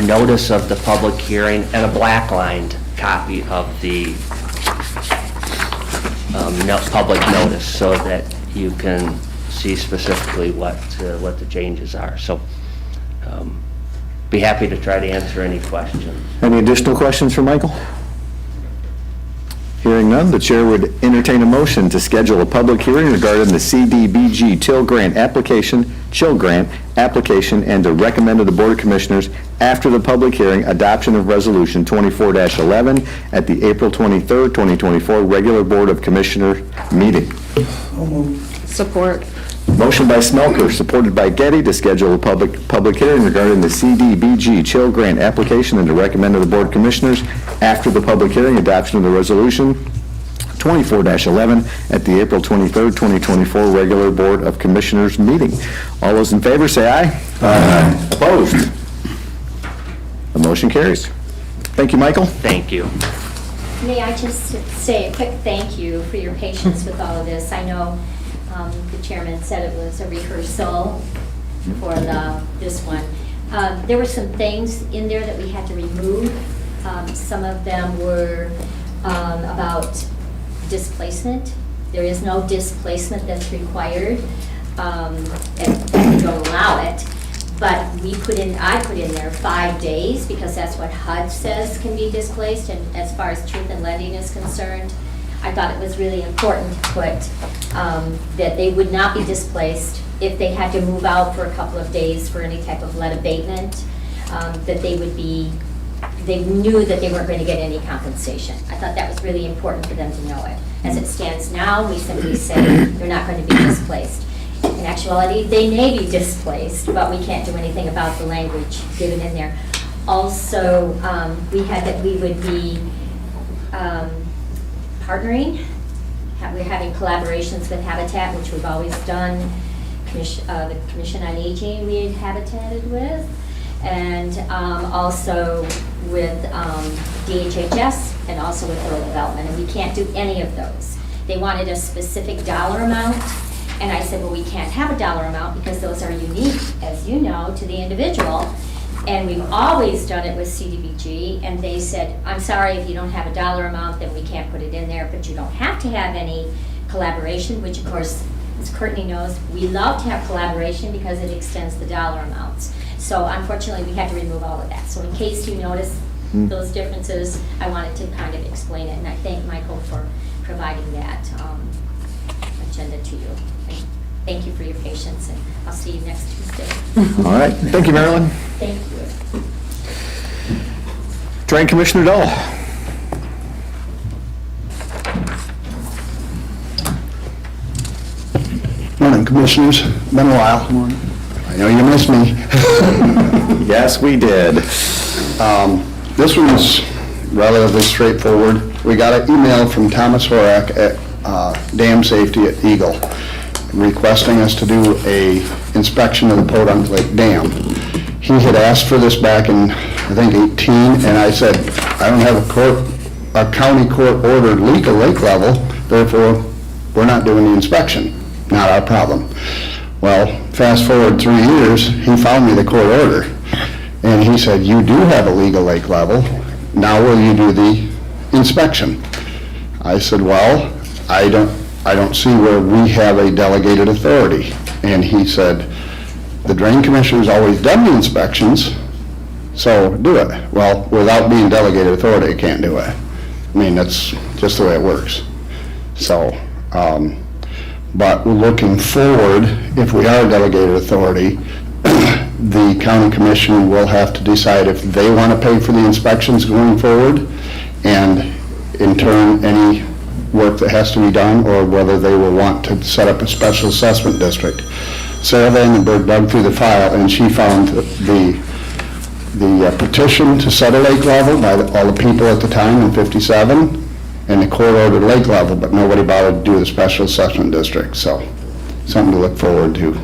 notice of the public hearing and a black-lined copy of the public notice so that you can see specifically what the changes are. So be happy to try to answer any questions.
Any additional questions for Michael? Hearing none, the chair would entertain a motion to schedule a public hearing regarding the CDBG chill grant application, and to recommend to the Board of Commissioners after the public hearing adoption of Resolution 24-11 at the April 23rd, 2024 regular Board of Commissioner meeting.
Support.
Motion by Smelker, supported by Getty, to schedule a public hearing regarding the CDBG chill grant application and to recommend to the Board of Commissioners after the public hearing adoption of the resolution 24-11 at the April 23rd, 2024 regular Board of Commissioners meeting. All those in favor say aye. Aye. Opposed? The motion carries. Thank you, Michael.
Thank you.
May I just say a quick thank you for your patience with all of this. I know the chairman said it was a rehearsal for this one. There were some things in there that we had to remove. Some of them were about displacement. There is no displacement that's required, and we don't allow it. But I put in there 5 days because that's what HUD says can be displaced, and as far as truth in lending is concerned, I thought it was really important to put that they would not be displaced if they had to move out for a couple of days for any type of lead abatement, that they knew that they weren't going to get any compensation. I thought that was really important for them to know it. As it stands now, we simply say they're not going to be displaced. In actuality, they may be displaced, but we can't do anything about the language given in there. Also, we had that we would be partnering. We're having collaborations with Habitat, which we've always done. The Commission on Aging we had habitated with, and also with DHHS and also with Rural Development, and we can't do any of those. They wanted a specific dollar amount, and I said, well, we can't have a dollar amount because those are unique, as you know, to the individual. And we've always done it with CDBG, and they said, I'm sorry, if you don't have a dollar amount, then we can't put it in there, but you don't have to have any collaboration, which of course, as Courtney knows, we love to have collaboration because it extends the dollar amounts. So unfortunately, we had to remove all of that. So in case you notice those differences, I wanted to kind of explain it, and I thank Michael for providing that agenda to you. And thank you for your patience, and I'll see you next Tuesday.
All right, thank you, Marilyn.
Thank you.
Drain Commissioner Dahl.
Morning, Commissioners. Been a while. I know you missed me.
Yes, we did.
This one's relatively straightforward. We got an email from Thomas Horak at Dam Safety at EGLE requesting us to do a inspection of the Podunk Lake Dam. He had asked for this back in, I think, 18, and I said, I don't have a county court ordered legal lake level, therefore we're not doing the inspection. Not our problem. Well, fast forward 3 years, he found me the court order, and he said, you do have a legal lake level, now will you do the inspection? I said, well, I don't see where we have a delegated authority. And he said, the Drain Commissioner's always done the inspections, so do it. Well, without being delegated authority, I can't do it. I mean, that's just the way it works. So, but looking forward, if we are delegated authority, the county commission will have to decide if they want to pay for the inspections going forward, and in turn, any work that has to be done, or whether they will want to set up a special assessment district. Sarah Vandenberg dug through the file, and she found the petition to set a lake level by all the people at the time in '57, and the court ordered lake level, but nobody bothered to do the special assessment district, so something to look forward to.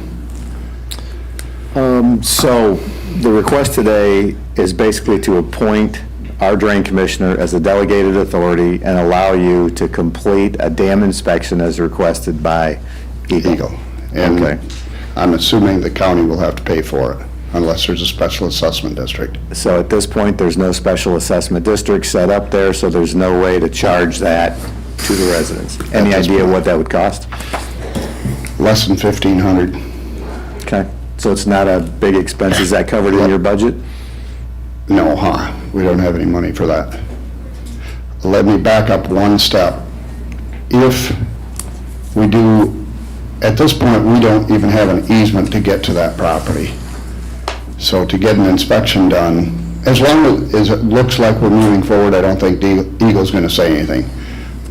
So the request today is basically to appoint our drain commissioner as a delegated authority and allow you to complete a dam inspection as requested by EGLE.
And
okay.
I'm assuming the county will have to pay for it unless there's a special assessment district.
So at this point, there's no special assessment district set up there, so there's no way to charge that to the residents. Any idea what that would cost?
Less than $1,500.
Okay, so it's not a big expense. Is that covered in your budget?
No, we don't have any money for that. Let me back up one step. If we do, at this point, we don't even have an easement to get to that property. So to get an inspection done, as long as it looks like we're moving forward, I don't think EGLE's going to say anything.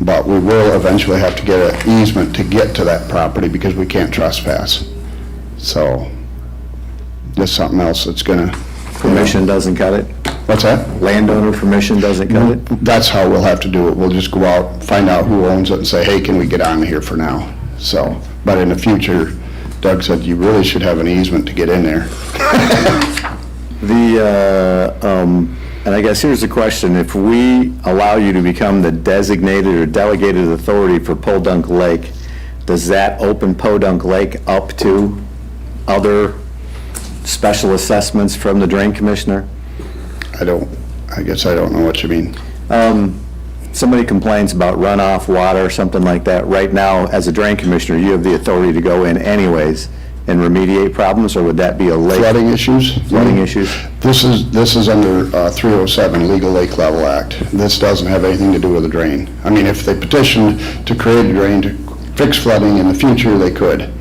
But we will eventually have to get an easement to get to that property because we can't trespass. So there's something else that's going to...
Permission doesn't cut it?
What's that?
Landowner permission doesn't cut it?
That's how we'll have to do it. We'll just go out, find out who owns it and say, hey, can we get on here for now? So, but in the future, Doug said you really should have an easement to get in there.
And I guess here's the question. If we allow you to become the designated or delegated authority for Podunk Lake, does that open Podunk Lake up to other special assessments from the drain commissioner?
I guess I don't know what you mean.
Somebody complains about runoff water or something like that. Right now, as a drain commissioner, you have the authority to go in anyways and remediate problems, or would that be a lake?
Flooding issues?
Flooding issues?
This is under 307, Legal Lake Level Act. This doesn't have anything to do with a drain. I mean, if they petitioned to create a drain to fix flooding in the future, they could.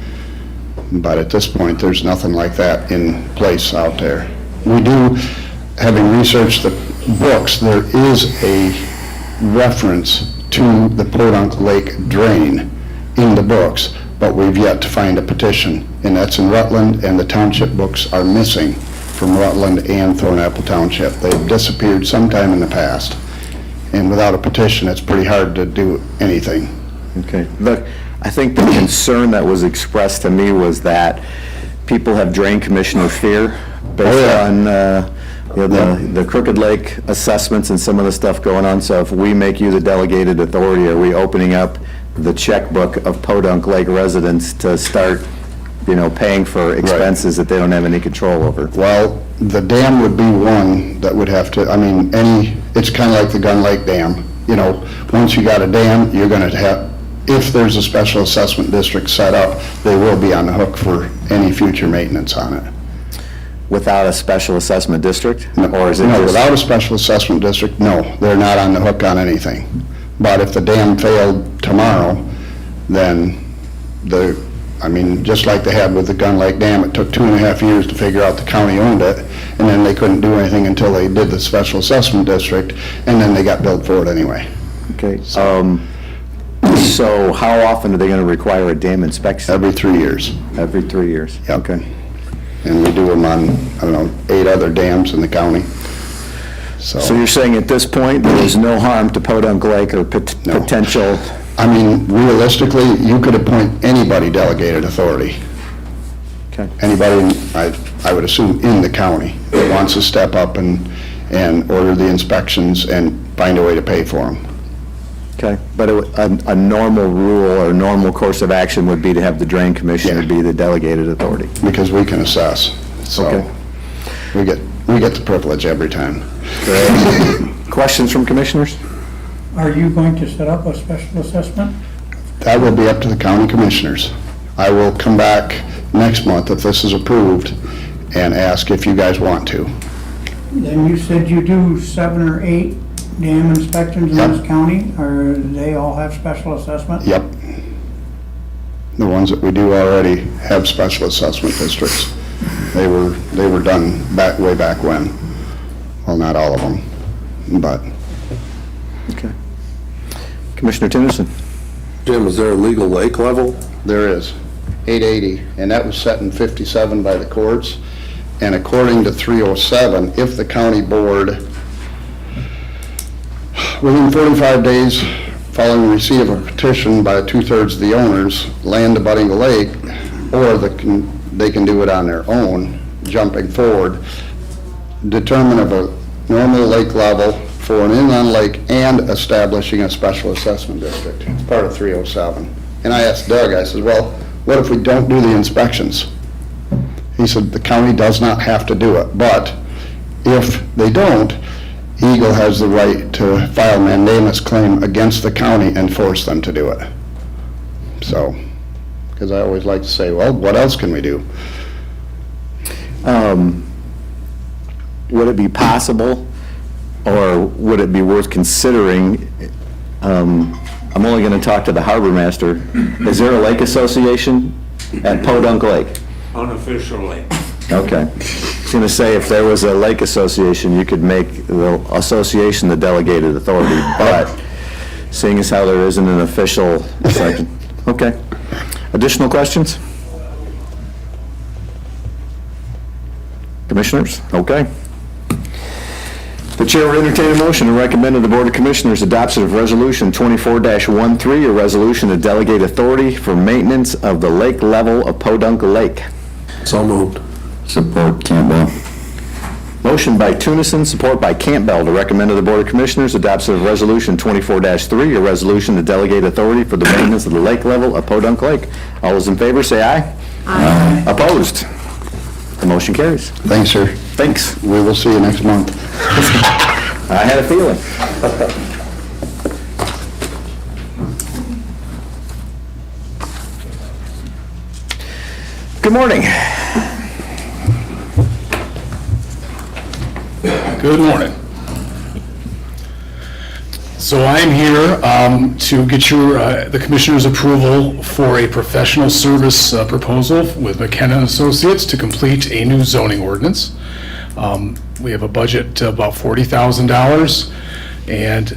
But at this point, there's nothing like that in place out there. We do, having researched the books, there is a reference to the Podunk Lake drain in the books, but we've yet to find a petition, and that's in Rutland, and the township books are missing from Rutland and Thornapple Township. They've disappeared sometime in the past, and without a petition, it's pretty hard to do anything.
Okay. Look, I think the concern that was expressed to me was that people have drain commissioner fear based on the Crooked Lake assessments and some of the stuff going on. So if we make you the delegated authority, are we opening up the checkbook of Podunk Lake residents to start, paying for expenses that they don't have any control over?
Well, the dam would be one that would have to, it's kind of like the Gun Lake Dam. Once you got a dam, you're going to have, if there's a special assessment district set up, they will be on the hook for any future maintenance on it.
without a special assessment district? Or is it
No,
just?
without a special assessment district, no, they're not on the hook on anything. But if the dam failed tomorrow, then just like they had with the Gun Lake Dam, it took 2.5 years to figure out the county owned it, and then they couldn't do anything until they did the special assessment district, and then they got billed for it anyway.
Okay, so how often are they gonna require a dam inspection?
Every 3 years.
Every 3 years?
Yep.
Okay.
And we do them on, 8 other dams in the county.
So you're saying at this point, there is no harm to Podunk Lake or potential?
I mean, realistically, you could appoint anybody delegated authority.
Okay.
Anybody, I would assume, in the county that wants to step up and order the inspections and find a way to pay for them.
Okay, but a normal rule or normal course of action would be to have the drain commissioner be the delegated authority?
Because we can assess, so we get the privilege every time.
Questions from commissioners?
Are you going to set up a special assessment?
That will be up to the county commissioners. I will come back next month if this is approved and ask if you guys want to.
Then you said you do 7 or 8 dam inspections in this county, or they all have special assessment?
Yep. The ones that we do already have special assessment districts. They were done way back when. Well, not all of them, but.
Okay. Commissioner Tennyson?
Jim, is there a legal lake level?
There is, 880, and that was set in 57 by the courts. And according to 307, if the county board, within 45 days following receipt of a petition by 2/3 of the owners, land abutting the lake, or they can do it on their own, jumping forward, determine of a normal lake level for an inland lake and establishing a special assessment district. It's part of 307. And I asked Doug, I said, well, what if we don't do the inspections? He said, the county does not have to do it, but if they don't, EGLE has the right to file mandamus claim against the county and force them to do it. So, because I always like to say, well, what else can we do?
Would it be possible, or would it be worth considering, I'm only going to talk to the harbor master, is there a lake association at Podunk Lake?
Unofficially.
Okay. I was going to say, if there was a lake association, you could make the association the delegated authority, but seeing as how there isn't an official section. Okay. Additional questions? Commissioners? Okay. The chair will entertain a motion to recommend to the Board of Commissioners adoption of Resolution 24-13, a resolution to delegate authority for maintenance of the lake level of Podunk Lake.
So moved.
Support Campbell.
Motion by Tunison, support by Campbell to recommend to the Board of Commissioners adoption of Resolution 24-3, a resolution to delegate authority for the maintenance of the lake level of Podunk Lake. All those in favor say aye. Aye. Opposed? The motion carries.
Thanks, sir.
Thanks.
We will see you next month.
I had a feeling. Good morning.
Good morning. So I'm here to get the Commissioner's approval for a professional service proposal with McKenna and Associates to complete a new zoning ordinance. We have a budget about $40,000, and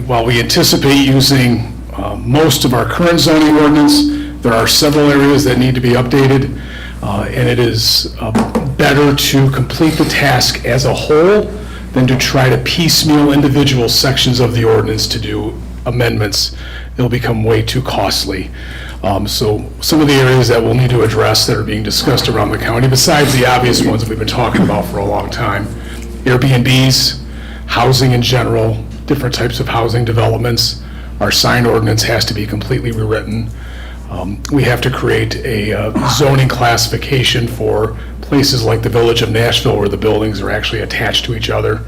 while we anticipate using most of our current zoning ordinance, there are several areas that need to be updated, and it is better to complete the task as a whole than to try to piecemeal individual sections of the ordinance to do amendments. It'll become way too costly. So some of the areas that we'll need to address that are being discussed around the county, besides the obvious ones that we've been talking about for a long time, Airbnbs, housing in general, different types of housing developments. Our sign ordinance has to be completely rewritten. We have to create a zoning classification for places like the village of Nashville where the buildings are actually attached to each other.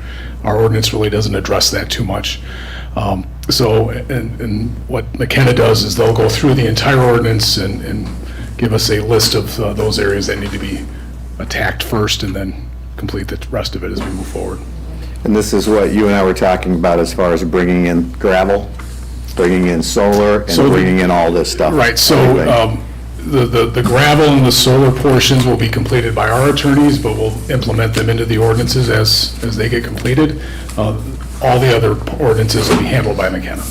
Our ordinance really doesn't address that too much. And what McKenna does is they'll go through the entire ordinance and give us a list of those areas that need to be attacked first and then complete the rest of it as we move forward.
And this is what you and I were talking about as far as bringing in gravel, bringing in solar, and
So the-
bringing in all this stuff.
Right, so the gravel and the solar portions will be completed by our attorneys, but we'll implement them into the ordinances as they get completed. All the other ordinances will be handled by McKenna.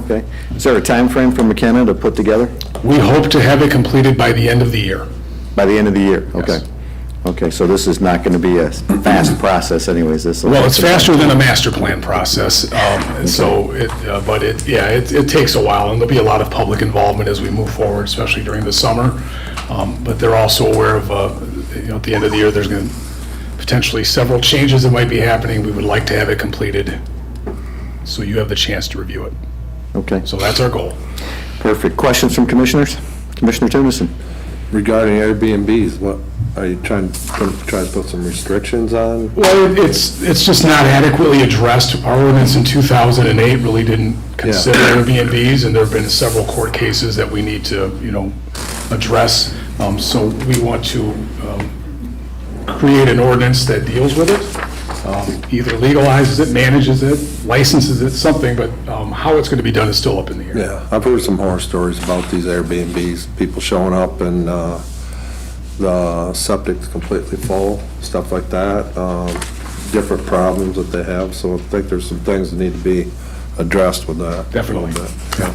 Okay. Is there a time frame for McKenna to put together?
We hope to have it completed by the end of the year.
By the end of the year? Okay. Okay, so this is not going to be a fast process anyways, this will...
Well, it's faster than a master plan process, so it takes a while, and there'll be a lot of public involvement as we move forward, especially during the summer. But they're also aware of, at the end of the year, there's going to potentially several changes that might be happening. We would like to have it completed, so you have the chance to review it.
Okay.
So that's our goal.
Perfect. Questions from commissioners? Commissioner Tennyson?
Regarding Airbnbs, what, are you trying to put some restrictions on?
Well, it's just not adequately addressed. Our ordinance in 2008 really didn't consider Airbnbs, and there have been several court cases that we need to, address. So we want to create an ordinance that deals with it, either legalizes it, manages it, licenses it, something, but how it's going to be done is still up in the air.
Yeah, I've heard some horror stories about these Airbnbs, people showing up and the septic's completely full, stuff like that, different problems that they have, so I think there's some things that need to be addressed with that.
Definitely.
A little bit. Yeah.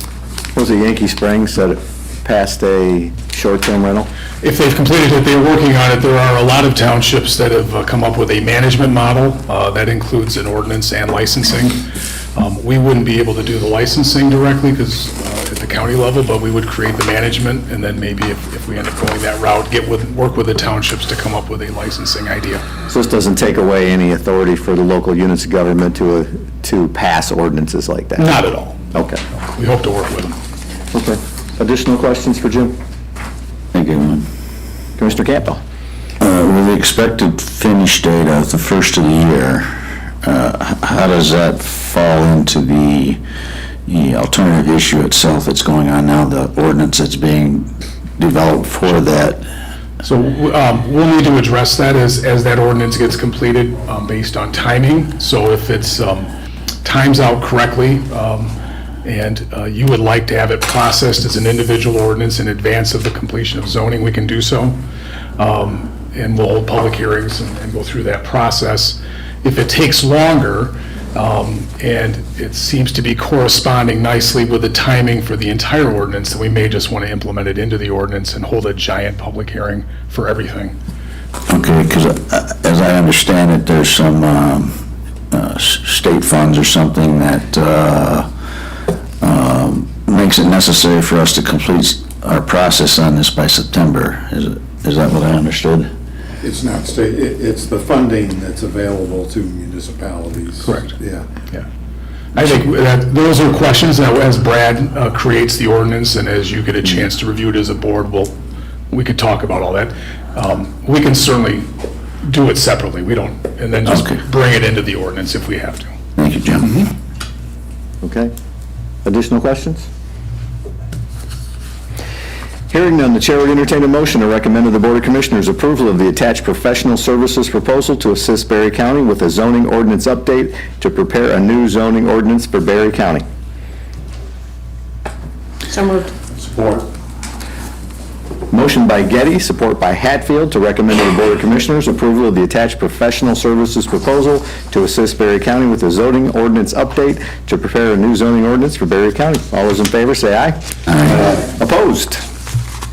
Was it Yankee Springs that it passed a short-term rental?
If they've completed it, they're working on it. There are a lot of townships that have come up with a management model that includes an ordinance and licensing. We wouldn't be able to do the licensing directly because at the county level, but we would create the management, and then maybe if we end up going that route, work with the townships to come up with a licensing idea.
So this doesn't take away any authority for the local units of government to pass ordinances like that?
Not at all.
Okay.
We hope to work with them.
Okay. Additional questions for Jim?
Thank you.
Commissioner Campbell?
With the expected finish date of the first of the year, how does that fall into the alternative issue itself that's going on now, the ordinance that's being developed for that?
So we'll need to address that as that ordinance gets completed based on timing. So if it's times out correctly, and you would like to have it processed as an individual ordinance in advance of the completion of zoning, we can do so. And we'll hold public hearings and go through that process. If it takes longer, and it seems to be corresponding nicely with the timing for the entire ordinance, then we may just want to implement it into the ordinance and hold a giant public hearing for everything.
Okay, because as I understand it, there's some state funds or something that makes it necessary for us to complete our process on this by September. Is that what I understood?
It's not state, it's the funding that's available to municipalities.
Correct.
Yeah.
I think that those are questions that as Brad creates the ordinance and as you get a chance to review it as a board, we could talk about all that. We can certainly do it separately. We don't, and then just bring it into the ordinance if we have to.
Thank you, Jim.
Okay. Additional questions? Hearing none, the chair would entertain a motion to recommend to the Board of Commissioners approval of the attached professional services proposal to assist Berry County with a zoning ordinance update to prepare a new zoning ordinance for Berry County.
So moved.
Support.
Motion by Getty, support by Hatfield, to recommend to the Board of Commissioners approval of the attached professional services proposal to assist Berry County with a zoning ordinance update to prepare a new zoning ordinance for Berry County. All those in favor, say aye. Aye. Opposed?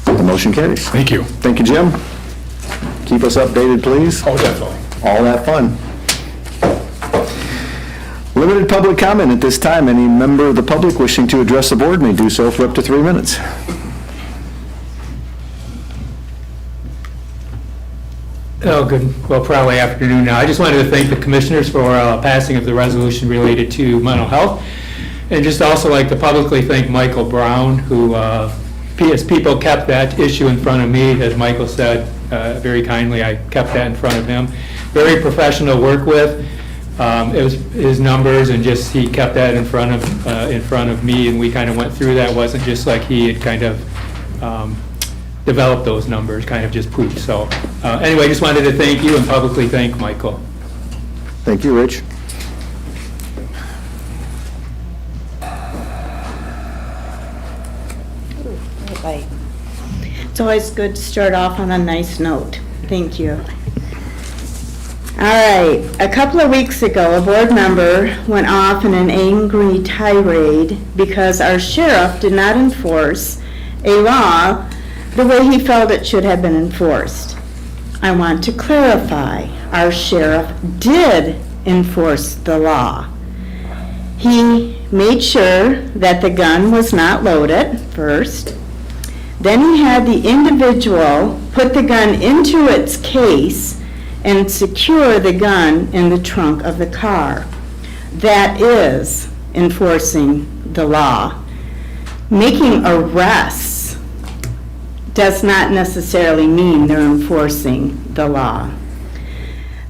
The motion carries.
Thank you.
Thank you, Jim. Keep us updated, please.
Oh, definitely.
All that fun. Limited public comment at this time. Any member of the public wishing to address the board may do so for up to 3 minutes.
Oh, good. Well, probably afternoon now. I just wanted to thank the commissioners for passing of the resolution related to mental health. And just also like to publicly thank Michael Brown, who, as people kept that issue in front of me, as Michael said very kindly, I kept that in front of him. Very professional to work with. It was his numbers, and just he kept that in front of me, and we kind of went through that. It wasn't just like he had kind of develop those numbers, kind of just proof. So anyway, just wanted to thank you and publicly thank Michael.
Thank you, Rich.
It's always good to start off on a nice note. Thank you. All right, a couple of weeks ago, a board member went off in an angry tirade because our sheriff did not enforce a law the way he felt it should have been enforced. I want to clarify, our sheriff did enforce the law. He made sure that the gun was not loaded first. Then he had the individual put the gun into its case and secure the gun in the trunk of the car. That is enforcing the law. Making arrests does not necessarily mean they're enforcing the law.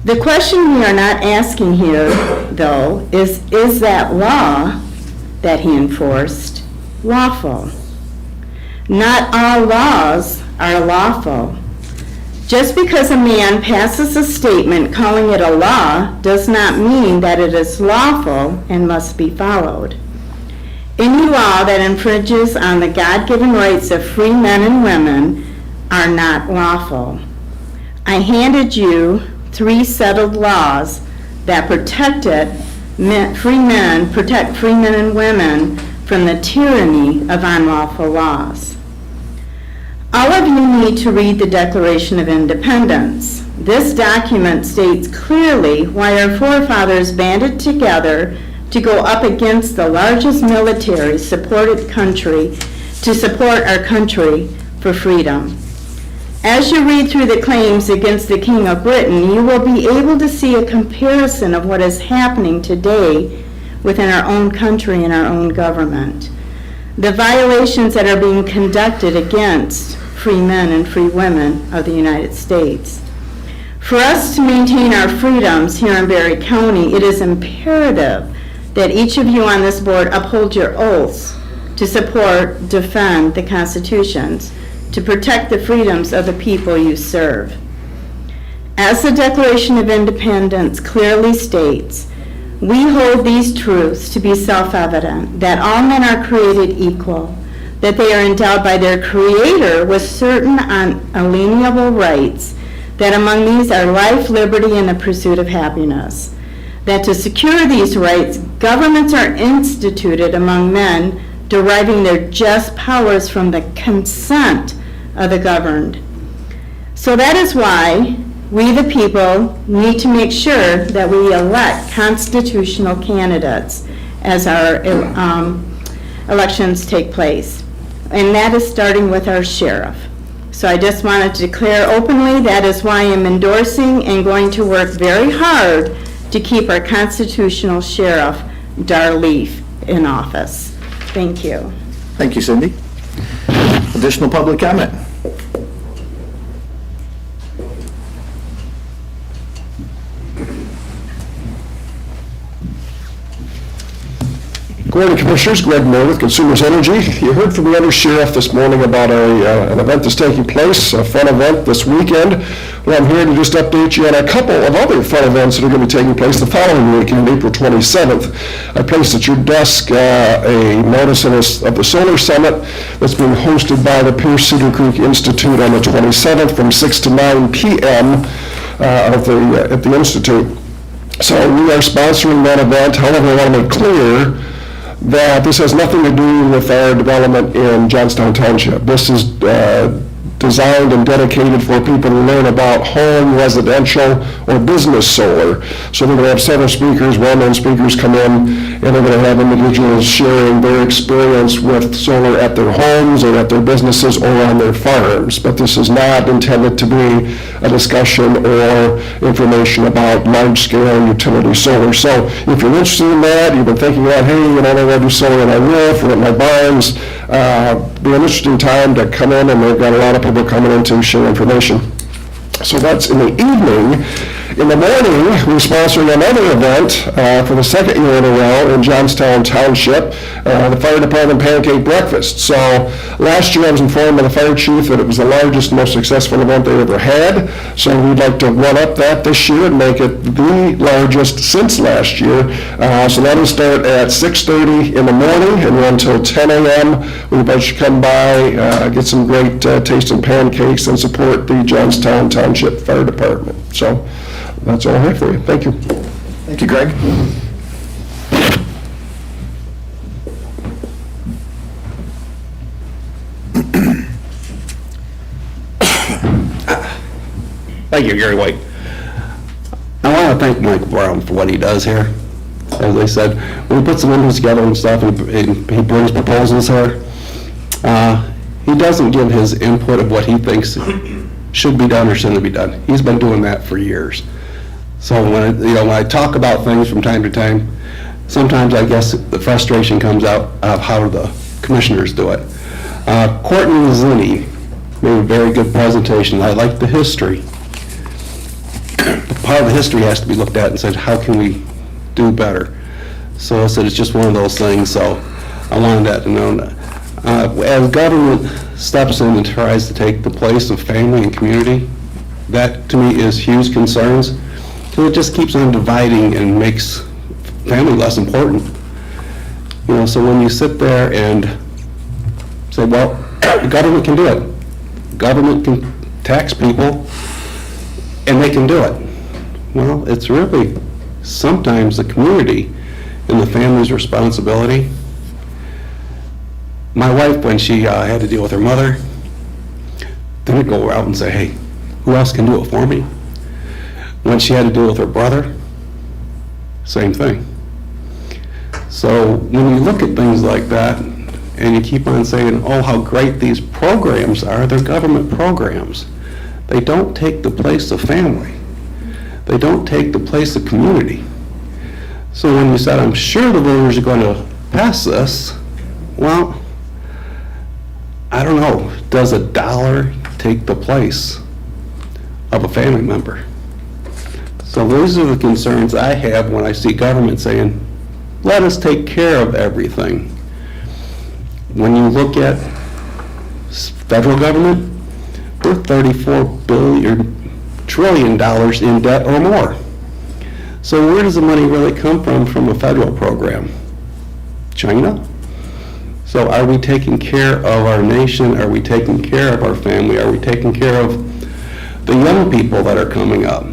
The question we are not asking here, though, is that law that he enforced lawful? Not all laws are lawful. Just because a man passes a statement calling it a law does not mean that it is lawful and must be followed. Any law that infringes on the God-given rights of free men and women are not lawful. I handed you 3 settled laws that protect free men and women from the tyranny of unlawful laws. All of you need to read the Declaration of Independence. This document states clearly why our forefathers banded together to go up against the largest military supported country to support our country for freedom. As you read through the claims against the King of Britain, you will be able to see a comparison of what is happening today within our own country and our own government. The violations that are being conducted against free men and free women of the United States. For us to maintain our freedoms here in Berry County, it is imperative that each of you on this board uphold your oaths to support, defend the constitutions, to protect the freedoms of the people you serve. As the Declaration of Independence clearly states, we hold these truths to be self-evident, that all men are created equal, that they are endowed by their Creator with certain unalienable rights, that among these are life, liberty, and the pursuit of happiness, that to secure these rights, governments are instituted among men, deriving their just powers from the consent of the governed. So that is why we, the people, need to make sure that we elect constitutional candidates as our elections take place. And that is starting with our sheriff. So I just wanted to declare openly that is why I am endorsing and going to work very hard to keep our constitutional sheriff, Darleaf, in office. Thank you.
Thank you, Cindy. Additional public comment?
Good morning, Commissioners. Greg Moore with Consumers Energy. You heard from the undersheriff this morning about an event that's taking place, a fun event this weekend. Well, I'm here to just update you on a couple of other fun events that are going to be taking place the following weekend, April 27th. I placed at your desk a notice of the Solar Summit that's being hosted by the Pierce Cedar Creek Institute on the 27th from 6 to 9 p.m. At the Institute. So we are sponsoring that event. However, I want to make clear that this has nothing to do with our development in Johnstown Township. This is designed and dedicated for people to learn about home, residential, or business solar. So they're going to have several speakers, well-known speakers come in, and they're going to have individuals sharing their experience with solar at their homes or at their businesses or on their farms. But this is not intended to be a discussion or information about large-scale utility solar. So if you're interested in that, you've been thinking about, hey, I want to do solar on my roof or at my barns, be an interesting time to come in, and they've got a lot of people coming in to share information. So that's in the evening. In the morning, we're sponsoring another event for the second year in a row in Johnstown Township, the Fire Department Pancake Breakfast. So last year I was informed by the fire chief that it was the largest, most successful event they ever had. So we'd like to one-up that this year and make it the largest since last year. So that'll start at 6:30 in the morning and run until 10 a.m. We invite you to come by, get some great tasting pancakes and support the Johnstown Township Fire Department. So that's all I have for you. Thank you.
Thank you, Greg.
Thank you, Gary White. I want to thank Mike Brown for what he does here. As I said, when we put some windows together and stuff, and he brings proposals here, he doesn't give his input of what he thinks should be done or shouldn't be done. He's been doing that for years. So when I talk about things from time to time, sometimes I guess the frustration comes out of how the commissioners do it. Courtney and Ziny made a very good presentation. I like the history. Part of the history has to be looked at and said, how can we do better? So I said, it's just one of those things, so I wanted that to know. As government steps in and tries to take the place of family and community, that to me is huge concerns. So it just keeps on dividing and makes family less important. So when you sit there and say, well, the government can do it. Government can tax people and they can do it. Well, it's really sometimes the community and the family's responsibility. My wife, when she had to deal with her mother, didn't go out and say, hey, who else can do it for me? When she had to deal with her brother, same thing. So when you look at things like that and you keep on saying, oh, how great these programs are, they're government programs. They don't take the place of family. They don't take the place of community. So when you said, I'm sure the voters are going to pass this, well, I don't know, does a dollar take the place of a family member? So those are the concerns I have when I see government saying, let us take care of everything. When you look at federal government, we're $34 trillion in debt or more. So where does the money really come from a federal program? China? So are we taking care of our nation? Are we taking care of our family? Are we taking care of the young people that are coming up?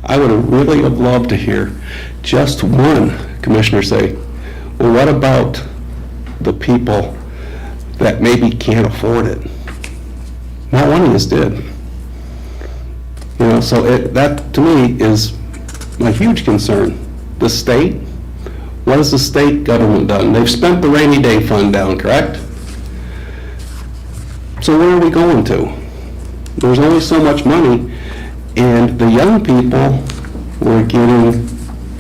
I would have really loved to hear just one commissioner say, well, what about the people that maybe can't afford it? Not one of us did. So that to me is a huge concern. The state, what has the state government done? They've spent the rainy day fund down, correct? So where are we going to? There's only so much money, and the young people, we're getting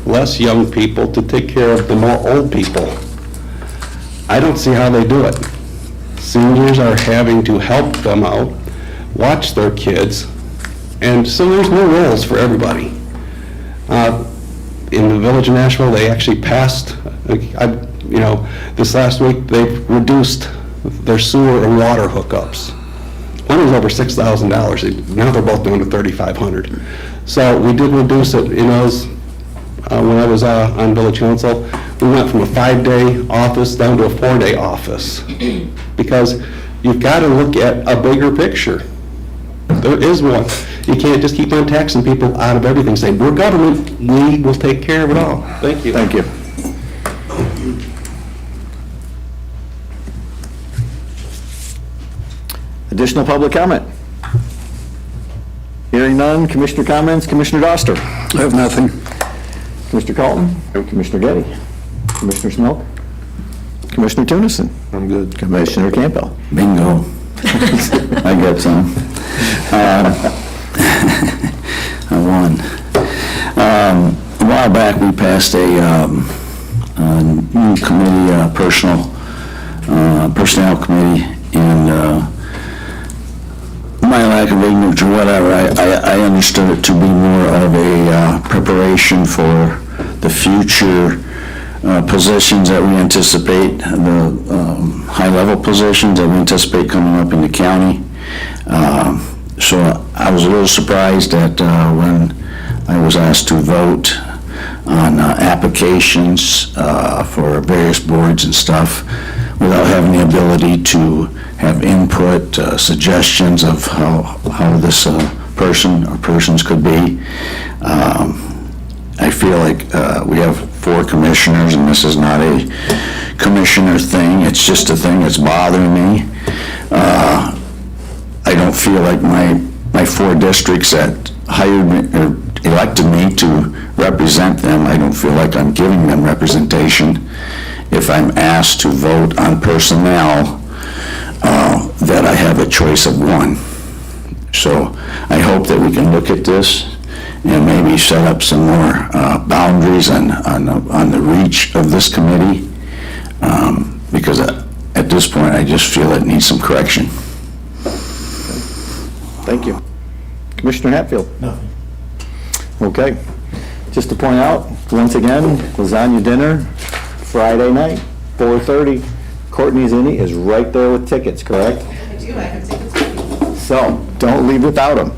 less young people to take care of the more old people. I don't see how they do it. Seniors are having to help them out, watch their kids, and so there's no roles for everybody. In the Village of Nashville, they actually passed, this last week, they've reduced their sewer and water hookups. One was over $6,000. Now they're both down to $3,500. So we did reduce it. When I was on Village Council, we went from a 5-day office down to a 4-day office because you've got to look at a bigger picture. There is one. You can't just keep on taxing people out of everything, saying, we're government, we will take care of it all. Thank you.
Thank you. Additional public comment? Hearing none, Commissioner comments, Commissioner Doster.
I have nothing.
Commissioner Carlton? Commissioner Getty? Commissioner Smilk? Commissioner Tunison?
I'm good.
Commissioner Campbell?
Bingo. I got some. I won. A while back, we passed a new committee, personnel committee, and my lack of ignorance or whatever, I understood it to be more of a preparation for the future positions that we anticipate, the high-level positions that we anticipate coming up in the county. So I was a little surprised that when I was asked to vote on applications for various boards and stuff without having the ability to have input, suggestions of how this person or persons could be. I feel like we have 4 commissioners, and this is not a commissioner thing, it's just a thing that's bothering me. I don't feel like my 4 districts that hired me or elected me to represent them, I don't feel like I'm giving them representation if I'm asked to vote on personnel that I have a choice of 1. So I hope that we can look at this and maybe set up some more boundaries on the reach of this committee, because at this point, I just feel it needs some correction.
Thank you. Commissioner Hatfield?
Nothing.
Okay. Just to point out, once again, lasagna dinner, Friday night, 4:30. Courtney Ziny is right there with tickets, correct?
I do, I have tickets.
So, don't leave without them.